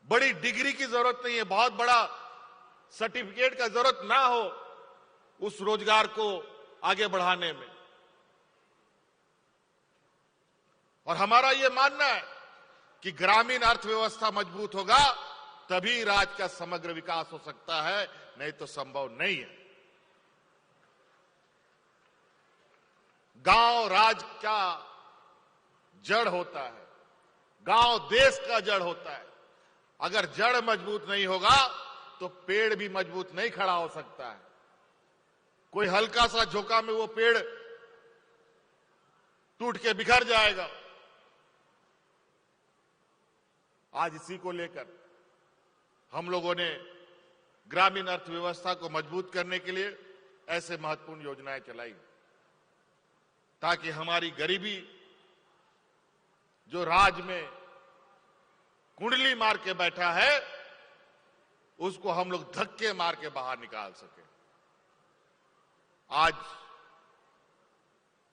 [SPEAKER 16] बड़ी डिग्री की जरूरत नहीं है, बहुत बड़ा सर्टिफिकेट का जरूरत ना हो उस रोजगार को आगे बढ़ाने में। और हमारा यह मानना है कि ग्रामीण अर्थव्यवस्था मजबूत होगा तभी राज्य का समग्र विकास हो सकता है, नहीं तो संभव नहीं है। गांव राज्य का जड़ होता है, गांव देश का जड़ होता है। अगर जड़ मजबूत नहीं होगा तो पेड़ भी मजबूत नहीं खड़ा हो सकता है। कोई हल्का सा झोंका में वो पेड़ टूट के बिखर जाएगा। आज इसी को लेकर हम लोगों ने ग्रामीण अर्थव्यवस्था को मजबूत करने के लिए ऐसे महत्वपूर्ण योजनाएं चलाई ताकि हमारी गरीबी, जो राज्य में कुंडली मार के बैठा है, उसको हम लोग धक्के मार के बाहर निकाल सके। आज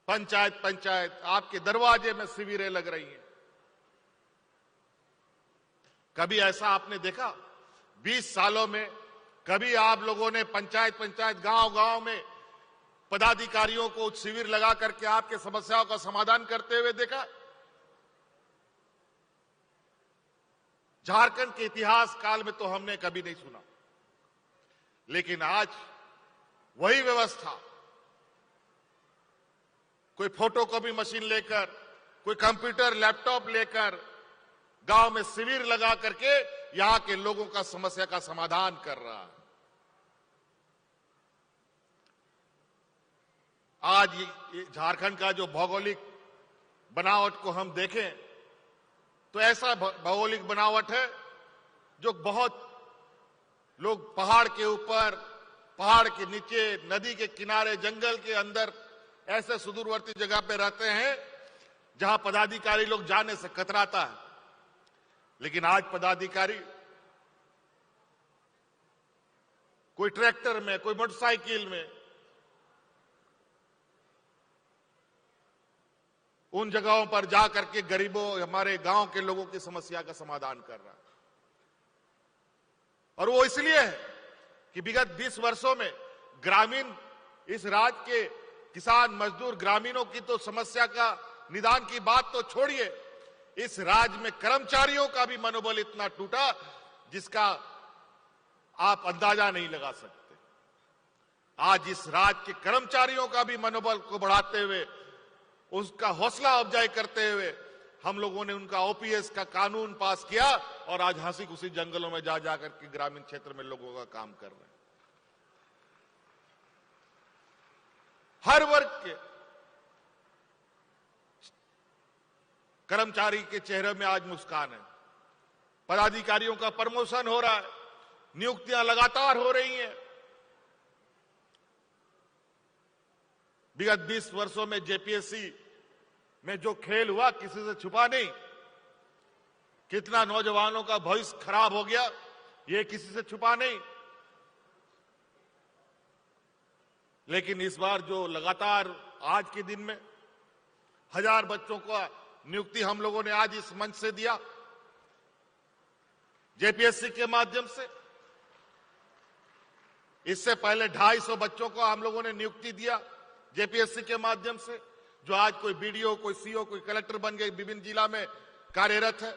[SPEAKER 16] पंचायत पंचायत आपके दरवाजे में शिविरें लग रही हैं। कभी ऐसा आपने देखा 20 सालों में? कभी आप लोगों ने पंचायत पंचायत गांव गांव में पदाधिकारियों को शिविर लगा करके आपके समस्याओं का समाधान करते हुए देखा? झारखंड के इतिहास काल में तो हमने कभी नहीं सुना। लेकिन आज वही व्यवस्था, कोई फोटोकॉपी मशीन लेकर, कोई कंप्यूटर लैपटॉप लेकर गांव में शिविर लगा करके यहां के लोगों का समस्या का समाधान कर रहा है। आज ये झारखंड का जो भौगोलिक बनावट को हम देखें तो ऐसा भौगोलिक बनावट है जो बहुत लोग पहाड़ के ऊपर, पहाड़ के नीचे, नदी के किनारे, जंगल के अंदर ऐसे सुदूरवर्ती जगह पे रहते हैं जहां पदाधिकारी लोग जाने से कतराता है। लेकिन आज पदाधिकारी कोई ट्रैक्टर में, कोई मोटरसाइकिल में उन जगहों पर जाकर के गरीबों, हमारे गांव के लोगों की समस्या का समाधान कर रहा है। और वो इसलिए है कि विगत 20 वर्षों में ग्रामीण, इस राज्य के किसान, मजदूर, ग्रामीणों की तो समस्या का निदान की बात तो छोड़िए, इस राज्य में कर्मचारियों का भी मनोबल इतना टूटा जिसका आप अंदाजा नहीं लगा सकते। आज इस राज्य के कर्मचारियों का भी मनोबल को बढ़ाते हुए, उसका हौसला अफजाई करते हुए हम लोगों ने उनका ओपीएस का कानून पास किया और आज हंसी खुशी जंगलों में जा जाकर के ग्रामीण क्षेत्र में लोगों का काम कर रहे हैं। हर वर्ग के कर्मचारी के चेहरे में आज मुस्कान है। पदाधिकारियों का प्रमोशन हो रहा है, नियुक्तियां लगातार हो रही हैं। विगत 20 वर्षों में जेपीएससी में जो खेल हुआ किसी से छुपा नहीं। कितना नौजवानों का भविष्य खराब हो गया ये किसी से छुपा नहीं। लेकिन इस बार जो लगातार आज के दिन में 1000 बच्चों को नियुक्ति हम लोगों ने आज इस मंच से दिया, जेपीएससी के माध्यम से। इससे पहले 250 बच्चों को हम लोगों ने नियुक्ति दिया जेपीएससी के माध्यम से, जो आज कोई बीडीओ, कोई सीओ, कोई कलेक्टर बन गए, विभिन्न जिला में कार्यरत है।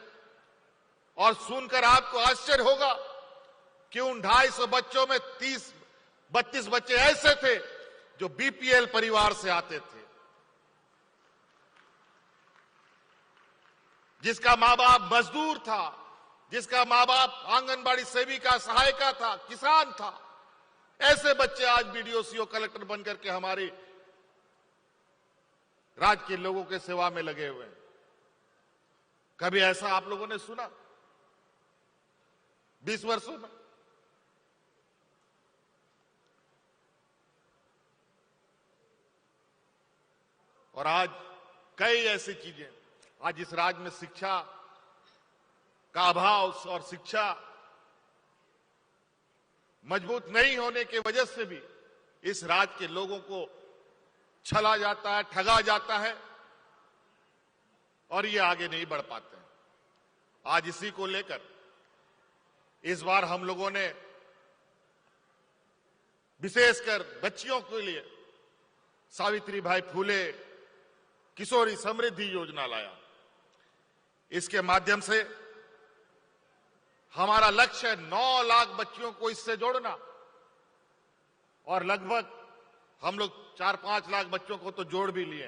[SPEAKER 16] और सुनकर आपको आश्चर्य होगा कि उन 250 बच्चों में 32 बच्चे ऐसे थे जो बीपीएल परिवार से आते थे, जिसका मां बाप मजदूर था, जिसका मां बाप आंगनबाड़ी सेविका, सहायिका था, किसान था। ऐसे बच्चे आज बीडीओ, सीओ, कलेक्टर बनकर के हमारे राज्य के लोगों के सेवा में लगे हुए हैं। कभी ऐसा आप लोगों ने सुना 20 वर्षों में? और आज कई ऐसी चीजें, आज इस राज्य में शिक्षा का अभाव और शिक्षा मजबूत नहीं होने की वजह से भी इस राज्य के लोगों को छला जाता है, ठगा जाता है और ये आगे नहीं बढ़ पाते हैं। आज इसी को लेकर इस बार हम लोगों ने विशेषकर बच्चियों के लिए सावित्रीबाई फूले किशोरी समृद्धि योजना लाया। इसके माध्यम से हमारा लक्ष्य 9 लाख बच्चियों को इससे जोड़ना, और लगभग हम लोग 4-5 लाख बच्चों को तो जोड़ भी लिए।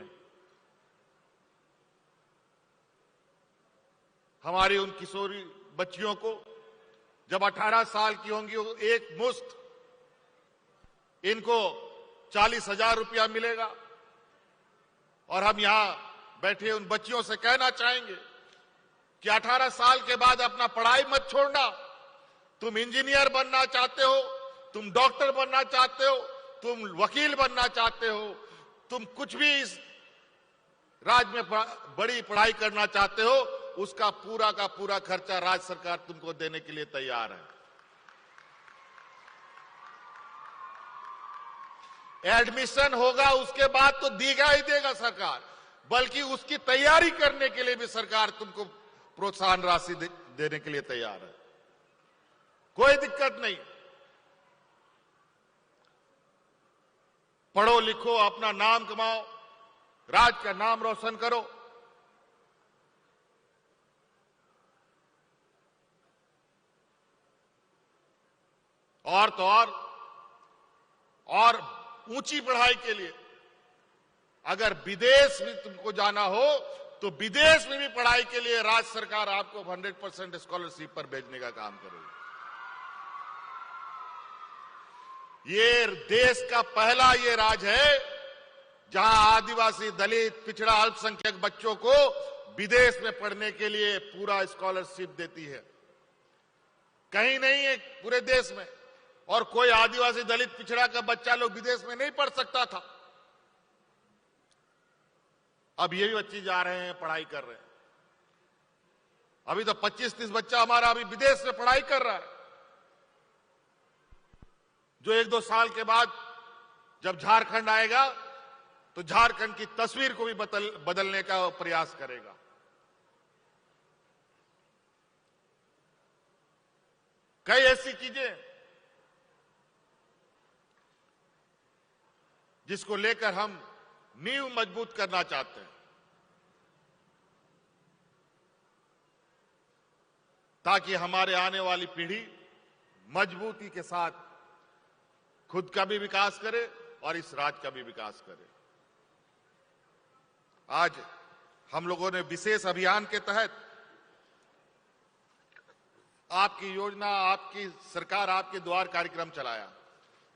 [SPEAKER 16] हमारी उन किशोरी बच्चियों को जब 18 साल की होंगी, एक मुश्त इनको 40,000 रुपया मिलेगा। और हम यहां बैठे उन बच्चियों से कहना चाहेंगे कि 18 साल के बाद अपना पढ़ाई मत छोड़ना। तुम इंजीनियर बनना चाहते हो, तुम डॉक्टर बनना चाहते हो, तुम वकील बनना चाहते हो, तुम कुछ भी इस राज्य में बड़ी पढ़ाई करना चाहते हो, उसका पूरा का पूरा खर्चा राज्य सरकार तुमको देने के लिए तैयार है। एडमिशन होगा उसके बाद तो देगा ही देगा सरकार, बल्कि उसकी तैयारी करने के लिए भी सरकार तुमको प्रोत्साहन राशि देने के लिए तैयार है। कोई दिक्कत नहीं। पढ़ो लिखो, अपना नाम कमाओ, राज्य का नाम रोशन करो। और तो और ऊंची पढ़ाई के लिए अगर विदेश में तुमको जाना हो तो विदेश में भी पढ़ाई के लिए राज्य सरकार आपको 100% स्कॉलरशिप पर भेजने का काम करेगी। ये देश का पहला ये राज्य है जहां आदिवासी, दलित, पिछड़ा, अल्पसंख्यक बच्चों को विदेश में पढ़ने के लिए पूरा स्कॉलरशिप देती है। कहीं नहीं है पूरे देश में। और कोई आदिवासी, दलित, पिछड़ा का बच्चा लोग विदेश में नहीं पढ़ सकता था। अब ये भी बच्चे जा रहे हैं, पढ़ाई कर रहे हैं। अभी तो 25-30 बच्चा हमारा अभी विदेश में पढ़ाई कर रहा है, जो 1-2 साल के बाद जब झारखंड आएगा तो झारखंड की तस्वीर को भी बदलने का प्रयास करेगा। कई ऐसी चीजें जिसको लेकर हम नींव मजबूत करना चाहते हैं, ताकि हमारे आने वाली पीढ़ी मजबूती के साथ खुद का भी विकास करे और इस राज्य का भी विकास करे। आज हम लोगों ने विशेष अभियान के तहत आपकी योजना, आपकी सरकार आपके द्वार कार्यक्रम चलाया।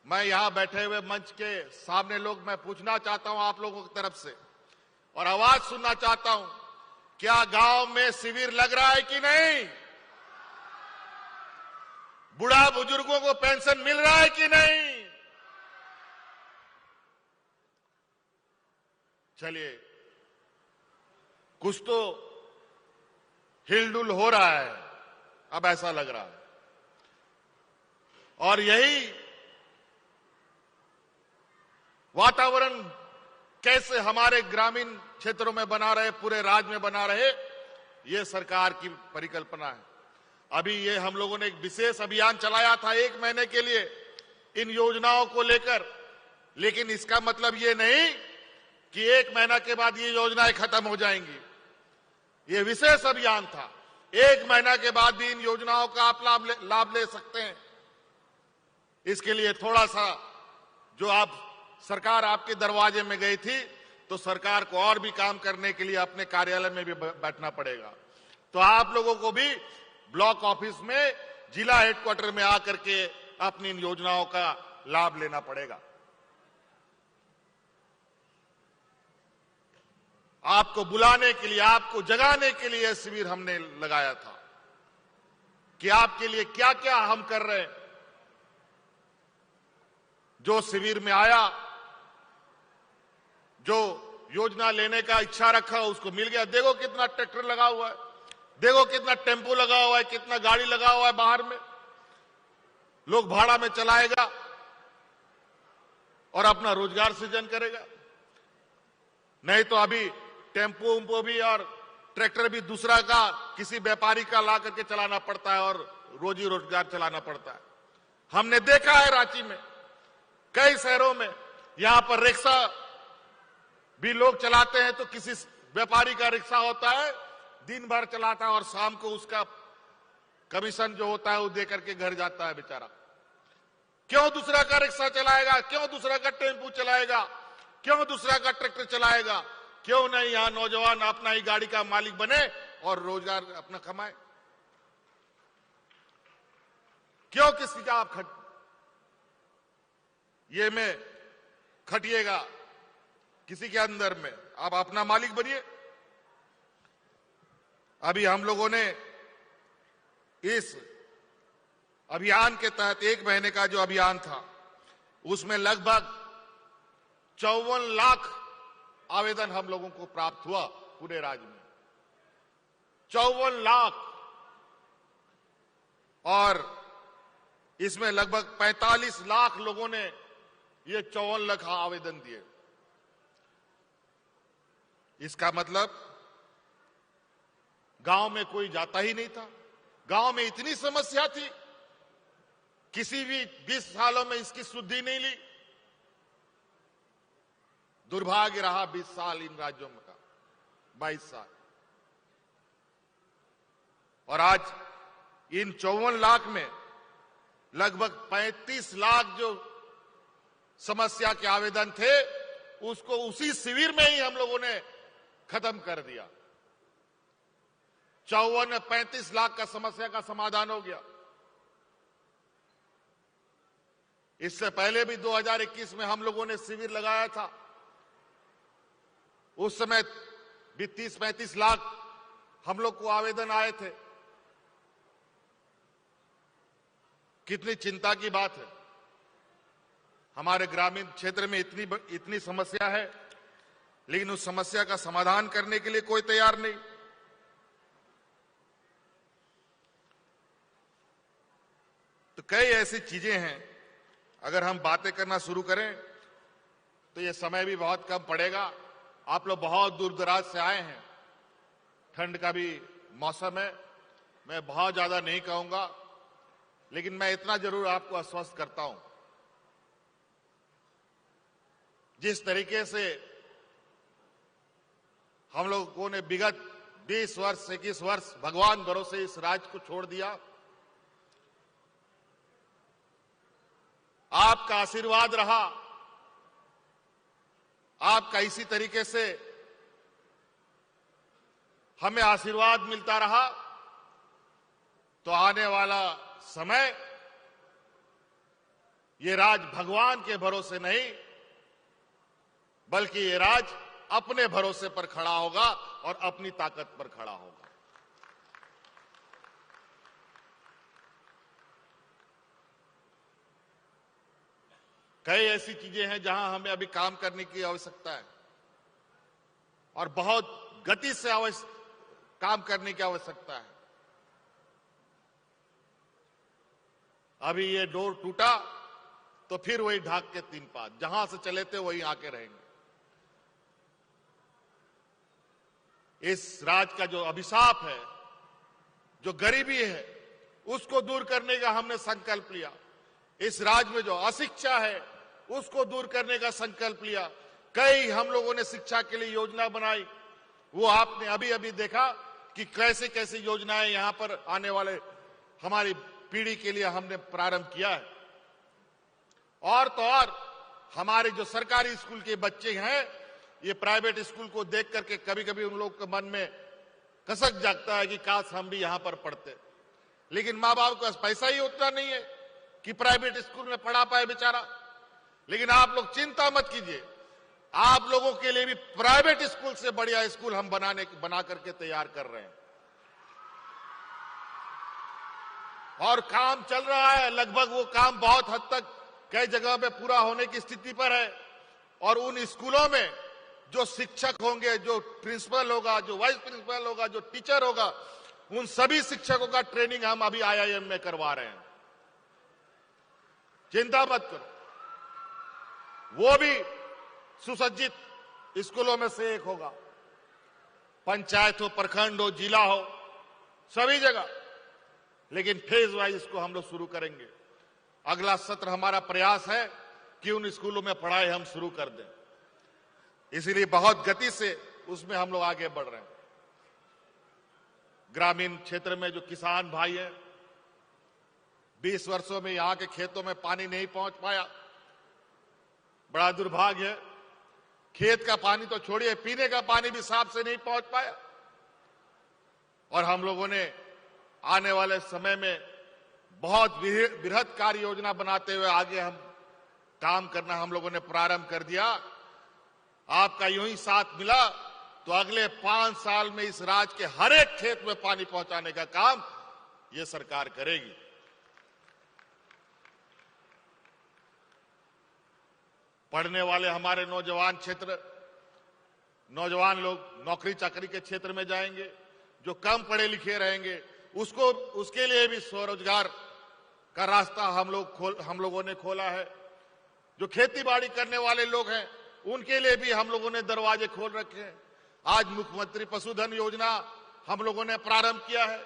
[SPEAKER 16] मैं यहां बैठे हुए मंच के सामने लोग, मैं पूछना चाहता हूं आप लोगों की तरफ से और आवाज सुनना चाहता हूं, क्या गांव में शिविर लग रहा है कि नहीं? बुढ़ा बुजुर्गों को पेंशन मिल रहा है कि नहीं? चलिए, कुछ तो हिलडुल हो रहा है, अब ऐसा लग रहा है। और यही वातावरण कैसे हमारे ग्रामीण क्षेत्रों में बना रहे, पूरे राज्य में बना रहे, ये सरकार की परिकल्पना है। अभी ये हम लोगों ने एक विशेष अभियान चलाया था 1 महीने के लिए इन योजनाओं को लेकर, लेकिन इसका मतलब ये नहीं कि 1 महीना के बाद ये योजनाएं खत्म हो जाएंगी। ये विशेष अभियान था। 1 महीना के बाद भी इन योजनाओं का आप लाभ ले सकते हैं। इसके लिए थोड़ा सा जो आप सरकार आपके दरवाजे में गई थी, तो सरकार को और भी काम करने के लिए अपने कार्यालय में भी बैठना पड़ेगा। तो आप लोगों को भी ब्लॉक ऑफिस में, जिला हेडक्वार्टर में आकर के अपनी इन योजनाओं का लाभ लेना पड़ेगा। आपको बुलाने के लिए, आपको जगाने के लिए शिविर हमने लगाया था कि आपके लिए क्या क्या हम कर रहे हैं। जो शिविर में आया, जो योजना लेने का इच्छा रखा, उसको मिल गया। देखो कितना ट्रैक्टर लगा हुआ है, देखो कितना टेम्पो लगा हुआ है, कितना गाड़ी लगा हुआ है बाहर में, लोग भाड़ा में चलाएगा और अपना रोजगार सृजन करेगा। नहीं तो अभी टेम्पो उम्पो भी और ट्रैक्टर भी दूसरा का, किसी व्यापारी का ला करके चलाना पड़ता है और रोजी रोजगार चलाना पड़ता है। हमने देखा है रांची में, कई शहरों में, यहां पर रिक्शा भी लोग चलाते हैं, तो किसी व्यापारी का रिक्शा होता है, दिन भर चलाता है और शाम को उसका कमीशन जो होता है वो दे करके घर जाता है बेचारा। क्यों दूसरा का रिक्शा चलाएगा? क्यों दूसरा का टेम्पू चलाएगा? क्यों दूसरा का ट्रैक्टर चलाएगा? क्यों नहीं यहां नौजवान अपना ही गाड़ी का मालिक बने और रोजगार अपना कमाए? क्यों किसी का आप ये में खटिएगा किसी के अंदर में? आप अपना मालिक बनिए। अभी हम लोगों ने इस अभियान के तहत 1 महीने का जो अभियान था, उसमें लगभग 54 लाख आवेदन हम लोगों को प्राप्त हुआ पूरे राज्य में। 54 लाख। और इसमें लगभग 45 लाख लोगों ने ये 54 लाख आवेदन दिए। इसका मतलब गांव में कोई जाता ही नहीं था। गांव में इतनी समस्या थी, किसी भी 20 सालों में इसकी सुधि नहीं ली। दुर्भाग्य रहा 20 साल इन राज्यों में का, 22 साल। और आज इन 54 लाख में लगभग 35 लाख जो समस्या के आवेदन थे, उसको उसी शिविर में ही हम लोगों ने खत्म कर दिया। 54 में 35 लाख का समस्या का समाधान हो गया। इससे पहले भी 2021 में हम लोगों ने शिविर लगाया था। उस समय भी 30-35 लाख हम लोग को आवेदन आए थे। कितनी चिंता की बात है। हमारे ग्रामीण क्षेत्र में इतनी समस्या है, लेकिन उस समस्या का समाधान करने के लिए कोई तैयार नहीं। तो कई ऐसी चीजें हैं, अगर हम बातें करना शुरू करें तो ये समय भी बहुत कम पड़ेगा। आप लोग बहुत दूर दराज से आए हैं, ठंड का भी मौसम है, मैं बहुत ज्यादा नहीं कहूंगा, लेकिन मैं इतना जरूर आपको आश्वस्त करता हूं, जिस तरीके से हम लोगों ने विगत 20 वर्ष 21 वर्ष भगवान भरोसे इस राज्य को छोड़ दिया, आपका आशीर्वाद रहा, आपका इसी तरीके से हमें आशीर्वाद मिलता रहा, तो आने वाला समय ये राज भगवान के भरोसे नहीं, बल्कि ये राज अपने भरोसे पर खड़ा होगा और अपनी ताकत पर खड़ा होगा। कई ऐसी चीजें हैं जहां हमें अभी काम करने की आवश्यकता है और बहुत गति से काम करने की आवश्यकता है। अभी ये डोर टूटा तो फिर वही ढाक के 3 पात, जहां से चले थे वही आके रहेंगे। इस राज का जो अभिशाप है, जो गरीबी है, उसको दूर करने का हमने संकल्प लिया। इस राज्य में जो अशिक्षा है, उसको दूर करने का संकल्प लिया। कई हम लोगों ने शिक्षा के लिए योजना बनाई, वो आपने अभी अभी देखा कि कैसे कैसे योजनाएं यहां पर आने वाले हमारी पीढ़ी के लिए हमने प्रारंभ किया है। और तो और हमारे जो सरकारी स्कूल के बच्चे हैं, ये प्राइवेट स्कूल को देख करके कभी कभी उन लोग के मन में कसक जागता है कि काश हम भी यहां पर पढ़ते, लेकिन माँ बाप के पास पैसा ही उतना नहीं है कि प्राइवेट स्कूल में पढ़ा पाए बेचारा। लेकिन आप लोग चिंता मत कीजिए, आप लोगों के लिए भी प्राइवेट स्कूल से बढ़िया स्कूल हम बना करके तैयार कर रहे हैं। और काम चल रहा है, लगभग वो काम बहुत हद तक कई जगह पे पूरा होने की स्थिति पर है। और उन स्कूलों में जो शिक्षक होंगे, जो प्रिंसिपल होगा, जो वाइस प्रिंसिपल होगा, जो टीचर होगा, उन सभी शिक्षकों का ट्रेनिंग हम अभी IIM में करवा रहे हैं। चिंता मत करो, वो भी सुसज्जित स्कूलों में से एक होगा। पंचायत हो, प्रखंड हो, जिला हो, सभी जगह। लेकिन फेज वाइज इसको हम लोग शुरू करेंगे। अगला सत्र हमारा प्रयास है कि उन स्कूलों में पढ़ाई हम शुरू कर दें, इसीलिए बहुत गति से उसमें हम लोग आगे बढ़ रहे हैं। ग्रामीण क्षेत्र में जो किसान भाई हैं, 20 वर्षों में यहां के खेतों में पानी नहीं पहुंच पाया, बड़ा दुर्भाग्य है। खेत का पानी तो छोड़िए, पीने का पानी भी साफ से नहीं पहुंच पाया। और हम लोगों ने आने वाले समय में बहुत बृहद कार्य योजना बनाते हुए आगे हम काम करना हम लोगों ने प्रारंभ कर दिया। आपका यूं ही साथ मिला तो अगले 5 साल में इस राज्य के हर एक खेत में पानी पहुंचाने का काम ये सरकार करेगी। पढ़ने वाले हमारे नौजवान लोग नौकरी चाकरी के क्षेत्र में जाएंगे। जो कम पढ़े लिखे रहेंगे उसके लिए भी स्वरोजगार का रास्ता हम लोगों ने खोला है। जो खेती बाड़ी करने वाले लोग हैं उनके लिए भी हम लोगों ने दरवाजे खोल रखे हैं। आज मुख्यमंत्री पशुधन योजना हम लोगों ने प्रारंभ किया है।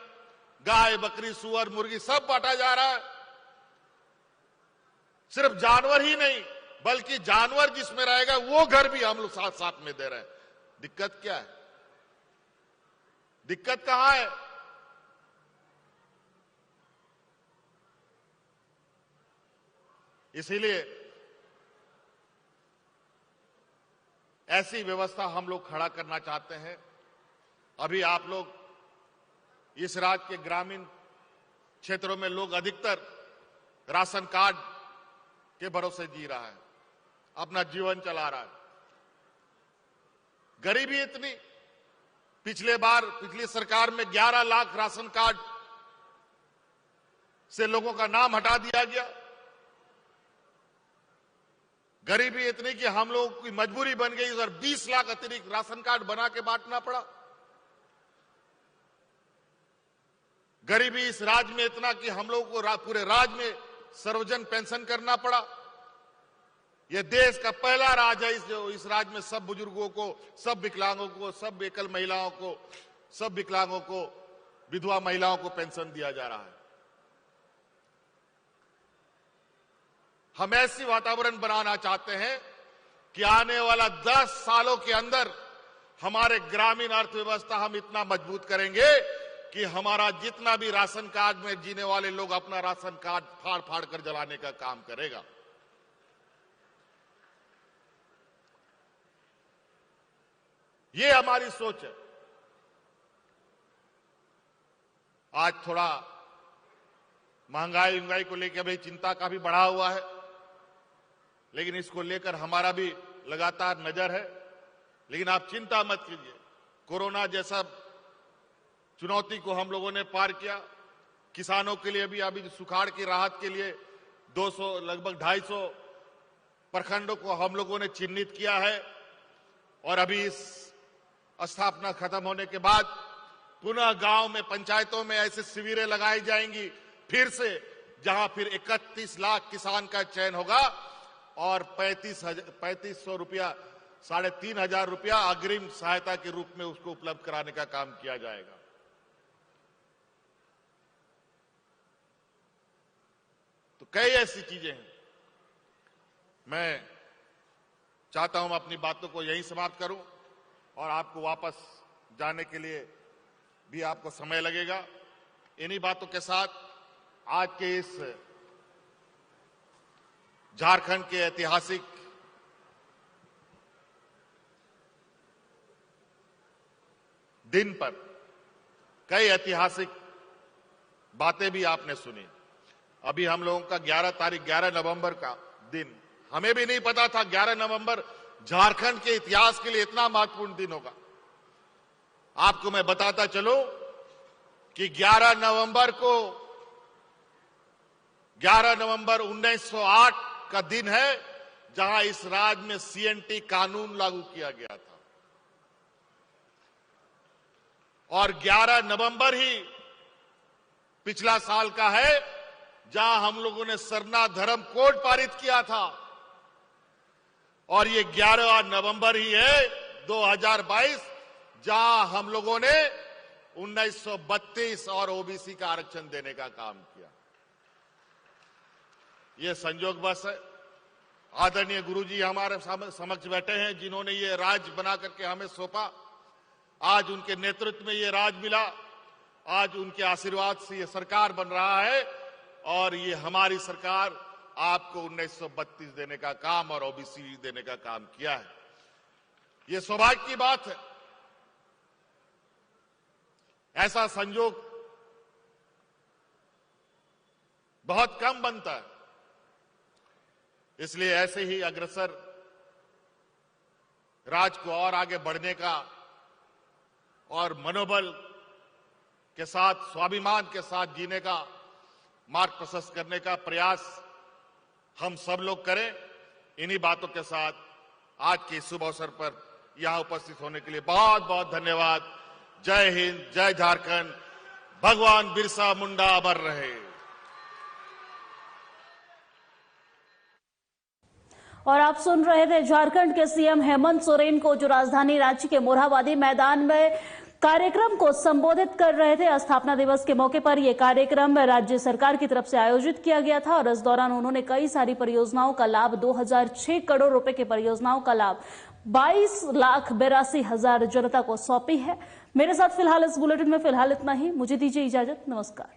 [SPEAKER 16] गाय, बकरी, सुअर, मुर्गी सब बांटा जा रहा है। सिर्फ जानवर ही नहीं बल्कि जानवर जिसमें रहेगा वो घर भी हम लोग साथ साथ में दे रहे हैं। दिक्कत क्या है? दिक्कत कहां है? इसीलिए ऐसी व्यवस्था हम लोग खड़ा करना चाहते हैं। अभी आप लोग इस राज्य के ग्रामीण क्षेत्रों में लोग अधिकतर राशन कार्ड के भरोसे जी रहा है, अपना जीवन चला रहा है। गरीबी इतनी, पिछली सरकार में 11 लाख राशन कार्ड से लोगों का नाम हटा दिया गया। गरीबी इतनी कि हम लोगों की मजबूरी बन गई और 20 लाख अतिरिक्त राशन कार्ड बना के बांटना पड़ा। गरीबी इस राज्य में इतना कि हम लोगों को पूरे राज्य में सर्वजन पेंशन करना पड़ा। यह देश का पहला राज्य है इस राज्य में सब बुजुर्गों को, सब विकलांगों को, सब एकल महिलाओं को, सब विकलांगों को, विधवा महिलाओं को पेंशन दिया जा रहा है। हम ऐसी वातावरण बनाना चाहते हैं कि आने वाला 10 सालों के अंदर हमारे ग्रामीण अर्थव्यवस्था हम इतना मजबूत करेंगे कि हमारा जितना भी राशन कार्ड में जीने वाले लोग अपना राशन कार्ड फाड़ फाड़ कर जलाने का काम करेगा। ये हमारी सोच है। आज थोड़ा महंगाई को लेकर भाई चिंता काफी बढ़ा हुआ है, लेकिन इसको लेकर हमारा भी लगातार नजर है। लेकिन आप चिंता मत कीजिए, कोरोना जैसा चुनौती को हम लोगों ने पार किया। किसानों के लिए भी अभी सुखाड़ की राहत के लिए 200 लगभग 250 प्रखंडों को हम लोगों ने चिन्हित किया है और अभी इस स्थापना खत्म होने के बाद पुनः गांव में, पंचायतों में ऐसे शिविरें लगाई जाएंगी फिर से, जहां फिर 31 लाख किसान का चयन होगा और 3500 रुपया, 3500 रुपया अग्रिम सहायता के रूप में उसको उपलब्ध कराने का काम किया जाएगा। तो कई ऐसी चीजें हैं। मैं चाहता हूं मैं अपनी बातों को यहीं समाप्त करूं और आपको वापस जाने के लिए भी आपको समय लगेगा। इन्हीं बातों के साथ आज के इस झारखंड के ऐतिहासिक दिन पर कई ऐतिहासिक बातें भी आपने सुनी। अभी हम लोगों का 11 नवंबर का दिन, हमें भी नहीं पता था 11 नवंबर झारखंड के इतिहास के लिए इतना महत्वपूर्ण दिन होगा। आपको मैं बताता चलूं कि 11 नवंबर 1908 का दिन है जहां इस राज्य में सीएनटी कानून लागू किया गया था और 11 नवंबर ही पिछला साल का है जहां हम लोगों ने सरना धर्म कोड पारित किया था और ये 11 नवंबर ही है 2022 जहां हम लोगों ने 1932 और ओबीसी का आरक्षण देने का काम किया। ये संयोग बस है। आदरणीय गुरुजी हमारे समक्ष बैठे हैं जिन्होंने ये राज बना करके हमें सौंपा। आज उनके नेतृत्व में ये राज मिला, आज उनके आशीर्वाद से ये सरकार बन रहा है और ये हमारी सरकार आपको 1932 देने का काम और ओबीसी देने का काम किया है। ये सौभाग्य की बात है। ऐसा संयोग बहुत कम बनता है, इसलिए ऐसे ही अग्रसर राज को और आगे बढ़ने का और मनोबल के साथ, स्वाभिमान के साथ जीने का मार्ग प्रशस्त करने का प्रयास हम सब लोग करें। इन्हीं बातों के साथ आज के शुभ अवसर पर यहां उपस्थित होने के लिए बहुत बहुत धन्यवाद। जय हिंद, जय झारखंड, भगवान बिरसा मुंडा अमर रहे।
[SPEAKER 17] और आप सुन रहे थे झारखंड के सीएम हेमंत सोरेन को, जो राजधानी रांची के मोरहाबादी मैदान में कार्यक्रम को संबोधित कर रहे थे। स्थापना दिवस के मौके पर यह कार्यक्रम राज्य सरकार की तरफ से आयोजित किया गया था और इस दौरान उन्होंने कई सारी परियोजनाओं का लाभ, 2006 करोड़ रुपए की परियोजनाओं का लाभ 22,82,000 जनता को सौंपी है। मेरे साथ फिलहाल इस बुलेटिन में इतना ही। मुझे दीजिए इजाजत। नमस्कार।